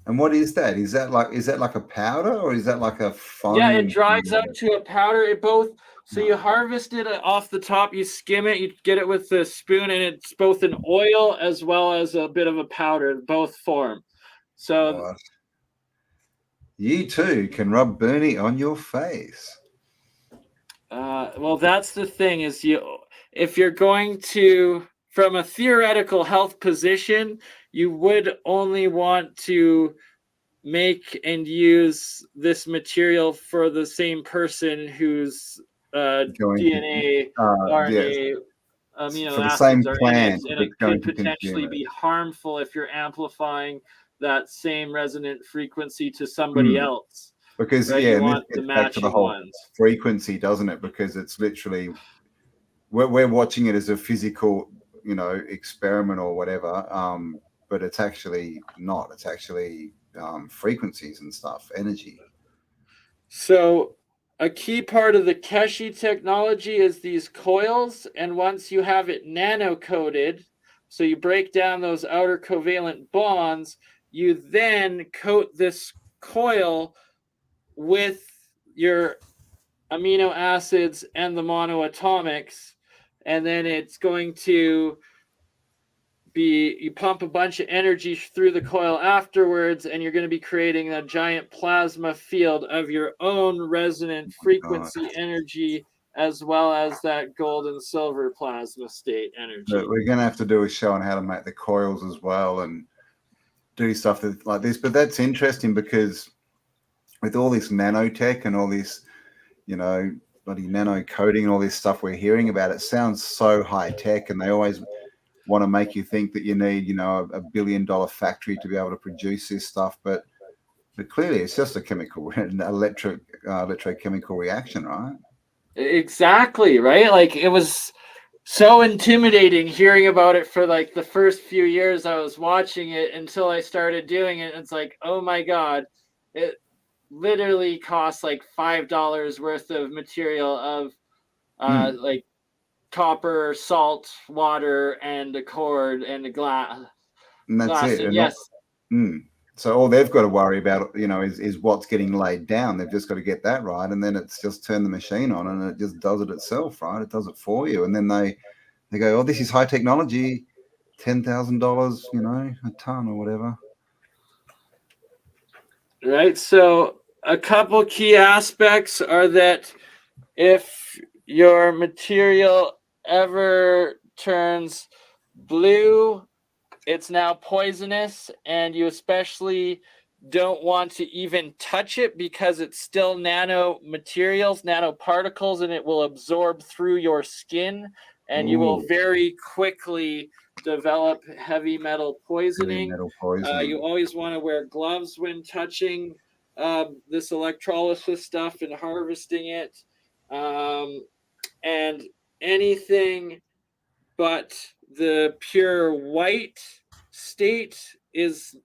S1: And what is that? Is that like a powder or is that like a foam?
S2: Yeah, it dries out to a powder. It both. So you harvest it off the top, you skim it, you get it with the spoon, and it's both an oil as well as a bit of a powder, both form. So
S1: you too can rub Bernie on your face.
S2: Well, that's the thing is if you're going to, from a theoretical health position, you would only want to make and use this material for the same person who's DNA, RNA, amino
S1: for the
S2: acids
S1: same
S2: are
S1: plant,
S2: in it, and it could potentially be harmful if you're amplifying that same resonant frequency to somebody else.
S1: Because
S2: right? You want the
S1: back to the whole frequency, doesn't it? Because it's literally we're watching it as a physical, experiment or whatever, but it's actually not. It's actually frequencies and stuff, energy.
S2: So a key part of the Keshi technology is these coils, and once you have it nano-coated, so you break down those outer covalent bonds, you then coat this coil with your amino acids and the monoatomics, and then it's going to be, you pump a bunch of energy through the coil afterwards, and you're going to be creating a giant plasma field of your own resonant frequency energy, as well as that gold and silver plasma state energy.
S1: But we're going to have to do a show on how to make the coils as well and do stuff like this. But that's interesting because with all this nanotech and all this, bloody nano coating and all this stuff we're hearing about, it sounds so high tech, and they always want to make you think that you need, a $1 billion factory to be able to produce this stuff, but clearly it's just an electrochemical reaction, right?
S2: Exactly, right? Like, it was so intimidating hearing about it for like the first few years I was watching it until I started doing it. It's like, oh my God, it literally costs like $5 worth of material of like copper, salt, water, and a cord and a glass.
S1: And that's it.
S2: And yes.
S1: So all they've got to worry about, is what's getting laid down. They've just got to get that right, and then it's just turn the machine on, and it just does it itself, right? It does it for you, and then they go, oh, this is high technology, $10,000, a ton or whatever.
S2: Right. So a couple key aspects are that if your material ever turns blue, it's now poisonous, and you especially don't want to even touch it because it's still nanomaterials, nanoparticles, and it will absorb through your skin and you will very quickly develop heavy metal poisoning.
S1: Heavy metal poisoning.
S2: You always want to wear gloves when touching this electrolysis stuff and harvesting it. And anything but the pure white state is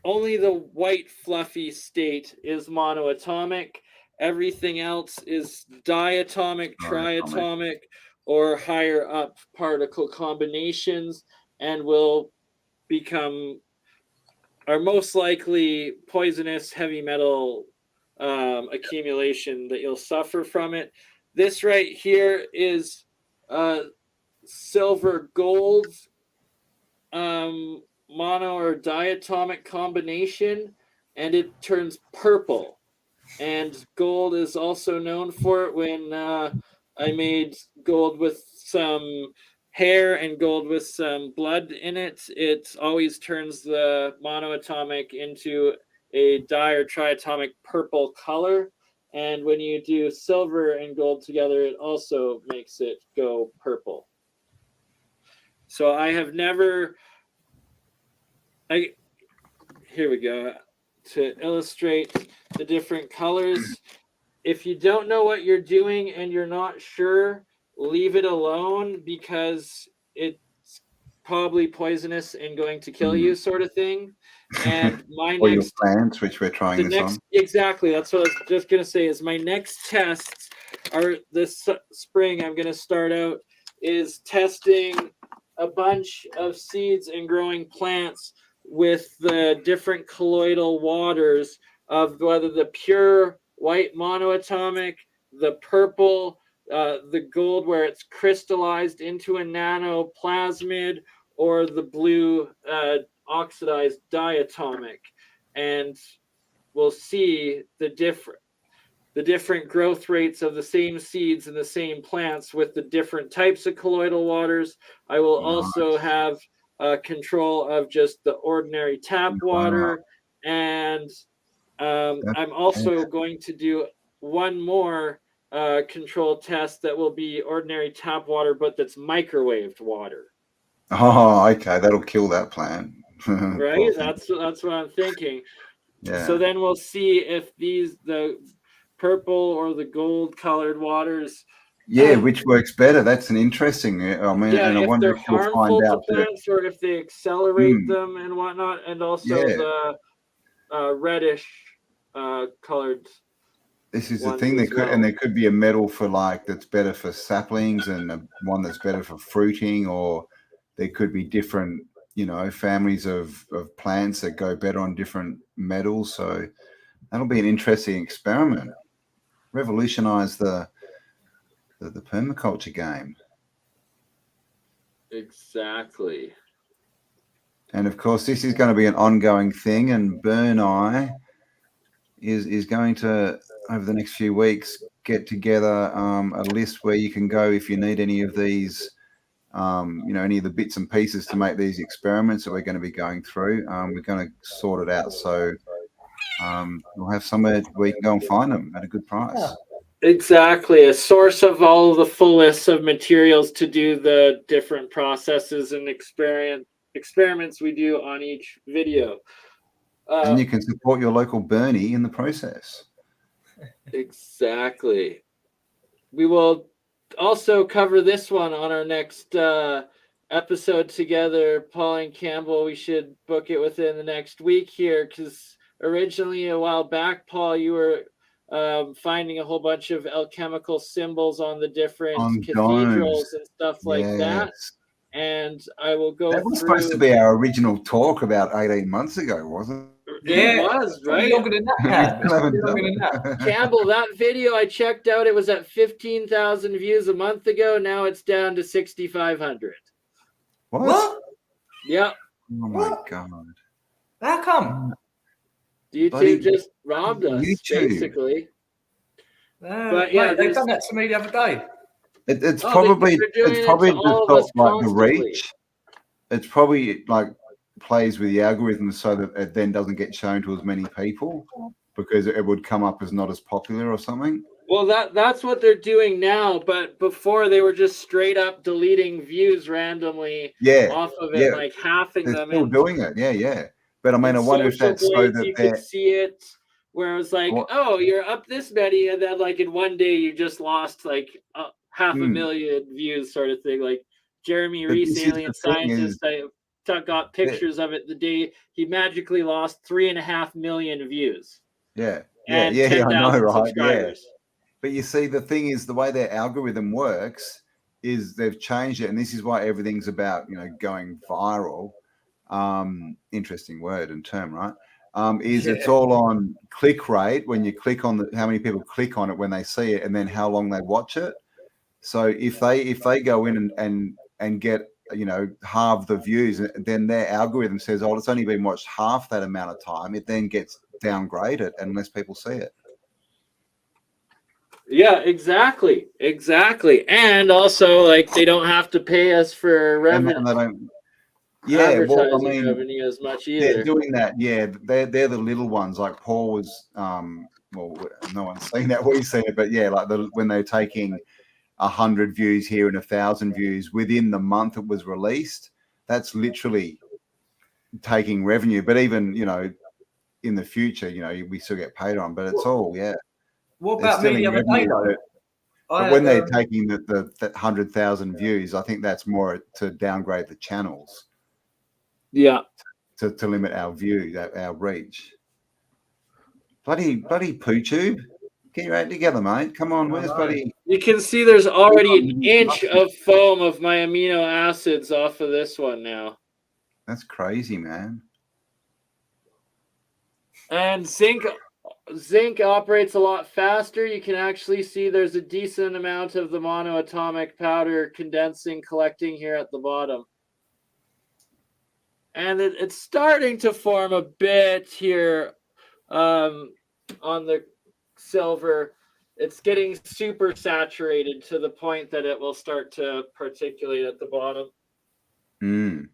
S2: only the white fluffy state is monoatomic. Everything else is diatomic, triatomic, or higher up particle combinations, and will are most likely poisonous heavy metal accumulation that you'll suffer from it. This right here is silver gold mono or diatomic combination, and it turns purple. And gold is also known for it. When I made gold with some hair and gold with some blood in it, it always turns the monoatomic into a di or triatomic purple color. And when you do silver and gold together, it also makes it go purple. So I have never... here we go. To illustrate the different colors. If you don't know what you're doing and you're not sure, leave it alone, because it's probably poisonous and going to kill you, sort of thing. And my
S1: or
S2: next
S1: your plants, which we're trying this on.
S2: Exactly. That's what I was just going to say, is my next tests are this spring. I'm going to start out is testing a bunch of seeds and growing plants with the different colloidal waters of whether the pure white monoatomic, the purple, the gold where it's crystallized into a nanoplasmid, or the blue oxidized diatomic. And we'll see the different growth rates of the same seeds and the same plants with the different types of colloidal waters. I will also have control of just the ordinary tap water. And I'm also going to do one more control test that will be ordinary tap water, but that's microwaved water.
S1: Oh, okay. That'll kill that plant.
S2: Right? That's what I'm thinking.
S1: Yeah.
S2: So then we'll see if the purple or the gold colored waters,
S1: which works better. That's an interesting. I mean, and I wonder if you'll find out
S2: to plants, or if they accelerate them and whatnot, and also the reddish colored.
S1: This is the thing. And there could be a metal for that's better for saplings, and one that's better for fruiting, or there could be different, families of plants that go better on different metals. So that'll be an interesting experiment. Revolutionize the permaculture game.
S2: Exactly.
S1: And of course, this is going to be an ongoing thing, and BurnEye is going to, over the next few weeks, get together a list where you can go if you need any of these, any of the bits and pieces to make these experiments that we're going to be going through. We're going to sort it out, so we'll have somewhere where you can go and find them at a good price.
S2: Exactly. A source of all of the full list of materials to do the different processes and experiments we do on each video.
S1: And you can support your local BurnEye in the process.
S2: Exactly. We will also cover this one on our next episode together. Paul and Campbell, we should book it within the next week here, because originally a while back, Paul, you were finding a whole bunch of alchemical symbols on the different cathedrals and stuff like that. And I will go
S1: That was supposed to be our original talk about 18 months ago, wasn't it?
S2: It was, right? Campbell, that video I checked out, it was at 15,000 views a month ago. Now it's down to 6,500.
S1: What?
S2: Yep.
S1: Oh my God.
S3: How come?
S2: YouTube just robbed us, basically.
S3: But yeah, they've done that to me the other day.
S1: It's probably just got the reach. It's probably plays with the algorithm so that it then doesn't get shown to as many people, because it would come up as not as popular or something.
S2: Well, that's what they're doing now, but before they were just straight up deleting views randomly off of it, like halving
S1: they're
S2: them.
S1: still doing it. Yeah. But I mean, I wonder if that's so that
S2: you could see it where it was like, oh, you're up this many, and then like in one day you just lost like 500,000 views, sort of thing. Like Jeremy Reese, alien scientist, I got pictures of it the day he magically lost 3.5 million views.
S1: Yeah,
S2: I know, right? Subscribers.
S1: Yeah. But you see, the thing is, the way their algorithm works is they've changed it, and this is why everything's about, you know, going viral. Interesting word and term, right? It's all on click rate when you click on how many people click on it when they see it, and then how long they watch it. So if they go in and get, you know, half the views, then their algorithm says, oh, it's only been watched half that amount of time. It then gets downgraded unless people see it.
S2: Yeah, exactly. And also, like, they don't have to pay us for revenue.
S1: And they don't.
S2: Yeah, well, I mean, revenue as much either.
S1: They're doing that. Yeah, they're the little ones. Like Paul was. Well, no one's seen that. We've seen it, but yeah, like when they're taking 100 views here and 1,000 views within the month it was released. That's literally taking revenue. But even, you know, in the future, you know, we still get paid on. But it's all
S3: What about me the other day, though?
S1: But when they're taking the 100,000 views, I think that's more to downgrade the channels.
S2: Yeah.
S1: To limit our view, our reach. Bloody PooTube. Get your act together, mate. Come on, where's buddy?
S2: You can see there's already an inch of foam of my amino acids off of this one now.
S1: That's crazy, man.
S2: And zinc operates a lot faster. You can actually see there's a decent amount of the monoatomic powder condensing, collecting here at the bottom. And it's starting to form a bit here on the silver. It's getting super saturated to the point that it will start to particulate at the bottom.
S1: And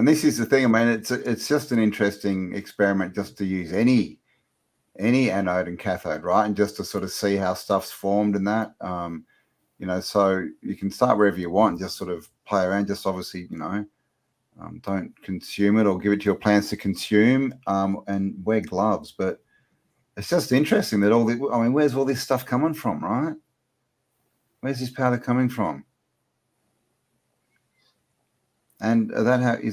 S1: this is the thing. I mean, it's just an interesting experiment just to use any anode and cathode, right? And just to sort of see how stuff's formed and that. You know, so you can start wherever you want, just sort of play around. Just obviously, you know, don't consume it or give it to your plants to consume, and wear gloves. But it's just interesting that where's all this stuff coming from, right? Where's this powder coming from? And is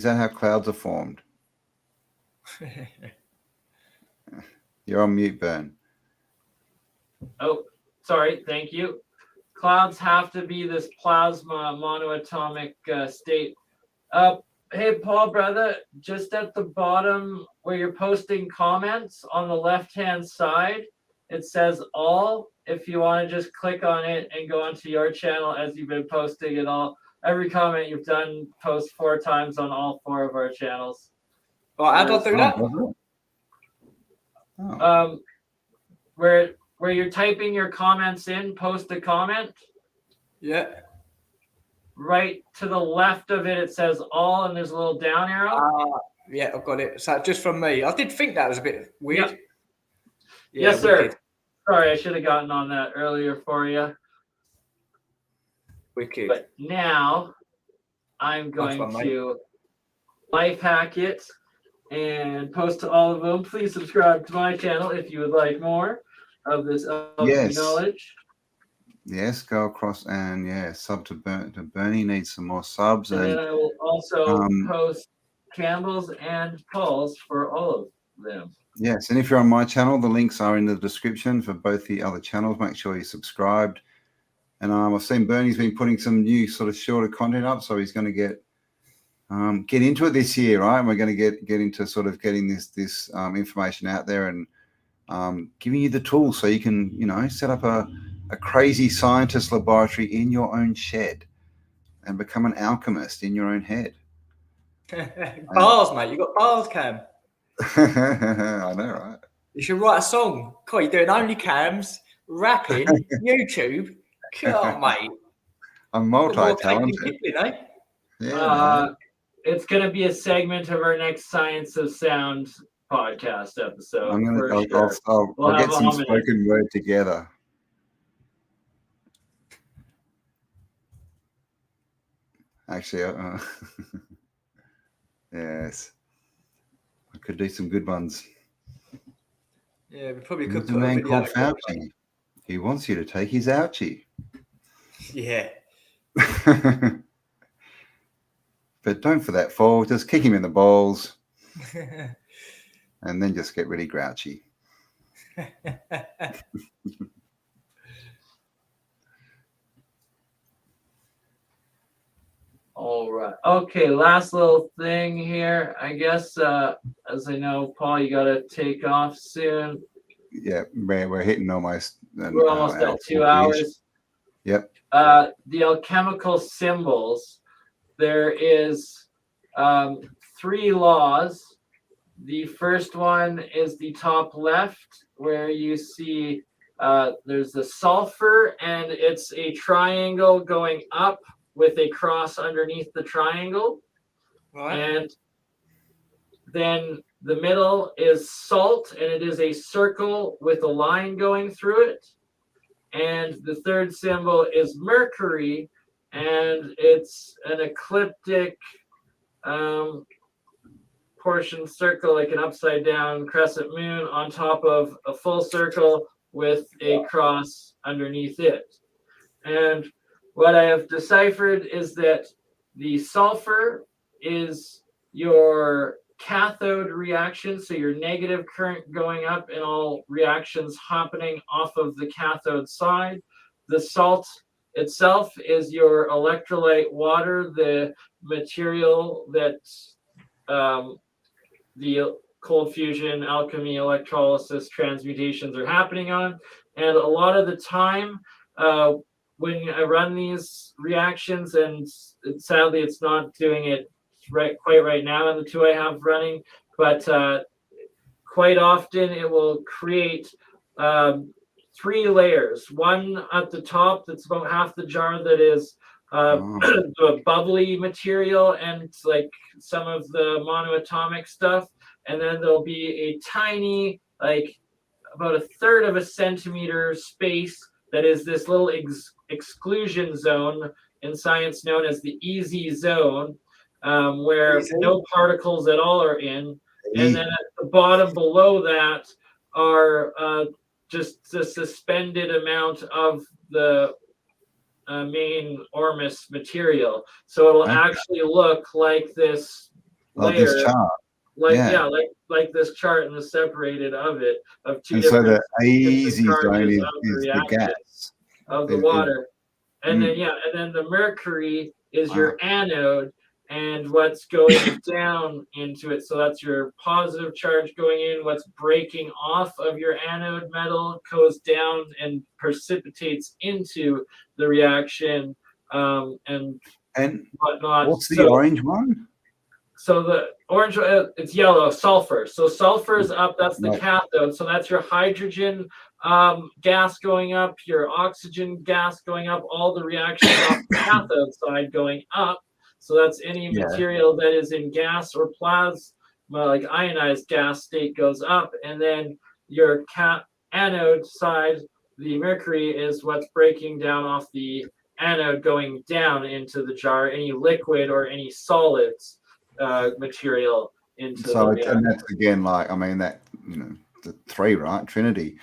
S1: that how clouds are formed? You're on mute, Burn.
S2: Oh, sorry. Thank you. Clouds have to be this plasma monoatomic state. Hey, Paul, brother, just at the bottom where you're posting comments on the left-hand side, it says all. If you want to just click on it and go onto your channel as you've been posting it all. Every comment you've done, post 4 times on all 4 of our channels.
S3: Well, how do I do that?
S2: Where you're typing your comments in, post a comment.
S3: Yeah.
S2: Right to the left of it, it says all, and there's a little down arrow.
S3: Yeah, I've got it. So just from me. I did think that was a bit weird.
S2: Yep. Yeah, yes, sir. Sorry, I should have gotten on that earlier for you.
S3: Wicked.
S2: But now I'm going to life hack it and post to all of them. Please subscribe to my channel if you would like more of this knowledge.
S1: Yes, go across and sub to Bernie. Needs some more subs.
S2: And then I will also post Campbell's and Paul's for all of them.
S1: Yes, and if you're on my channel, the links are in the description for both the other channels. Make sure you're subscribed. And I've seen Bernie's been putting some new sort of shorter content up, so he's going to get into it this year, right? And we're going to get into sort of getting this information out there and giving you the tools so you can, you know, set up a crazy scientist laboratory in your own shed and become an alchemist in your own head.
S3: Bars, mate. You got bars, Cam.
S1: I know, right?
S3: You should write a song. Cool, you're doing only cams, rapping, YouTube. Come on, mate.
S1: I'm multi-talented.
S2: It's going to be a segment of our next Science of Sound podcast episode.
S1: I'll get some spoken word together. Actually, yes, I could do some good ones.
S3: Yeah, we probably
S1: There's
S3: could
S1: a
S3: put a
S1: man
S3: video
S1: called
S3: together.
S1: Fauci. He wants you to take his ouchie.
S3: Yeah.
S1: But don't for that fall. Just kick him in the balls, and then just get really grouchy.
S2: All right. Okay, last little thing here. I guess, as I know, Paul, you got to take off soon.
S1: Yeah, we're hitting almost.
S2: We're almost at 2
S1: 40-ish.
S2: hours.
S1: Yep.
S2: The alchemical symbols. There is 3 laws. The first one is the top left, where you see there's the sulfur, and it's a triangle going up with a cross underneath the triangle.
S3: Right.
S2: And then the middle is salt, and it is a circle with a line going through it. And the third symbol is mercury, and it's an ecliptic portion circle, like an upside down crescent moon on top of a full circle with a cross underneath it. And what I have deciphered is that the sulfur is your cathode reaction, so your negative current going up and all reactions happening off of the cathode side. The salt itself is your electrolyte water, the material that the cold fusion, alchemy, electrolysis, transmutations are happening on. And a lot of the time, when I run these reactions, and sadly it's not doing it quite right now in the 2 I have running, but quite often it will create 3 layers. One at the top that's about half the jar that is the bubbly material and like some of the monoatomic stuff, and then there'll be a tiny, like about 1/3 of a centimeter space that is this little exclusion zone, in science known as the easy zone, where no particles at all are in. And then at the bottom below that are just the suspended amount of the main Ormus material. So it'll actually look like this layer.
S1: This chart.
S2: Like this chart, and the separated of it of 2
S1: and
S2: different.
S1: So the easy zone is
S2: the
S1: gas
S2: of the water, and then the mercury is your anode, and what's going down into it. So that's your positive charge going in. What's breaking off of your anode metal goes down and precipitates into the reaction, and whatnot.
S1: What's the orange one?
S2: So the orange, it's yellow, sulfur. So sulfur is up, that's the cathode. So that's your hydrogen gas going up, your oxygen gas going up, all the reactions off the cathode side going up. So that's any material that is in gas or plasma, like ionized gas state, goes up. And then your anode side, the mercury, is what's breaking down off the anode going down into the jar, any liquid or any solids material into the reactor.
S1: And that's again, like, I mean, that, the 3, right? Trinity.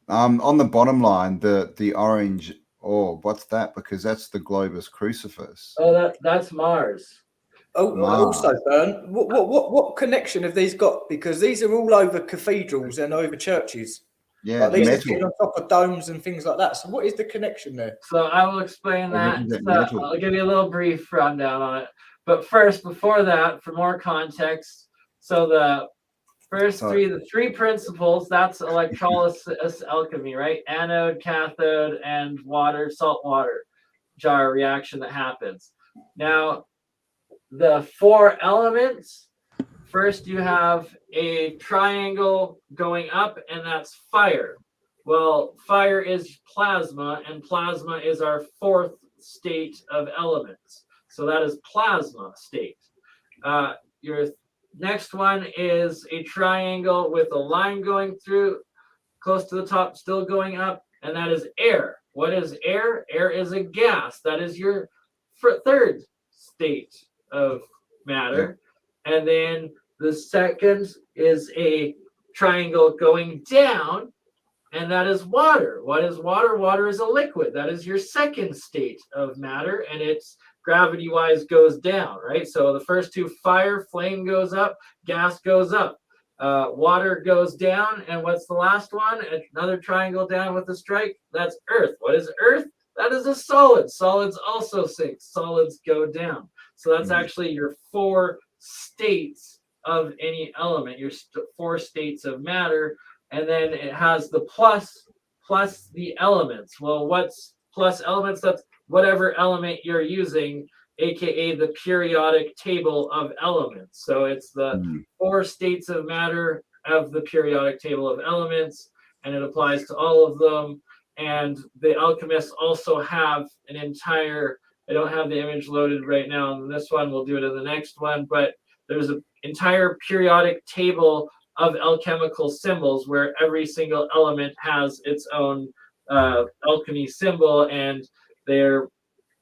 S1: On the bottom line, the orange orb, what's that? Because that's the Globus Crucifix.
S2: Oh, that's Mars.
S3: Oh, Mars. Also, Bern, what connection have these got? Because these are all over cathedrals and over churches.
S1: Yeah,
S3: these are sitting on top of domes and things like that. So what is the connection there?
S2: So I will explain that. So I'll give you a little brief rundown on it. But first, before that, for more context, so the first the 3 principles, that's electrolysis alchemy, right? Anode, cathode, and water, salt water jar reaction that happens. Now, the 4 elements, first you have a triangle going up, and that's fire. Well, fire is plasma, and plasma is our 4th state of elements. So that is plasma state. Your next one is a triangle with a line going through, close to the top, still going up, and that is air. What is air? Air is a gas. That is your 3rd state of matter. And then the second is a triangle going down, and that is water. What is water? Water is a liquid. That is your second state of matter, and it's gravity-wise goes down, right? So the first two, fire, flame goes up, gas goes up. Water goes down, and what's the last one? Another triangle down with a strike. That's earth. What is earth? That is a solid. Solids also sink. Solids go down. So that's actually your 4 states of any element, your 4 states of matter. And then it has the plus the elements. Well, what's plus elements? That's whatever element you're using, aka the periodic table of elements. So it's the 4 states of matter of the periodic table of elements, and it applies to all of them. And the alchemists also have an entire, I don't have the image loaded right now on this one, we'll do it in the next one, but there's an entire periodic table of alchemical symbols where every single element has its own alchemy symbol, and they're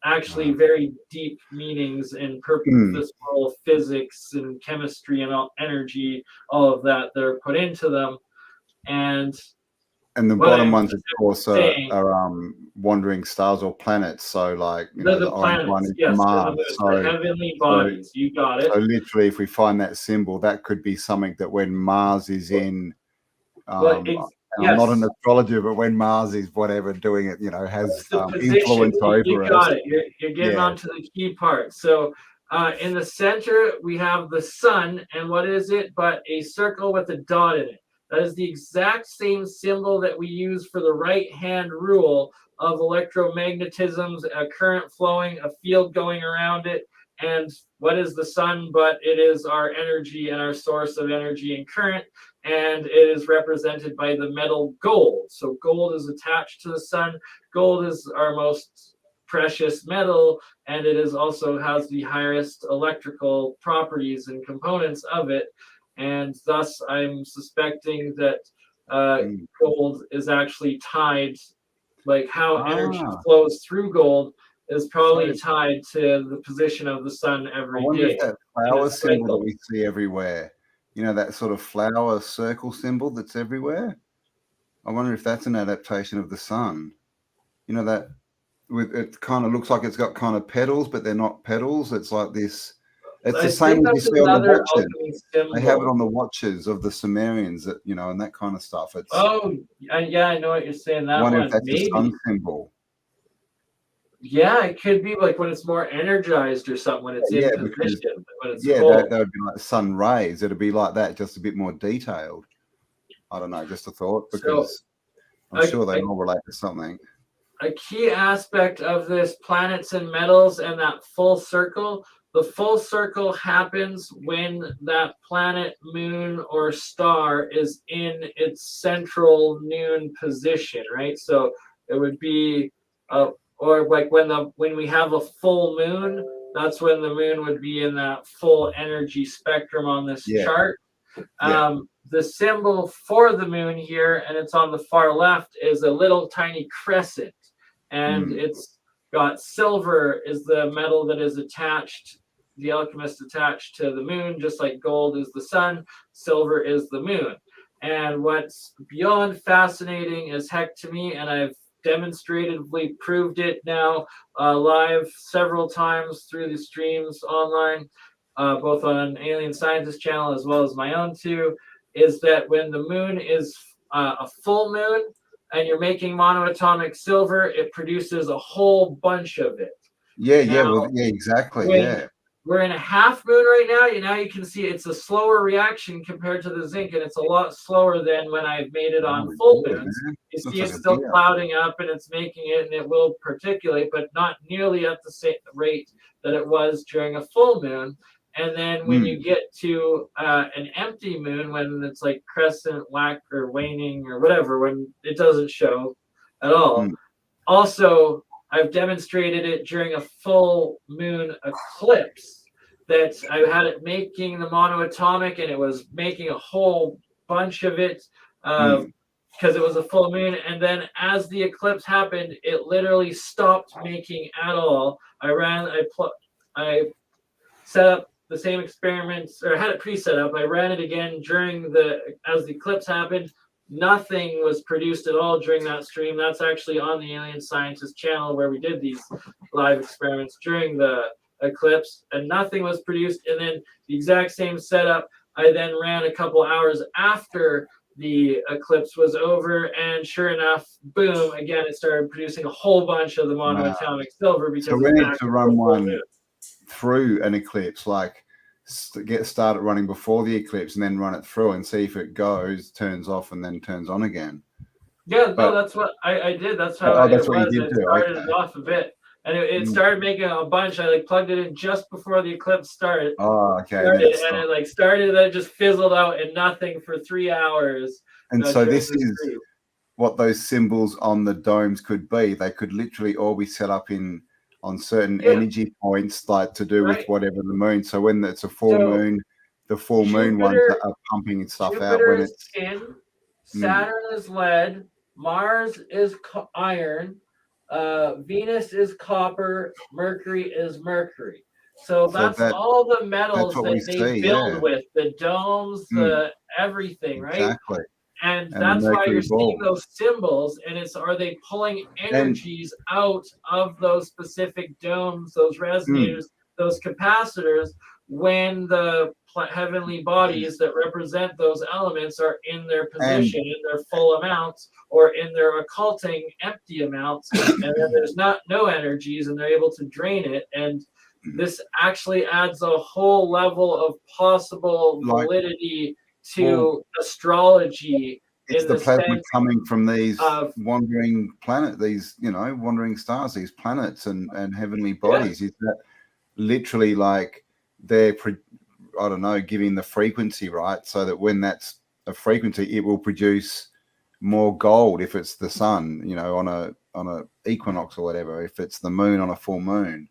S2: actually very deep meanings in purposeful physics and chemistry and all energy, all of that they're put into them. And
S1: the bottom ones, of course, are wandering stars or planets. So, like, you know, the
S2: planets,
S1: one is
S2: yes,
S1: Mars.
S2: the heavenly bodies. You got it.
S1: So, literally, if we find that symbol, that could be something that when Mars is in, I'm not an astrologer, but when Mars is whatever doing it, you know, has influence over us.
S2: You got it. You're getting onto the key part. So, in the center, we have the sun, and what is it but a circle with a dot in it? That is the exact same symbol that we use for the right-hand rule of electromagnetism, a current flowing, a field going around it. And what is the sun? But it is our energy and our source of energy and current. And it is represented by the metal gold. So gold is attached to the sun. Gold is our most precious metal, and it is also has the highest electrical properties and components of it. And thus, I'm suspecting that gold is actually tied, like how energy flows through gold is probably tied to the position of the sun every day.
S1: I wonder if that flower symbol that we see everywhere, you know, that sort of flower circle symbol that's everywhere, I wonder if that's an adaptation of the sun. You know, that it kind of looks like it's got kind of petals, but they're not petals. It's like this. It's the same as you see on the watches. They have it on the watches of the Sumerians, that, you know, and that kind of stuff. It's
S2: yeah, I know what you're saying. That
S1: wonder
S2: one,
S1: if that's
S2: maybe.
S1: a sun symbol.
S2: Yeah, it could be like when it's more energized or something, when it's in position. When it's
S1: that would be like sun rays. It'd be like that, just a bit more detailed. I don't know, just a thought, because I'm sure they all relate to something.
S2: A key aspect of this planets and metals and that full circle. The full circle happens when that planet, moon, or star is in its central noon position, right? So it would be, or like when we have a full moon, that's when the moon would be in that full energy spectrum on this chart. The symbol for the moon here, and it's on the far left, is a little tiny crescent, and it's got silver is the metal that is attached. The alchemist attached to the moon, just like gold is the sun, silver is the moon. And what's beyond fascinating as heck to me, and I've demonstratively proved it now live several times through the streams online, both on an Alien Scientist channel as well as my own too, is that when the moon is a full moon and you're making monoatomic silver, it produces a whole bunch of it.
S1: Exactly.
S2: We're in a half moon right now. Now you can see it's a slower reaction compared to the zinc, and it's a lot slower than when I've made it on full moons. You see it's still clouding up, and it's making it, and it will particulate, but not nearly at the same rate that it was during a full moon. And then when you get to an empty moon, when it's like crescent, wax, or waning, or whatever, when it doesn't show at all. Also, I've demonstrated it during a full moon eclipse, that I had it making the monoatomic, and it was making a whole bunch of it because it was a full moon. And then as the eclipse happened, it literally stopped making at all. I set up the same experiments, or had it pre-set up. I ran it again as the eclipse happened. Nothing was produced at all during that stream. That's actually on the Alien Scientist channel where we did these live experiments during the eclipse, and nothing was produced. And then the exact same setup I then ran a couple hours after the eclipse was over, and sure enough, boom, again, it started producing a whole bunch of the monoatomic silver because
S1: so we need to run one through an eclipse, like get started running before the eclipse and then run it through and see if it goes, turns off, and then turns on again.
S2: Yeah, no, that's what I did. That's how
S1: that's what you did too.
S2: Started it off a bit, and it started making a bunch. I like plugged it in just before the eclipse started.
S1: Oh, okay.
S2: And it like started, and then just fizzled out and nothing for 3 hours.
S1: And so this is what those symbols on the domes could be. They could literally all be set up on certain energy points, like to do with whatever the moon. So when it's a full moon, the full moon ones are pumping stuff out. When it's
S2: tin, Saturn is lead, Mars is iron, Venus is copper, Mercury is mercury. So that's all the metals that they build with, the domes, the everything, right? Exactly. And that's why you're seeing those symbols, and are they pulling energies out of those specific domes, those resonators, those capacitors, when the heavenly bodies that represent those elements are in their position, in their full amounts, or in their occulting empty amounts, and then there's no energies, and they're able to drain it. And this actually adds a whole level of possible validity to astrology.
S1: It's the plasma coming from these wandering planet, these wandering stars, these planets and heavenly bodies. Is that literally like they're giving the frequency right, so that when that's a frequency, it will produce more gold if it's the sun, on a equinox or whatever, if it's the moon on a full moon.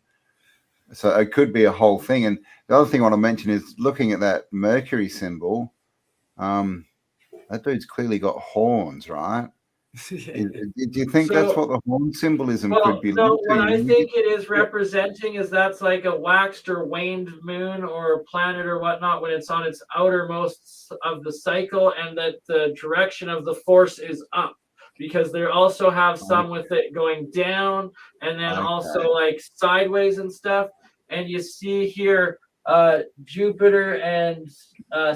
S1: So it could be a whole thing. And the other thing I want to mention is looking at that Mercury symbol. That dude's clearly got horns, right? Do you think that's what the horn symbolism could be?
S2: No, what I think it is representing is that's like a waxed or waned moon or a planet or whatnot when it's on its outermost of the cycle, and that the direction of the force is up. Because they also have some with it going down and then also like sideways and stuff. And you see here Jupiter and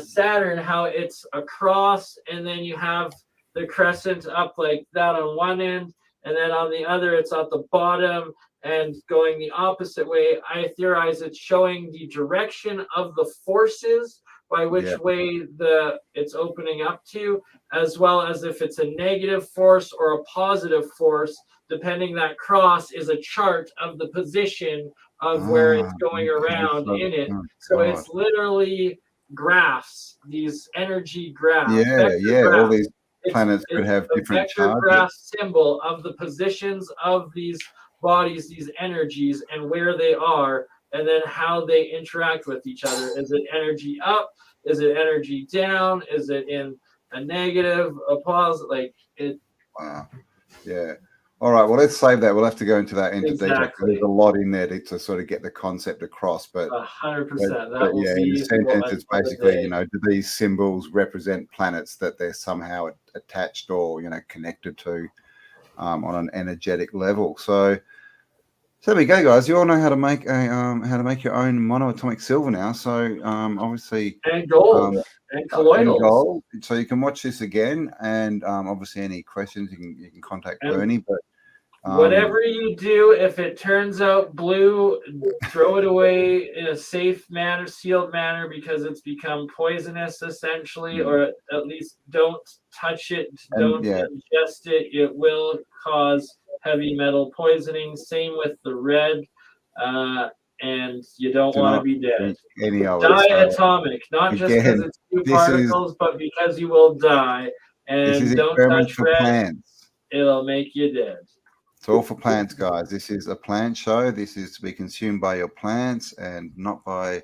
S2: Saturn, how it's across, and then you have the crescent up like that on one end, and then on the other it's at the bottom and going the opposite way. I theorize it's showing the direction of the forces by which way it's opening up to, as well as if it's a negative force or a positive force, depending. That cross is a chart of the position of where it's going around in it. So it's literally graphs, these energy graphs.
S1: All these planets could have different
S2: vector graph symbol of the positions of these bodies, these energies, and where they are, and then how they interact with each other. Is it energy up? Is it energy down? Is it in a negative, a positive? Like it.
S1: Wow. Yeah. All right. Well, let's save that. We'll have to go into that into detail. There's a lot in there to sort of get the concept across. But
S2: 100%.
S1: But in the sentence, it's basically, do these symbols represent planets that they're somehow attached or connected to on an energetic level? So there we go, guys. You all know how to make your own monoatomic silver now. So obviously
S2: and gold and colloidals.
S1: So you can watch this again, and obviously any questions you can contact BurnEye. But
S2: whatever you do, if it turns out blue, throw it away in a safe manner, sealed manner, because it's become poisonous essentially, or at least don't touch it, don't ingest it. It will cause heavy metal poisoning. Same with the red, and you don't want to be dead. Diatomic, not just because it's two particles, but because you will die. And don't touch red.
S1: Plants.
S2: It'll make you dead.
S1: It's all for plants, guys. This is a plant show. This is to be consumed by your plants and not by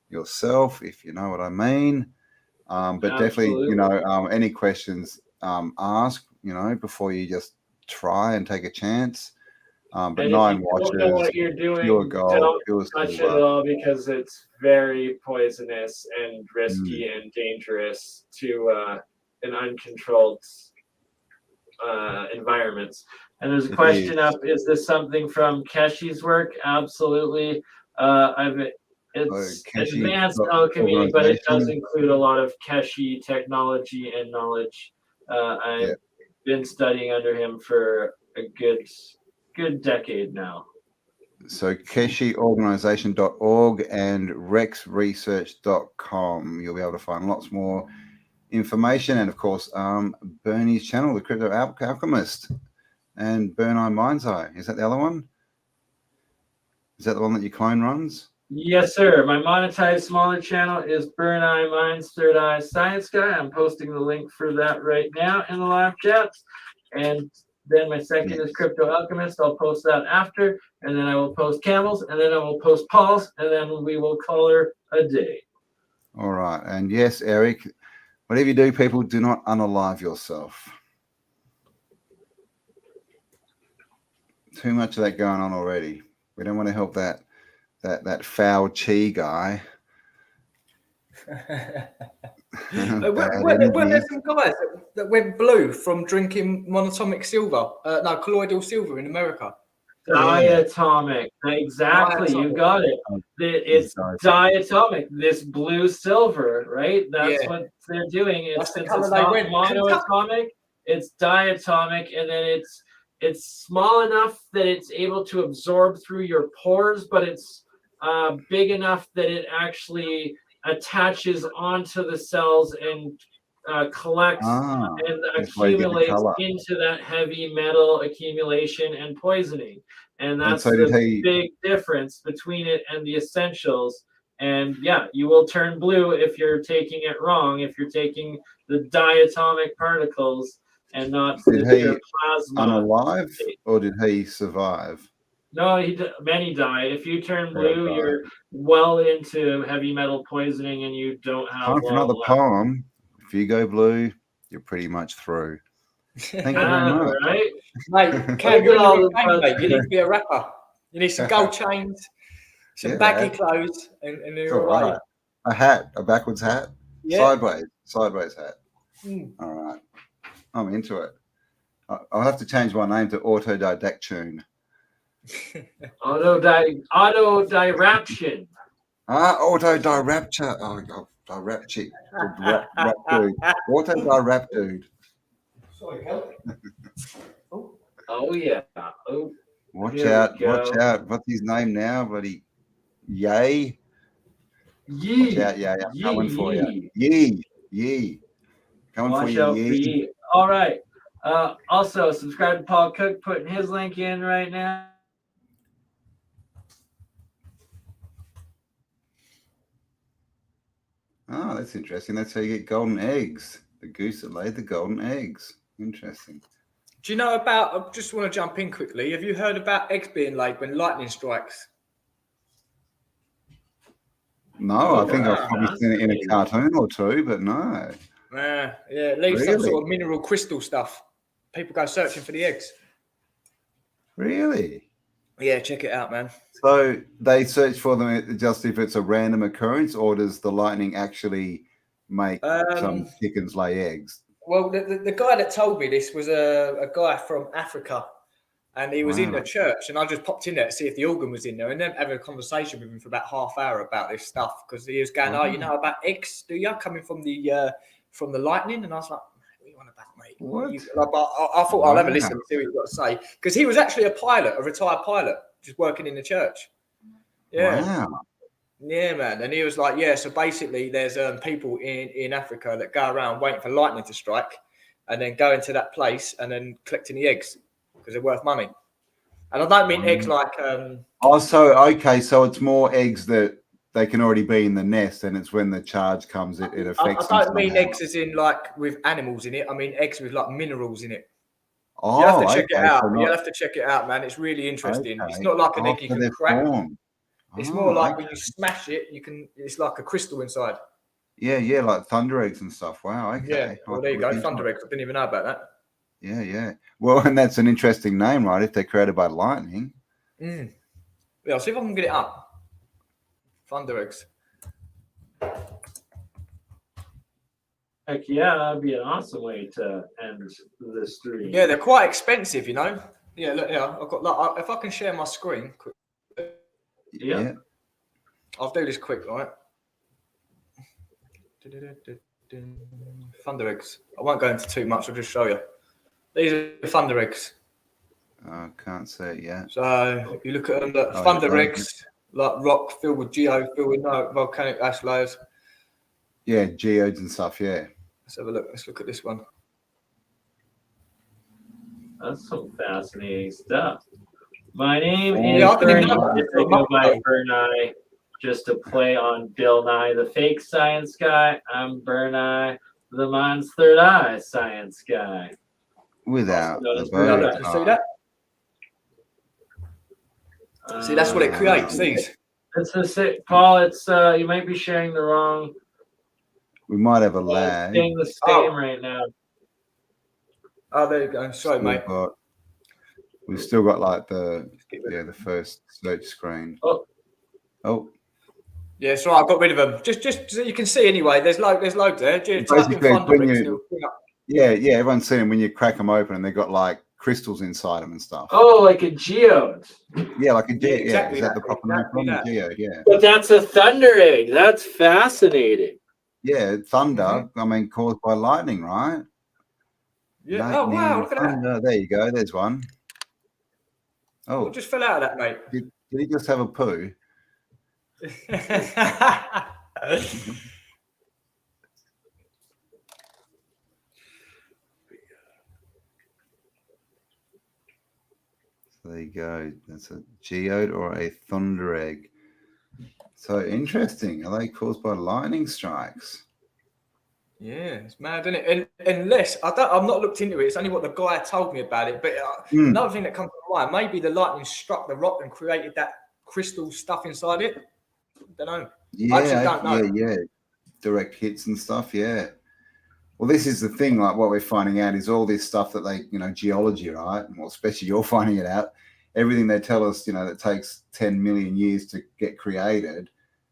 S1: yourself, if you know what I mean. But definitely, any questions, ask, before you just try and take a chance. But
S2: And
S1: 9
S2: if you don't know
S1: washes,
S2: what you're doing,
S1: pure gold,
S2: don't
S1: pure
S2: touch it
S1: silver.
S2: at all because it's very poisonous and
S1: Mm.
S2: risky and dangerous to an uncontrolled environments. And there's a
S1: It
S2: question
S1: is.
S2: up: is this something from Keshi's work? Absolutely. It's
S1: Keshi
S2: advanced alchemy, but it does
S1: organization.
S2: include a lot of Keshi technology and knowledge. I've
S1: Yeah.
S2: been studying under him for a good decade now.
S1: So keshiorganization.org and rexresearch.com. You'll be able to find lots more information. And of course, BurnEye's channel, the Crypto Alchemist, and BurnEye Mind's Eye. Is that the other one? Is that the one that your clone runs?
S2: Yes, sir. My monetized smaller channel is BurnEye Minds Third Eye ScienceGuy. I'm posting the link for that right now in the live chat. And then my second is Crypto Alchemist. I'll post that after. And then I will post Camel's. And then I will post Paul's. And then we will call her a day.
S1: All right. And yes, Eric, whatever you do, people, do not unalive yourself. Too much of that going on already. We don't want to help that foul chi guy.
S3: Were there some guys that went blue from drinking monatomic silver? No, colloidal silver in America.
S2: Diatomic. Exactly. You got it. It's diatomic. This blue silver, right? That's what they're doing. It's since it's not monoatomic, it's diatomic, and then it's small enough that it's able to absorb through your pores, but it's big enough that it actually attaches onto the cells and collects and accumulates into that heavy metal accumulation and poisoning. And that's the big difference between it and the essentials. And yeah, you will turn blue if you're taking it wrong, if you're taking the diatomic particles and not the pure plasma.
S1: Unalive, or did he survive?
S2: No, many die. If you turn blue, you're well into heavy metal poisoning, and you don't have.
S1: Time for another poem. If you go blue, you're pretty much through. Thank you very much.
S2: Right?
S3: Mate, you need to be a rapper. You need some gold chains, some baggy clothes, and you're all right.
S1: A hat, a backwards hat, sideways hat. All right, I'm into it. I'll have to change my name to AutoDidactic.
S2: Autodiraption.
S1: AutoDirapture. Oh, Dirapchi. AutoDirap dude.
S3: Sorry, Kel.
S2: Oh yeah. Oh.
S1: Watch out! What's his name now? Bloody Yay. Watch out, Yay. I'm coming for you. Yee. Coming for you, Yee.
S2: All right. Also, subscribe to Paul Cook, putting his link in right now.
S1: Oh, that's interesting. That's how you get golden eggs. The goose that laid the golden eggs. Interesting.
S3: Do you know about, I just want to jump in quickly. Have you heard about eggs being laid when lightning strikes?
S1: No, I think I've probably seen it in a cartoon or two, but no.
S3: Yeah, it leaves some sort of mineral crystal stuff. People go searching for the eggs.
S1: Really?
S3: Yeah, check it out, man.
S1: So they search for them just if it's a random occurrence, or does the lightning actually make some chickens lay eggs?
S3: Well, the guy that told me this was a guy from Africa, and he was in the church, and I just popped in there to see if the organ was in there, and then having a conversation with him for about half hour about this stuff, because he was going, "Oh, you know about eggs, do you? Coming from the lightning?" And I was like, "What are you on about, mate?"
S1: What?
S3: I thought I'll have a listen and see what he's got to say, because he was actually a retired pilot, just working in the church. Yeah.
S1: Wow.
S3: Yeah, man. And he was like, yeah, so basically there's people in Africa that go around waiting for lightning to strike and then go into that place and then collecting the eggs because they're worth money. And I don't mean eggs like...
S1: so it's more eggs that they can already be in the nest, and it's when the charge comes, it affects
S3: I don't mean eggs as in like with animals in it. I mean eggs with like minerals in it.
S1: Oh,
S3: you have to check it out. You'll have to check it out, man. It's really interesting.
S1: Okay.
S3: It's not like an egg you can crack. It's more like when you smash it, it's like a crystal inside.
S1: Yeah, like thunder eggs and stuff. Wow, okay.
S3: Yeah, well, there you go. Thunder eggs. I didn't even know about that.
S1: Yeah, yeah. Well, and that's an interesting name, right? If they're created by lightning.
S3: Yeah, I'll see if I can get it up. Thunder eggs.
S2: Heck yeah, that'd be an awesome way to end the stream.
S3: Yeah, they're quite expensive, you know. Yeah, look, yeah, I've got like, if I can share my screen quick.
S2: Yeah.
S3: I'll do this quick, right? Thunder eggs. I won't go into too much. I'll just show you. These are thunder eggs.
S1: I can't see it yet.
S3: So you look at them, look, thunder eggs, like rock filled with geo, filled with volcanic ash layers.
S1: Yeah, geodes and stuff. Yeah.
S3: Let's have a look. Let's look at this one.
S2: That's some fascinating stuff. My name is
S3: Yeah, I can
S2: BurnEye. I go by BurnEye just to play on Bill Nye, the fake science guy. I'm BurnEye, the man's third eye science guy.
S1: Without the
S3: See
S1: bird.
S3: that? See, that's what it creates. These.
S2: It's the Paul. It's you might be sharing the wrong.
S1: We might have a
S2: It's
S1: lag.
S2: staying the same right now.
S3: Oh, there you go. Sorry, mate.
S1: We've still got like the first search screen. Oh.
S3: Yeah, so I got rid of them. Just so you can see anyway. There's loads there. Just type in thunder eggs.
S1: Yeah, everyone's seen them when you crack them open and they've got like crystals inside them and stuff.
S2: Oh, like a geode.
S1: Yeah, like a geode.
S3: Yeah, exactly.
S1: Is that the proper name for a geode? Yeah.
S2: But that's a thunder egg. That's fascinating.
S1: Yeah, thunder. I mean, caused by lightning, right?
S3: Yeah.
S1: Lightning,
S3: Oh wow! Look at
S1: thunder.
S3: that.
S1: There you go. There's one. Oh,
S3: What just fell out of that, mate?
S1: did he just have a poo? So there you go. That's a geode or a thunder egg. So interesting. Are they caused by lightning strikes?
S3: Yeah, it's mad, isn't it? And unless I've not looked into it. It's only what the guy told me about it. But another thing that comes to mind, maybe the lightning struck the rock and created that crystal stuff inside it. Don't know.
S1: Yeah,
S3: I actually don't know.
S1: yeah. Direct hits and stuff. Yeah. Well, this is the thing. Like what we're finding out is all this stuff that they, geology, right? Well, especially you're finding it out. Everything they tell us, that takes 10 million years to get created.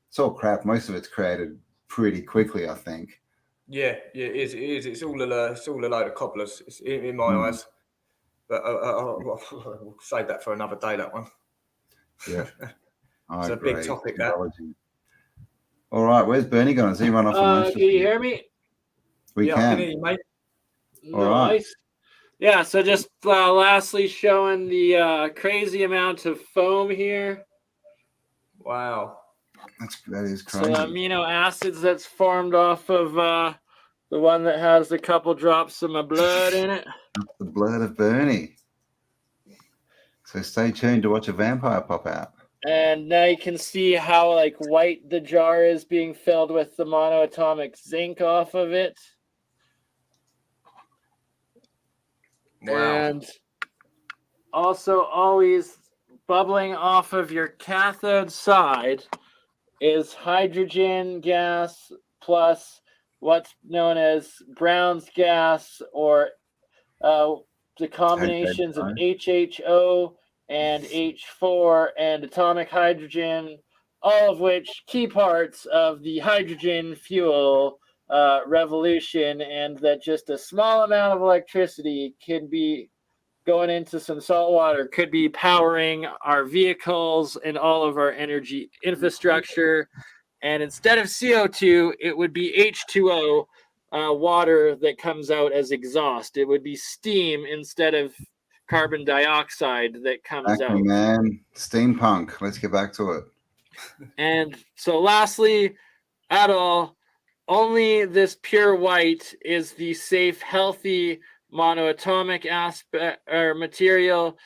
S1: It's all crap. Most of it's created pretty quickly, I think.
S3: Yeah, it is. It is. It's all a load of cobblers. It's in my eyes. But we'll save that for another day. That one.
S1: Yeah,
S3: it's a big topic. That.
S1: All right, where's Bernie gone? Has he run off?
S2: Can you hear me?
S1: We can.
S3: I can hear you, mate.
S1: All right.
S2: Yeah. So just lastly, showing the crazy amount of foam here.
S3: Wow.
S1: That is crazy.
S2: So amino acids that's formed off of the one that has a couple drops of my blood in it.
S1: The blood of Bernie. So stay tuned to watch a vampire pop out.
S2: And now you can see how white the jar is being filled with the monoatomic zinc off of it.
S3: Wow.
S2: And also always bubbling off of your cathode side is hydrogen gas plus what's known as Brown's gas, or the combinations of HHO and H4 and atomic hydrogen, all of which key parts of the hydrogen fuel revolution, and that just a small amount of electricity can be going into some salt water, could be powering our vehicles and all of our energy infrastructure. And instead of CO2, it would be H2O, water that comes out as exhaust. It would be steam instead of carbon dioxide that comes out.
S1: Man, steampunk. Let's get back to it.
S2: And so lastly, only this pure white is the safe, healthy monoatomic aspect or material.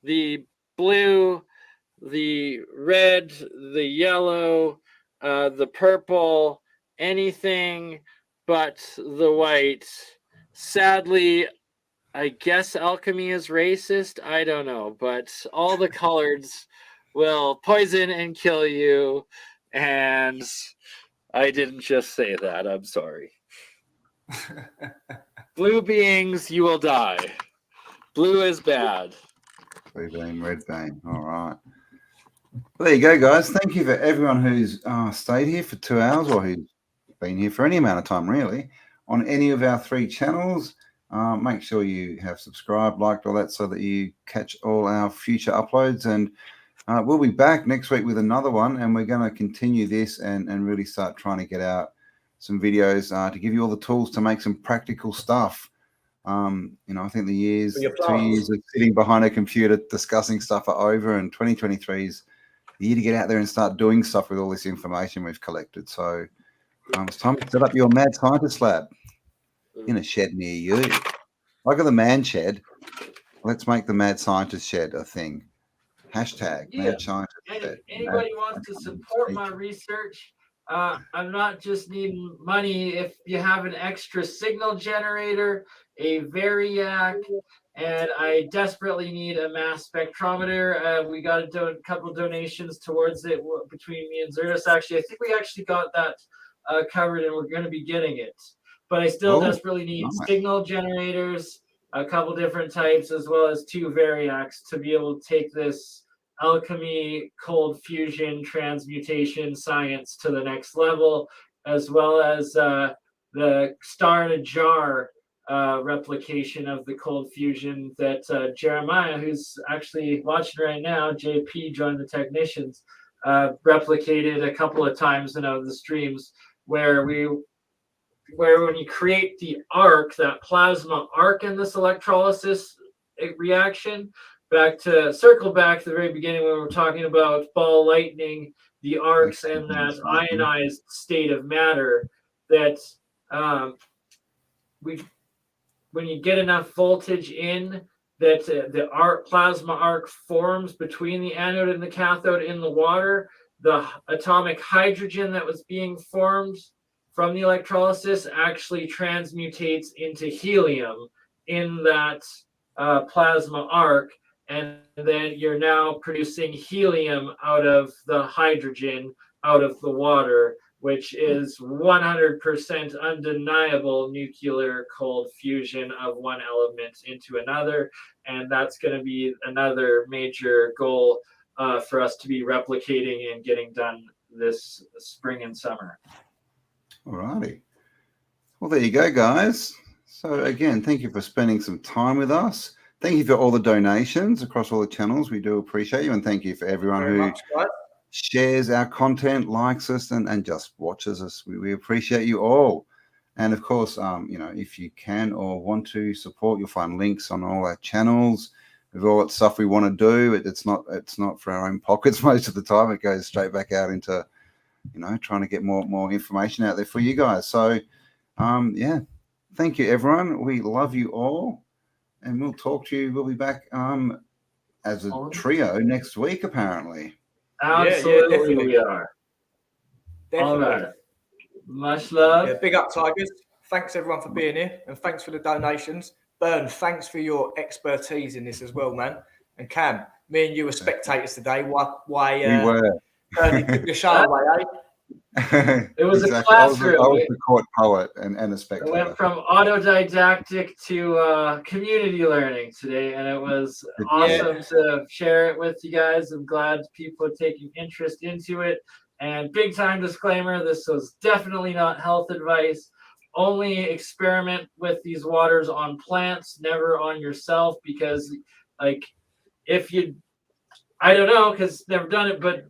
S2: The blue, the red, the yellow, the purple, anything but the white. Sadly, I guess alchemy is racist. I don't know, but all the colors will poison and kill you. And I didn't just say that. I'm sorry.
S4: Blue beings, you will die. Blue is bad.
S1: Blue beam, red beam. All right. Well, there you go, guys. Thank you for everyone who's stayed here for 2 hours or who's been here for any amount of time, really, on any of our 3 channels. Make sure you have subscribed, liked, all that, so that you catch all our future uploads. And we'll be back next week with another one, and we're going to continue this and really start trying to get out some videos to give you all the tools to make some practical stuff. I think the 2 years of sitting behind a computer discussing stuff are over, and 2023 is the year to get out there and start doing stuff with all this information we've collected. So it's time to set up your mad scientist lab in a shed near you. Like the man shed, let's make the mad scientist shed a thing. Hashtag mad scientist shed.
S2: Anybody wants to support my research, I'm not just needing money. If you have an extra signal generator, a variac, and I desperately need a mass spectrometer, we got a couple donations towards it between me and Zertus. Actually, I think we actually got that covered, and we're going to be getting it. But I still desperately need signal generators, a couple different types, as well as 2 variacs to be able to take this alchemy, cold fusion, transmutation science to the next level, as well as the star in a jar replication of the cold fusion that Jeremiah, who's actually watching right now, JP joined the technicians, replicated a couple of times in the streams, where when you create the arc, that plasma arc in this electrolysis reaction, circle back to the very beginning when we were talking about ball lightning, the arcs, and that ionized state of matter, that when you get enough voltage in, that the plasma arc forms between the anode and the cathode in the water, the atomic hydrogen that was being formed from the electrolysis actually transmutates into helium in that plasma arc, and then you're now producing helium out of the hydrogen out of the water, which is 100% undeniable nuclear cold fusion of one element into another. And that's going to be another major goal for us to be replicating and getting done this spring and summer.
S1: All righty. Well, there you go, guys. So again, thank you for spending some time with us. Thank you for all the donations across all the channels. We do appreciate you. And thank you for everyone who shares our content, likes us, and just watches us. We appreciate you all. And of course, if you can or want to support, you'll find links on all our channels. We've all got stuff we want to do. It's not for our own pockets most of the time. It goes straight back out into trying to get more information out there for you guys. So, thank you, everyone. We love you all, and we'll talk to you. We'll be back as a trio next week, apparently.
S2: Absolutely,
S3: yeah,
S2: we are.
S3: Definitely.
S2: All right. Much love.
S3: Yeah, big up, Tigers. Thanks, everyone, for being here, and thanks for the donations. Burn, thanks for your expertise in this as well, man. And Cam, me and you were spectators today. Why
S1: we were.
S3: Bernie took the show away, eh?
S2: It was a classroom.
S1: I was the court poet and a spectator.
S2: It went from AutoDidactic to community learning today, and it was awesome to share it with you guys. I'm glad people are taking interest into it. And big time disclaimer, this was definitely not health advice. Only experiment with these waters on plants, never on yourself, because I don't know, because never done it, but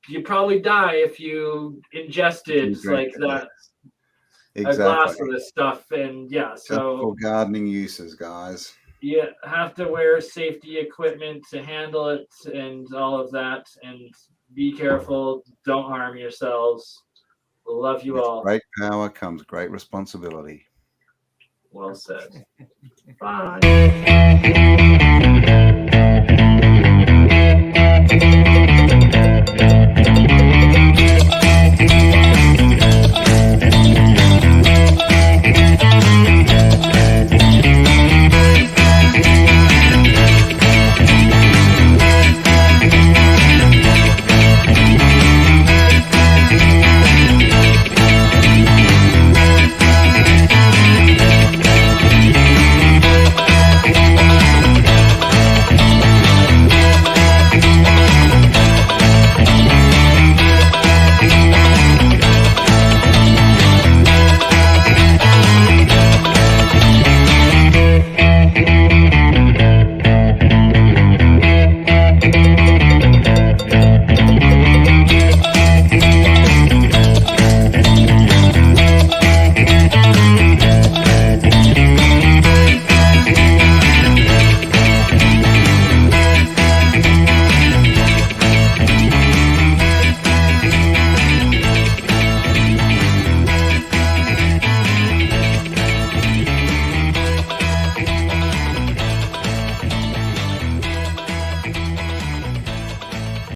S2: you probably die if you ingested like that. Exactly. A glass of this stuff. And
S1: just for gardening uses, guys.
S2: You have to wear safety equipment to handle it and all of that. And be careful. Don't harm yourselves. Love you all.
S1: Great power comes great responsibility.
S2: Well said. Bye.